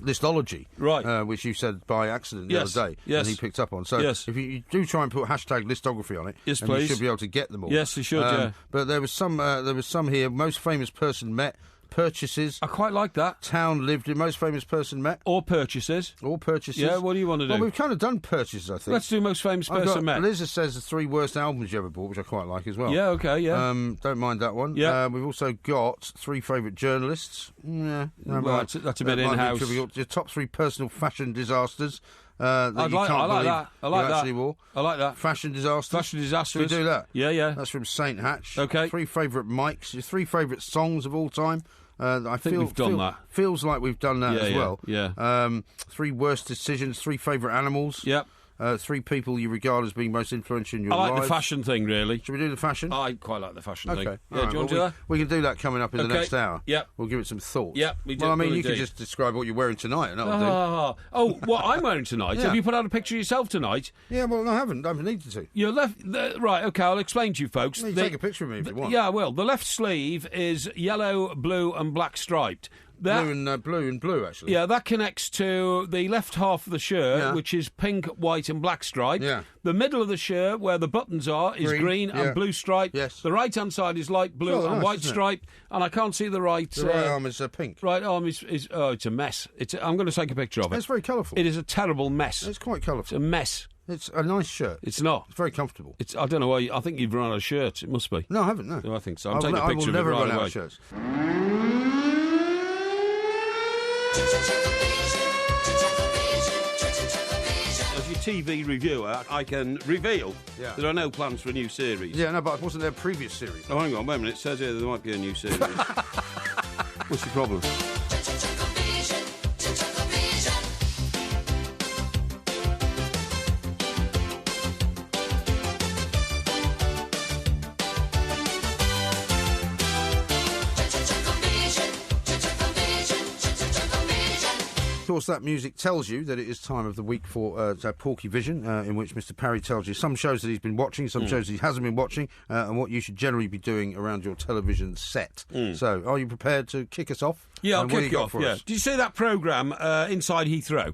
listology. Right. Which you said by accident the other day. Yes. And he picked up on. So if you do try and put hashtag listography on it, yes, and please. you should be able to get them all. Yes, you should, yeah. But there was some here. Most famous person met. Purchases. I quite like that. Town lived in. Most famous person met. Or purchases. Yeah, what do you want to do? Well, we've kind of done purchases, I think. Let's do most famous person met. Liza says the 3 worst albums you ever bought, which I quite like as well. Yeah, okay, yeah. Don't mind that one. Yeah. We've also got 3 favourite journalists. Yeah. That's a bit in-house. Your top 3 personal fashion disasters. I like that. I like that. Actually wore. I like that. Fashion disasters. Should we do that? Yeah. That's from Saint Hatch. Okay. 3 favourite mics. Your 3 favourite songs of all time. I think we've done that. Feels like we've done that as well. Yeah. 3 worst decisions. 3 favourite animals. Yep. 3 people you regard as being most influential in your lives. I like the fashion thing, really. Should we do the fashion? I quite like the fashion thing. Okay. Yeah, do you want to do that? We can do that coming up in the next hour. Yep. We'll give it some thought. Yep, we do. Well, I mean, you could just describe what you're wearing tonight, and that'll do. Oh, what I'm wearing tonight? Yeah. Have you put out a picture of yourself tonight? Yeah, well, I haven't. I haven't needed to. Your left... right, OK, I'll explain to you, folks. You take a picture of me if you want. Yeah, I will. The left sleeve is yellow, blue and black striped. Blue and blue, actually. Yeah, that connects to the left half of the shirt, which is pink, white and black stripe. Yeah. The middle of the shirt, where the buttons are, is green and blue stripe. Yes. The right-hand side is light blue and white stripe, and I can't see the right... The right arm is pink. Right arm is it's a mess. I'm going to take a picture of it. It's very colourful. It is a terrible mess. It's quite colourful. It's a mess. It's a nice shirt. It's not. It's very comfortable. I don't know why. I think you've run out of shirts. It must be. No, I haven't, no. I think so. I'm taking a picture of it right away. I will never run away. out of shirts. As your TV reviewer, I can reveal there are no plans for a new series. Yeah, no, but wasn't there a previous series? Oh, hang on, wait a minute. It says here there might be a new series. What's the problem? Of course, that music tells you that it is time of the week for Porky Vision, in which Mr. Parry tells you some shows that he's been watching, some shows he hasn't been watching, and what you should generally be doing around your television set. So, are you prepared to kick us off? Yeah, I'll kick you off. Yeah. Did you see that programme, Inside Heathrow?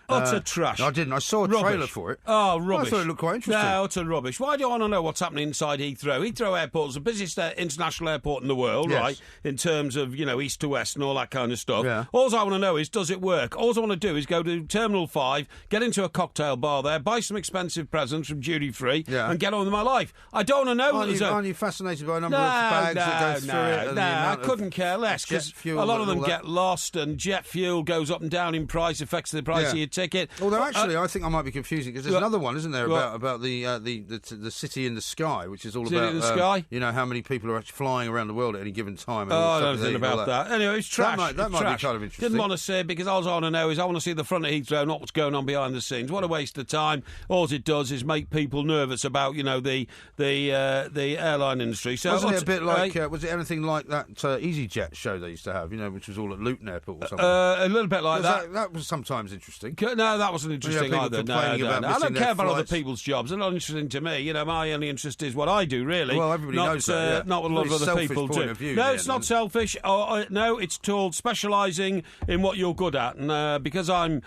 Utter trash. No, I didn't. I saw a trailer for it. Oh, rubbish. I thought it looked quite interesting. No, utter rubbish. Why do you want to know what's happening inside Heathrow? Heathrow Airport is the busiest international airport in the world, right? In terms of, east to west and all that kind of stuff. Yeah. All I want to know is, does it work? All I want to do is go to Terminal 5, get into a cocktail bar there, buy some expensive presents from duty free, and get on with my life. I don't want to know. Aren't you fascinated by a number of bags that go through it? No, I couldn't care less, because a lot of them get lost, and jet fuel goes up and down in price, affects the price of your ticket. Although actually, I think I might be confusing, because there's another one, isn't there, about the city in the sky, which is all City about in the sky? How many people are actually flying around the world at any given time. And I don't know anything about that. Anyway, it's trash. That might be kind of interesting. Didn't want to see it, because all I want to know is I want to see the front of Heathrow, not what's going on behind the scenes. What a waste of time. All it does is make people nervous about the airline industry. So wasn't it a bit like? Was it anything like that EasyJet show they used to have? Which was all at Luton Airport or something. A little bit like that. That was sometimes interesting. No, that wasn't interesting either. No. I don't care about other flights. People's jobs. They're not interesting to me. My only interest is what I do, really. Well, everybody knows that. Not what a lot of other people do. No, it's not selfish. No, it's called specialising in what you're good at. And because I'm,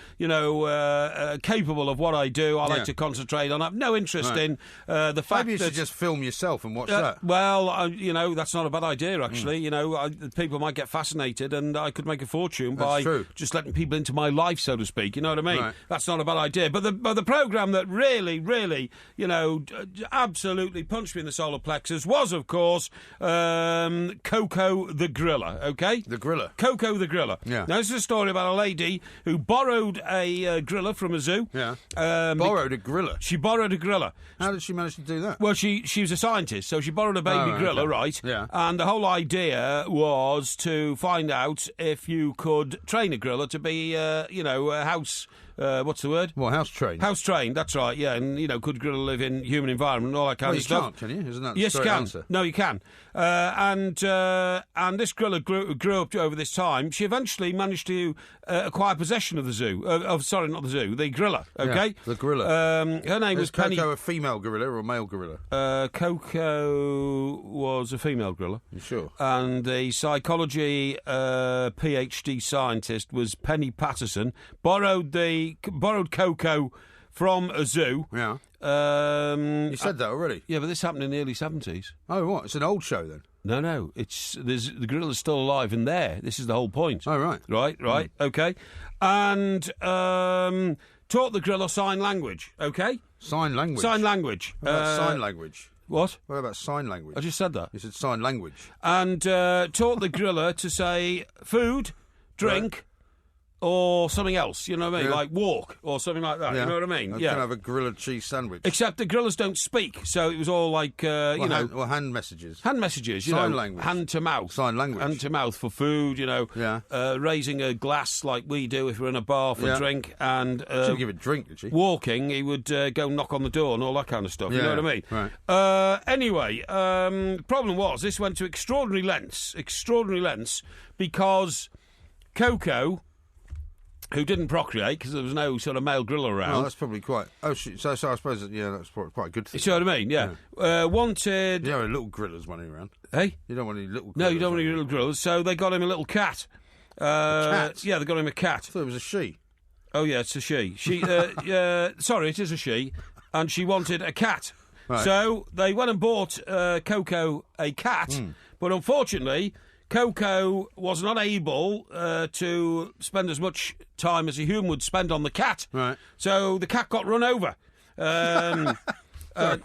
capable of what I do, I like to concentrate on. I have no interest in the fact Maybe you should just film yourself and watch that. Well, that's not a bad idea, actually. People might get fascinated, and I could make a fortune by just letting people into my life, so to speak. You know what I mean? Right. That's not a bad idea. But the programme that really, absolutely punched me in the solar plexus was, of course, Coco the Griller, okay? The Griller. Coco the Griller. Yeah. Now, this is a story about a lady who borrowed a griller from a zoo. Yeah. Borrowed a griller? She borrowed a griller. How did she manage to do that? Well, she was a scientist, so she borrowed a baby griller, right? Yeah. And the whole idea was to find out if you could train a griller to be, a house... what's the word? Well, house trained. House trained, that's right, yeah. And, could griller live in human environment and all that kind of stuff? You can't, can you? Isn't that the Yes, you straight can. answer? No, you can. And this griller grew up over this time. She eventually managed to acquire possession of the zoo. Sorry, not the zoo, the griller, okay? Yeah, the griller. Her name was Penny... Coco a female gorilla or a male gorilla? Coco was a female gorilla. You sure? And the psychology PhD scientist was Penny Patterson. Borrowed Coco from a zoo. Yeah. You said that already. Yeah, but this happened in the early 70s. Oh, what? It's an old show then? No. The gorilla's still alive in there. This is the whole point. Oh, right. Right. Okay. And taught the gorilla sign language. Okay. Sign language. Sign language. What about sign language? What? What about sign language? I just said that. You said sign language. And taught the gorilla to say food, drink. Right. Or something else, you know what I mean? Yeah. Like walk or something like that, you know what I mean? I can have a grilla cheese sandwich. Except the gorillas don't speak, so it was all like, hand messages. Hand messages, Sign language. Hand to mouth. Sign language. Hand to mouth for food, raising a glass like we do if we're in a bar for drink. And she didn't give it drink, did she? Walking, he would go knock on the door and all that kind of stuff, you know what I mean? Right. Anyway, problem was, this went to extraordinary lengths, because Coco... who didn't procreate because there was no sort of male gorilla around. Oh, that's probably quite... Oh, so I suppose, that's probably quite a good thing. You see what I mean? Yeah. Wanted... You don't want little gorillas running around. Hey? You don't want any little gorillas. No, you don't want any little gorillas, so they got him a little cat. cat? Yeah, they got him a cat. I thought it was a she. Oh, yeah, it's a she. Sorry, it is a she. And she wanted a cat. Right. So they went and bought Coco a cat, but unfortunately, Coco was not able to spend as much time as a human would spend on the cat. Right. So the cat got run over.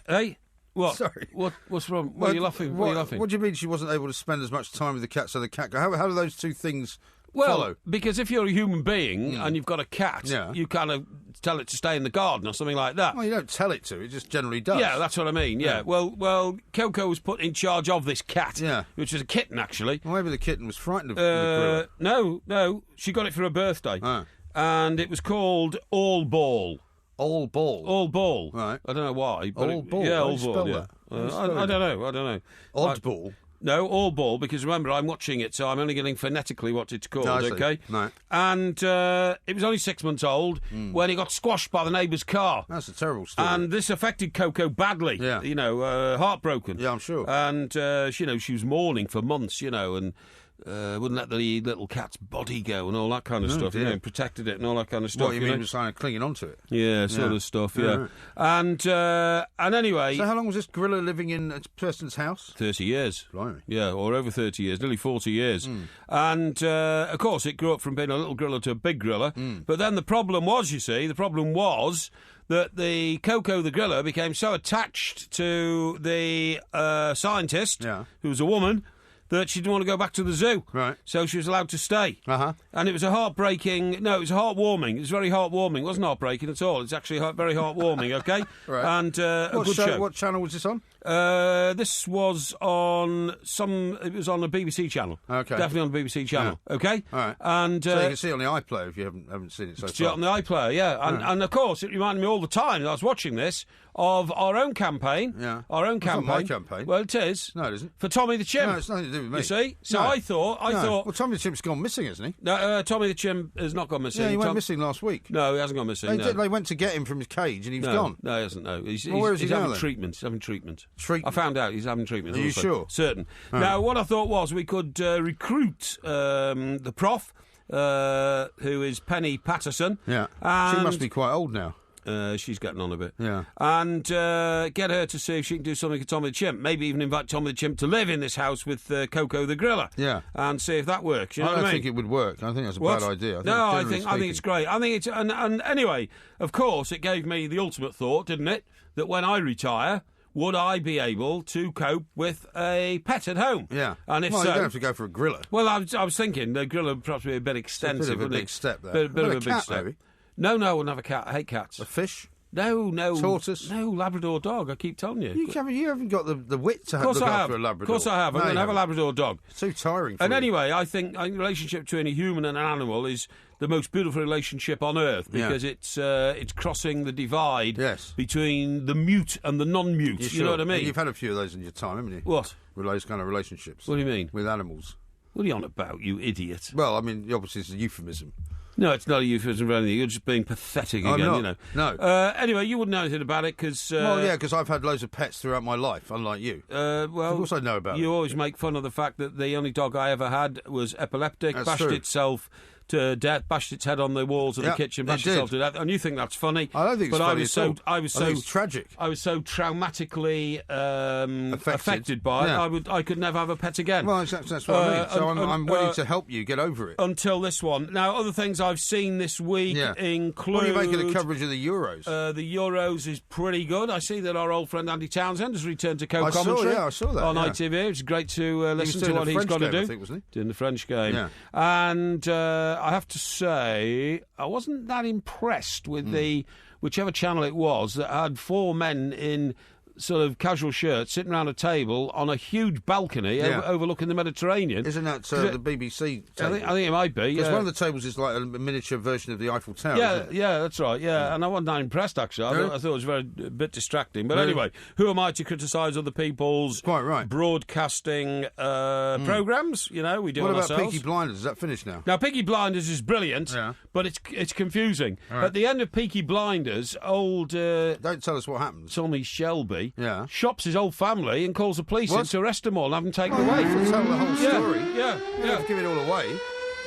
Hey? What? Sorry. What's wrong? Why are you laughing? What are you laughing? What do you mean she wasn't able to spend as much time with the cat, so the cat... How do those two things follow? Because if you're a human being and you've got a cat, you kind of tell it to stay in the garden or something like that. Well, you don't tell it to. It just generally does. Yeah, that's what I mean, yeah. Well, Coco was put in charge of this cat, which was a kitten, actually. Well, maybe the kitten was frightened of the gorilla. No. She got it for her birthday. And it was called All Ball. All Ball? All Ball. Right. I don't know why. But All Ball? Yeah, All Ball, yeah. I don't know. Oddball? No, All Ball, because remember, I'm watching it, so I'm only getting phonetically what it's called, okay? Right. And it was only 6 months old when he got squashed by the neighbour's car. That's a terrible story. And this affected Coco badly, heartbroken. Yeah, I'm sure. And, she was mourning for months, and... wouldn't let the little cat's body go and all that kind of stuff, protected it and all that kind of stuff. What, you mean was kind of clinging onto it? Yeah, sort of stuff, yeah. Right. And anyway... So how long was this gorilla living in a person's house? 30 years. Blimey. Yeah, or over 30 years, nearly 40 years. And, of course, it grew up from being a little gorilla to a big gorilla. But then the problem was, that the Coco the gorilla became so attached to the scientist, who was a woman, that she didn't want to go back to the zoo. Right. So she was allowed to stay. Uh-huh. And it was heartwarming. It was very heartwarming. It wasn't heartbreaking at all. It's actually very heartwarming, okay? Right. And a good show. What channel was this on? This was on it was on a BBC channel. Okay. Definitely on the BBC channel, okay? All right. And, so you can see it on the iPlayer if you haven't seen it so far. On the iPlayer, yeah. And of course, it reminded me all the time that I was watching this of our own campaign. Yeah. Our own campaign. It's not my campaign. Well, it is. No, it isn't. For Tommy the Chimp. No, it's nothing to do with me. You see? So no. I thought... Well, Tommy the Chimp's gone missing, hasn't he? No, Tommy the Chimp has not gone missing. Yeah, he went missing last week. No, he hasn't gone missing. They went to get him from his cage and he was gone. No, he hasn't, no. Where is he now, having then? treatment. He's having treatment. Treatment? I found out he's having treatment. Are you sure? Certain. Now, what I thought was we could recruit the prof, who is Penny Patterson. Yeah. And she must be quite old now. She's getting on a bit. Yeah. And get her to see if she can do something with Tommy the Chimp. Maybe even invite Tommy the Chimp to live in this house with Coco the gorilla. Yeah. And see if that works. You know I what don't I mean? think it would work. I think that's a bad idea. I think it's great. I think it's and anyway, of course, it gave me the ultimate thought, didn't it? That when I retire, would I be able to cope with a pet at home? Yeah. And if you so, don't have to go for a gorilla. Well, I was thinking the gorilla would perhaps be a bit extensive. It's a bit of a big step there. Bit of a big step. Maybe? No, I wouldn't have a cat. I hate cats. A fish? No. Tortoise? No, Labrador dog, I keep telling you. You haven't got the wit to look after a Labrador. Of course I have. I'm going to have a Labrador dog. It's too tiring for And you. anyway, I think the relationship between a human and an animal is the most beautiful relationship on earth because it's crossing the divide between the mute and the non-mute. You know what I mean? You've had a few of those in your time, haven't you? What? With those kind of relationships. What do you mean? With animals. What are you on about, you idiot? Well, I mean, obviously it's a euphemism. No, it's not a euphemism for anything. You're just being pathetic again, not. you know. No. Anyway, you wouldn't know anything about it because... well, yeah, because I've had loads of pets throughout my life, unlike you. Well, of course I know about it. You always make fun of the fact that the only dog I ever had was epileptic, That's bashed true. itself to death, bashed its head on the walls of the kitchen, bashed itself to death, and you think that's funny. I don't think it's funny at all. I think it's tragic. I was so traumatically affected by it. I could never have a pet again. Well, that's what I mean. So I'm willing to help you get over it. Until this one. Now, other things I've seen this week include... What do you make of the coverage of the Euros? The Euros is pretty good. I see that our old friend Andy Townsend has returned to co-commentary. I saw that. On ITV. It's great to listen to what he's got to do. I think, wasn't he? Doing the French game. Yeah. And I have to say, I wasn't that impressed with whichever channel it was that had four men in sort of casual shirts sitting around a table on a huge balcony overlooking the Mediterranean. Isn't that the BBC table? I think it might be. Because one of the tables is like a miniature version of the Eiffel Tower. Yeah, that's right. Yeah, and I wasn't that impressed actually. I thought it was a bit distracting. But anyway, who am I to criticise other people's broadcasting programmes? You know, we do it ourselves. What about Peaky Blinders? Is that finished now? Now, Peaky Blinders is brilliant, but it's confusing. Right. At the end of Peaky Blinders, old don't tell us what happens. Tommy Shelby shops his whole family and calls the police in to arrest them all and have them taken away. To tell the whole story. Yeah. Give it all away.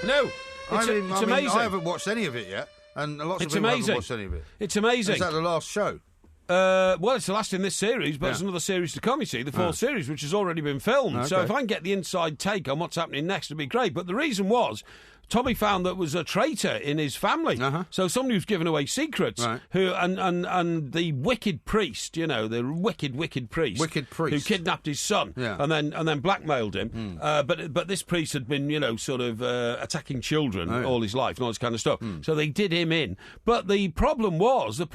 No, it's amazing. I haven't watched any of it yet, and lots of people haven't watched any of it. It's amazing. Is that the last show? Well, it's the last in this series, but there's another series to come, you see, the fourth series, which has already been filmed. Okay. So if I can get the inside take on what's happening next, it'd be great. But the reason was, Tommy found that was a traitor in his family. So somebody who's given away secrets, who and the wicked priest, the wicked priest, who kidnapped his son and then blackmailed him. But this priest had been, sort of attacking children all his life and all this kind of stuff. So they did him in. But the problem is that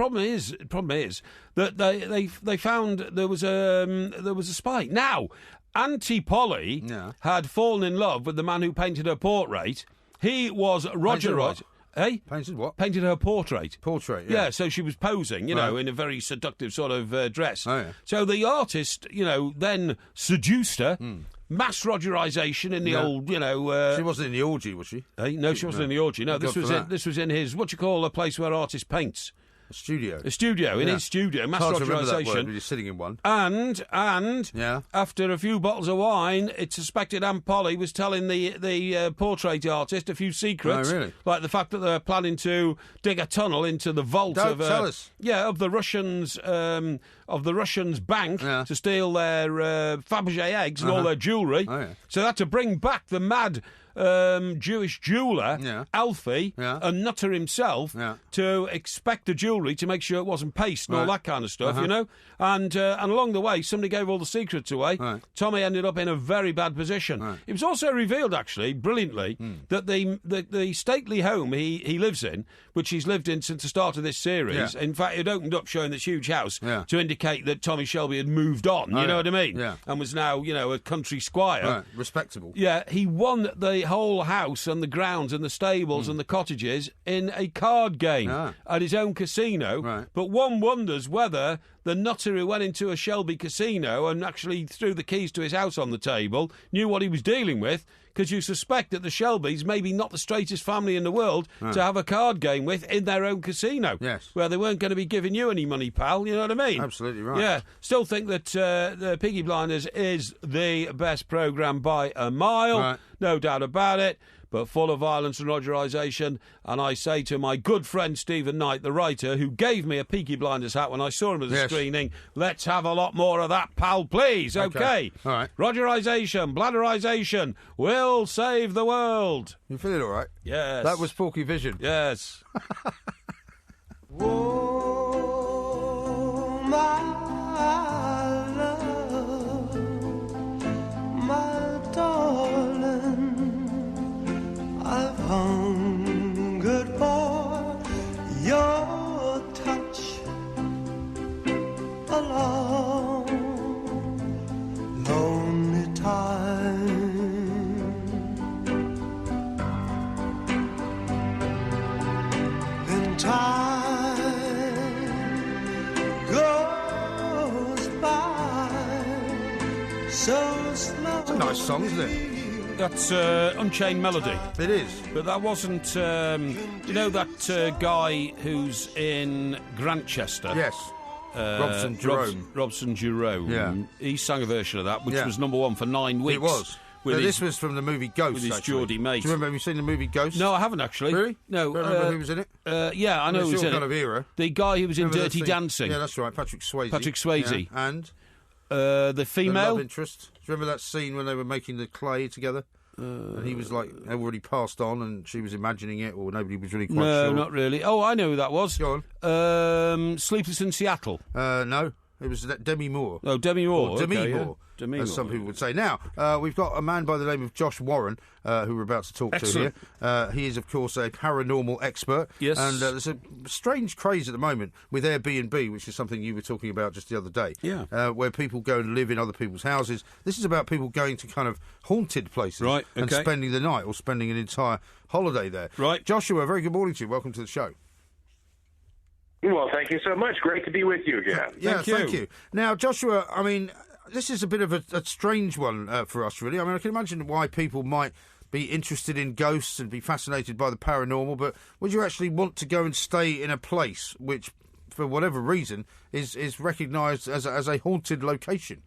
they found there was a spy. Now, Auntie Polly had fallen in love with the man who painted her portrait. He was Roger Wright. Hey? Painted what? Painted her portrait. Portrait, yeah. Yeah, so she was posing, in a very seductive sort of dress. Oh, yeah. So the artist, then seduced her. Mass Rogerisation in the old, she wasn't in the orgy, was she? Hey? No, she wasn't in the orgy. No, this was in his, what you call a place where artist paints. A studio. In his studio, mass Rogerisation. You're sitting in one. And after a few bottles of wine, it's suspected Aunt Polly was telling the portrait artist a few secrets. Oh, really? Like the fact that they're planning to dig a tunnel into the vault of the Russians' bank to steal their Fabergé eggs and all their jewellery. Oh, yeah. So they had to bring back the mad Jewish jeweller, Alfie, and Nutter himself, to inspect the jewellery to make sure it wasn't paste and all that kind of stuff, And along the way, somebody gave all the secrets away. Tommy ended up in a very bad position. It was also revealed, actually, brilliantly, that the stately home he lives in, which he's lived in since the start of this series, in fact, it opened up showing this huge house to indicate that Tommy Shelby had moved on, you know what I mean? Yeah. And was now, a country squire. Right. Respectable. Yeah, he won the whole house and the grounds and the stables and the cottages in a card game at his own casino. Right. But one wonders whether the nutter who went into a Shelby casino and actually threw the keys to his house on the table knew what he was dealing with, because you suspect that the Shelbys maybe not the straightest family in the world to have a card game with in their own casino. Yes. Where they weren't going to be giving you any money, pal, you know what I mean? Absolutely right. Yeah, still think that the Peaky Blinders is the best programme by a mile, no doubt about it, but full of violence and Rogerisation. And I say to my good friend Stephen Knight, the writer, who gave me a Peaky Blinders hat when I saw him at the screening, let's have a lot more of that, pal, please. Okay. All right. Rogerisation, bladderisation, will save the world. You feeling all right? Yes. That was Porky Vision. Yes. Oh, my love, my darling, I've hungered for your touch a long, lonely time. Then time goes by so slow. It's a nice song, isn't it? That's Unchained Melody. It is. But that wasn't, that guy who's in Grantchester? Yes. Robson Jerome. Robson Jerome. Yeah. He sang a version of that, which was number one for 9 weeks. It was. This was from the movie Ghost, with his Geordie mate. Do you remember, have you seen the movie Ghost? No, I haven't actually. Really? No. Remember who was in it? Yeah, I know who was in kind it. Of era. The guy who was in Dirty Dancing. Yeah, that's right, Patrick Swayze. Yeah. And? The female? The love interest. Do you remember that scene when they were making the clay together? And he was already passed on, and she was imagining it, or nobody was really quite sure. No, not really. Oh, I know who that was. Go on. Sleepless in Seattle. No, it was Demi Moore. Oh, Demi Moore. Or Demi Moore. Moore, as some people would say. Now, we've got a man by the name of Josh Warren, who we're about to talk to here. He is, of course, a paranormal expert. Yes. And there's a strange craze at the moment with Airbnb, which is something you were talking about just the other day. Yeah. Where people go and live in other people's houses. This is about people going to kind of haunted places and spending the night or spending an entire holiday there. Right. Joshua, very good morning to you. Welcome to the show. Well, thank you so much. Great to be with you again. Thank you. Now, Joshua, I mean, this is a bit of a strange one for us, really. I mean, I can imagine why people might be interested in ghosts and be fascinated by the paranormal, but would you actually want to go and stay in a place which, for whatever reason, is recognised as a haunted location?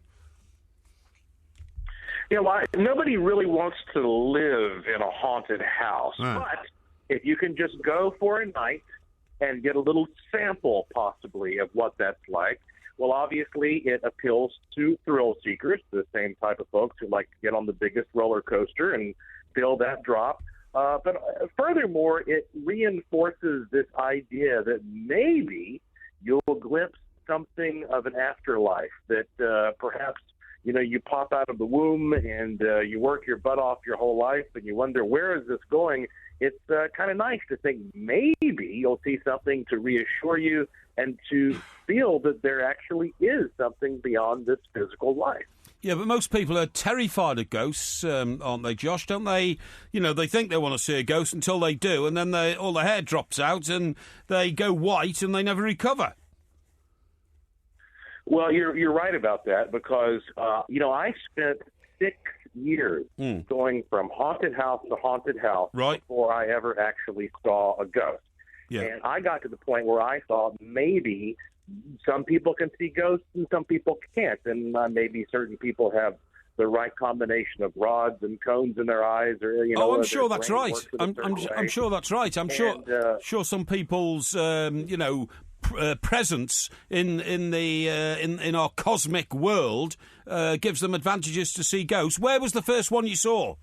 Nobody really wants to live in a haunted house, but if you can just go for a night and get a little sample, possibly, of what that's like, well, obviously, it appeals to thrill seekers, the same type of folks who like to get on the biggest roller coaster and feel that drop. But furthermore, it reinforces this idea that maybe you'll glimpse something of an afterlife, that perhaps, you pop out of the womb and you work your butt off your whole life and you wonder, where is this going? It's kind of nice to think maybe you'll see something to reassure you and to feel that there actually is something beyond this physical life. Yeah, but most people are terrified of ghosts, aren't they, Josh? Don't they? They think they want to see a ghost until they do, and then all the hair drops out and they go white and they never recover. Well, you're right about that because, I spent 6 years going from haunted house to haunted house before I ever actually saw a ghost. Yeah. And I got to the point where I thought maybe some people can see ghosts and some people can't, and maybe certain people have the right combination of rods and cones in their eyes, or I'm sure that's right. I'm sure that's right. I'm sure some people's presence in our cosmic world gives them advantages to see ghosts. Where was the first one you saw?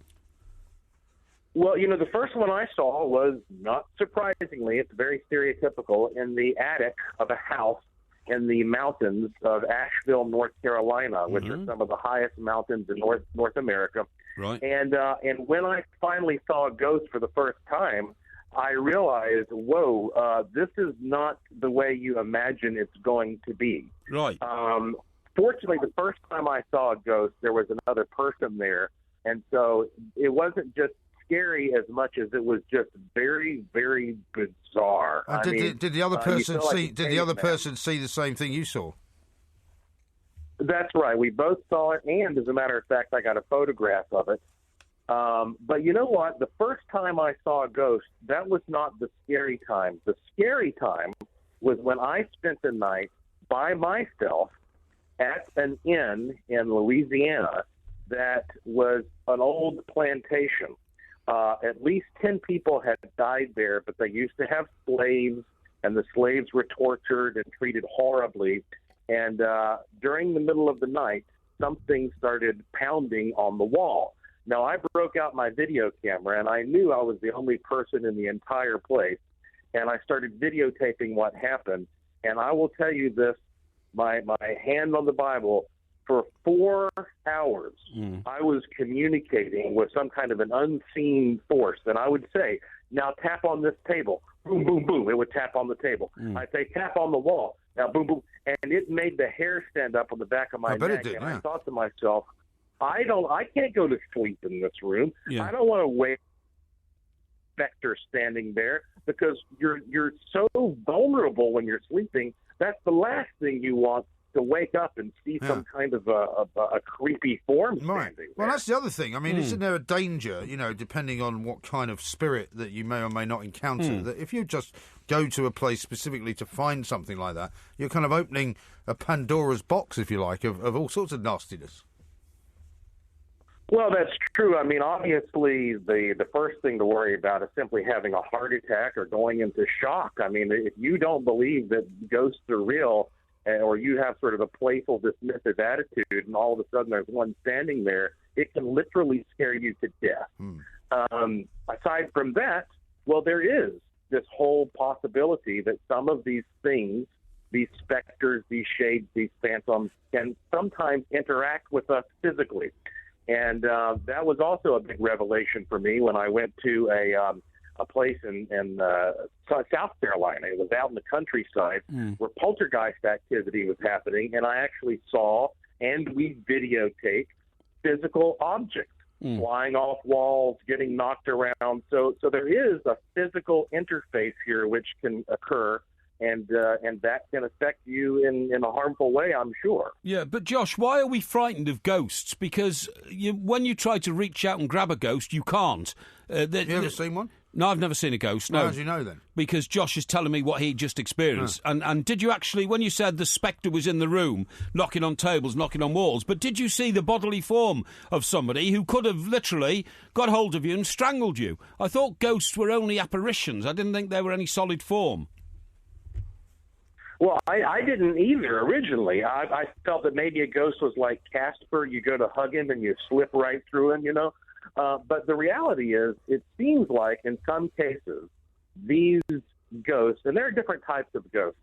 Well, the first one I saw was, not surprisingly, it's very stereotypical, in the attic of a house in the mountains of Asheville, North Carolina, which are some of the highest mountains in North America. Right. And when I finally saw a ghost for the first time, I realized, whoa, this is not the way you imagine it's going to be. Right. Fortunately, the first time I saw a ghost, there was another person there, and so it wasn't just scary as much as it was just very, very bizarre. Did the other person see? Did the other person see the same thing you saw? That's right. We both saw it, and as a matter of fact, I got a photograph of it. But you know what? The first time I saw a ghost, that was not the scary time. The scary time was when I spent the night by myself at an inn in Louisiana that was an old plantation. At least 10 people had died there, but they used to have slaves, and the slaves were tortured and treated horribly. And during the middle of the night, something started pounding on the wall. Now, I broke out my video camera, and I knew I was the only person in the entire place, and I started videotaping what happened. And I will tell you this, my hand on the Bible, for 4 hours, I was communicating with some kind of an unseen force. And I would say, now tap on this table. Boom, boom, boom. It would tap on the table. I'd say, tap on the wall. Now, boom, boom. And it made the hair stand up on the back of my neck. It did, and I thought to myself, I can't go to sleep in this room. Yeah. I don't want to wake specter standing there, because you're so vulnerable when you're sleeping. That's the last thing you want, to wake up and see some kind of a creepy form standing there. Well, that's the other thing. I mean, isn't there a danger, depending on what kind of spirit that you may or may not encounter, that if you just go to a place specifically to find something like that, you're kind of opening a Pandora's box, if you like, of all sorts of nastiness. Well, that's true. I mean, obviously, the first thing to worry about is simply having a heart attack or going into shock. I mean, if you don't believe that ghosts are real, or you have sort of a playful, dismissive attitude, and all of a sudden there's one standing there, it can literally scare you to death. Aside from that, well, there is this whole possibility that some of these things, these specters, these shades, these phantoms, can sometimes interact with us physically. And that was also a big revelation for me when I went to a place in South Carolina. It was out in the countryside where poltergeist activity was happening, and I actually saw, and we videotaped, physical objects flying off walls, getting knocked around. So there is a physical interface here which can occur and that can affect you in a harmful way, I'm sure. Yeah, but Josh, why are we frightened of ghosts? Because when you try to reach out and grab a ghost, you can't. You ever seen one? No, I've never seen a ghost, no. How do you know, then? Because Josh is telling me what he just experienced. Oh. And did you actually, when you said the spectre was in the room, knocking on tables, knocking on walls, but did you see the bodily form of somebody who could have literally got hold of you and strangled you? I thought ghosts were only apparitions. I didn't think they were any solid form. Well, I didn't either originally. I felt that maybe a ghost was like Casper. You go to hug him and you slip right through him, you know. But the reality is, it seems like in some cases, these ghosts, and there are different types of ghosts,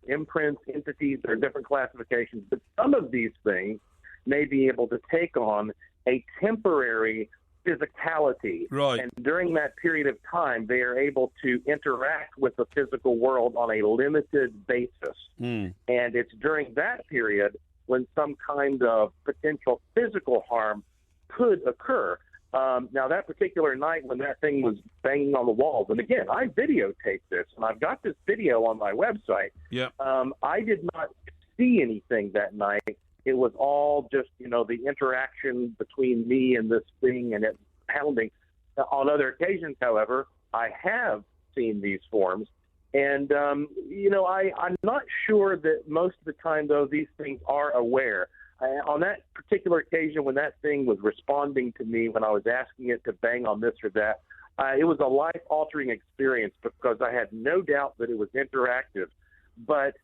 imprints, entities, there are different classifications, but some of these things may be able to take on a temporary physicality. Right. And during that period of time, they are able to interact with the physical world on a limited basis. And it's during that period when some kind of potential physical harm could occur. Now, that particular night when that thing was banging on the walls, and again, I videotaped this, and I've got this video on my website. Yeah. I did not see anything that night. It was all just, the interaction between me and this thing and it pounding. On other occasions, however, I have seen these forms. And, I'm not sure that most of the time, though, these things are aware. On that particular occasion when that thing was responding to me, when I was asking it to bang on this or that, it was a life-altering experience because I had no doubt that it was interactive. But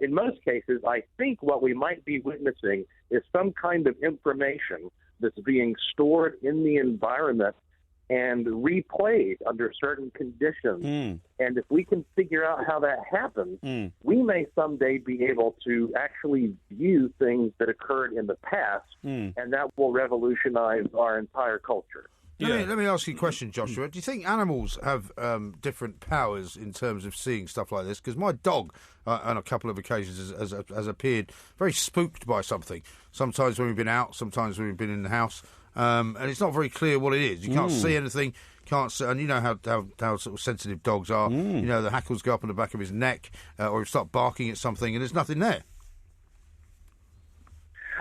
in most cases, I think what we might be witnessing is some kind of information that's being stored in the environment and replayed under certain conditions. And if we can figure out how that happens, we may someday be able to actually view things that occurred in the past, and that will revolutionize our entire culture. Let me ask you a question, Joshua. Do you think animals have different powers in terms of seeing stuff like this? Because my dog, on a couple of occasions, has appeared very spooked by something. Sometimes when we've been out, sometimes when we've been in the house. And it's not very clear what it is. You can't see anything, can't see, and you know how sort of sensitive dogs are. You know, the hackles go up on the back of his neck, or he'll start barking at something, and there's nothing there.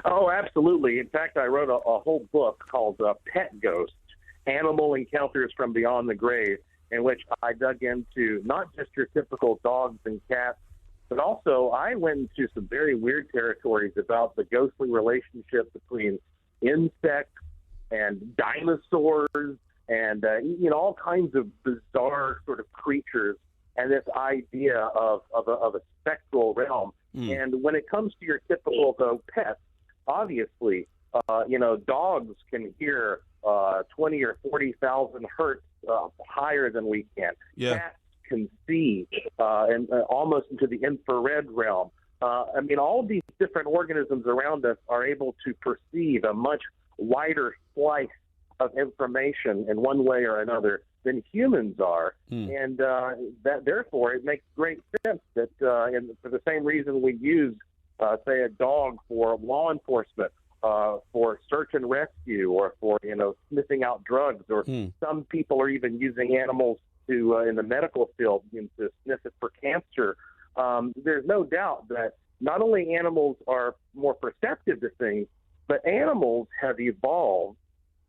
Oh, absolutely. In fact, I wrote a whole book called Pet Ghosts, Animal Encounters from Beyond the Grave, in which I dug into not just your typical dogs and cats, but also I went into some very weird territories about the ghostly relationship between insects and dinosaurs and, all kinds of bizarre sort of creatures and this idea of a spectral realm. And when it comes to your typical, though, pets, obviously, dogs can hear 20 or 40,000 hertz higher than we can. Yeah. Cats can see and almost into the infrared realm. All of these different organisms around us are able to perceive a much wider slice of information in one way or another than humans are. And that therefore it makes great sense that for the same reason we use, say, a dog for law enforcement, for search and rescue, or for sniffing out drugs, or some people are even using animals to in the medical field to sniff it for cancer. There's no doubt that not only animals are more perceptive to things, but animals have evolved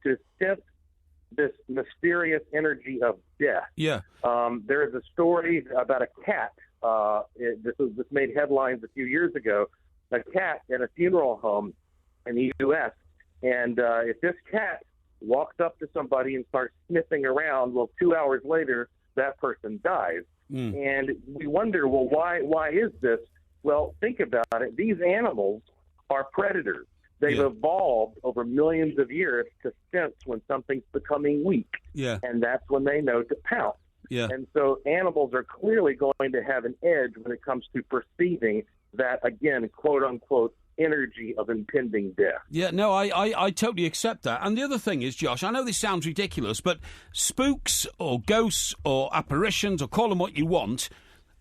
to sense this mysterious energy of death. Yeah. There is a story about a cat. This made headlines a few years ago. A cat in a funeral home in the U.S. And if this cat walks up to somebody and starts sniffing around, 2 hours later, that person dies. And we wonder, why is this? Well, think about it. These animals are predators. They've evolved over millions of years to sense when something's becoming weak. Yeah. And that's when they know to pounce. Yeah. And so animals are clearly going to have an edge when it comes to perceiving that, again, quote-unquote, energy of impending death. Yeah, no, I totally accept that. And the other thing is, Josh, I know this sounds ridiculous, but spooks or ghosts or apparitions, or call them what you want,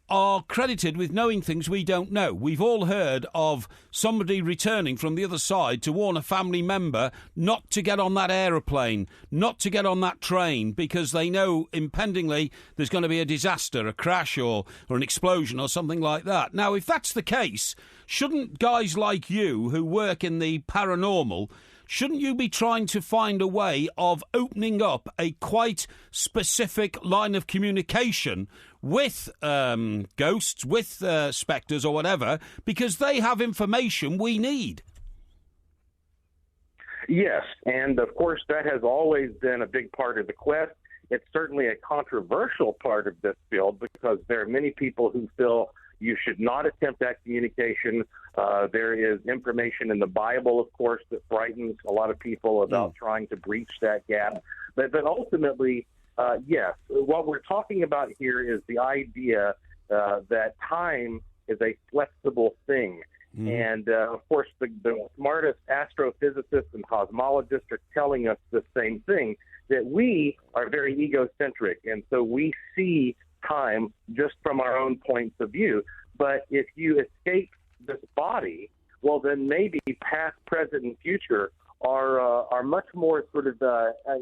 are credited with knowing things we don't know. We've all heard of somebody returning from the other side to warn a family member not to get on that aeroplane, not to get on that train, because they know impendingly there's going to be a disaster, a crash or an explosion or something like that. Now, if that's the case, shouldn't guys like you who work in the paranormal, shouldn't you be trying to find a way of opening up a quite specific line of communication with ghosts, with spectres or whatever, because they have information we need? Yes, and of course that has always been a big part of the quest. It's certainly a controversial part of this field because there are many people who feel you should not attempt that communication. There is information in the Bible, of course, that frightens a lot of people about trying to breach that gap. But ultimately, yes, what we're talking about here is the idea that time is a flexible thing. And, of course, the smartest astrophysicists and cosmologists are telling us the same thing, that we are very egocentric, and so we see time just from our own points of view. But if you escape this body, well, then maybe past, present, and future are much more sort of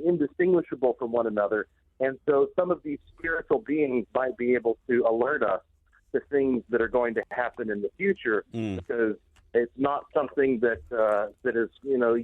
indistinguishable from one another. And so some of these spiritual beings might be able to alert us to things that are going to happen in the future because it's not something that is,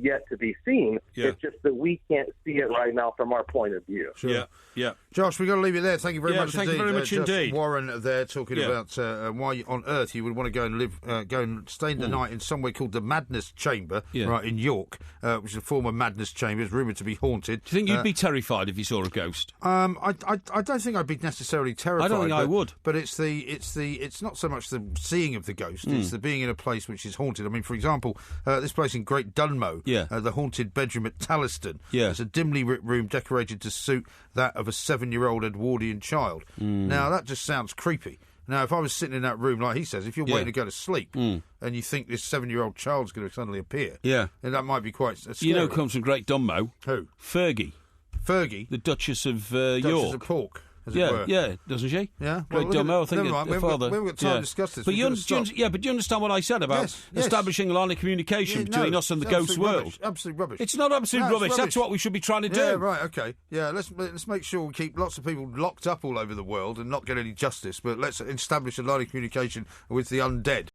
yet to be seen. Yeah. It's just that we can't see it right now from our point of view. Sure. Yeah. Josh, we've got to leave it there. Thank you very much indeed. Thank you very much indeed. Warren there talking about why on earth you would want to go and stay the night in somewhere called the Madness Chamber, right, in York, which is a former Madness Chamber. It's rumoured to be haunted. Do you think you'd be terrified if you saw a ghost? I don't think I'd be necessarily terrified. I don't think I would. But it's not so much the seeing of the ghost, it's the being in a place which is haunted. I mean, for example, this place in Great Dunmow, the haunted bedroom at Taliston. It's a dimly lit room decorated to suit that of a 7-year-old Edwardian child. Now, that just sounds creepy. Now, if I was sitting in that room, like he says, if you're waiting to go to sleep and you think this 7-year-old child's going to suddenly appear, then that might be quite scary. You know who comes from Great Dunmow? Who? Fergie. Fergie? The Duchess of York. Duchess of Pork. Doesn't she? Yeah. Great Dunmow, I think her father. We haven't got time to discuss this. But you understand what I said about establishing a line of communication between us and the ghost world? Absolute rubbish. It's not absolute rubbish. That's what we should be trying to do. Yeah, right, okay. Yeah, let's make sure we keep lots of people locked up all over the world and not get any justice, but let's establish a line of communication with the undead.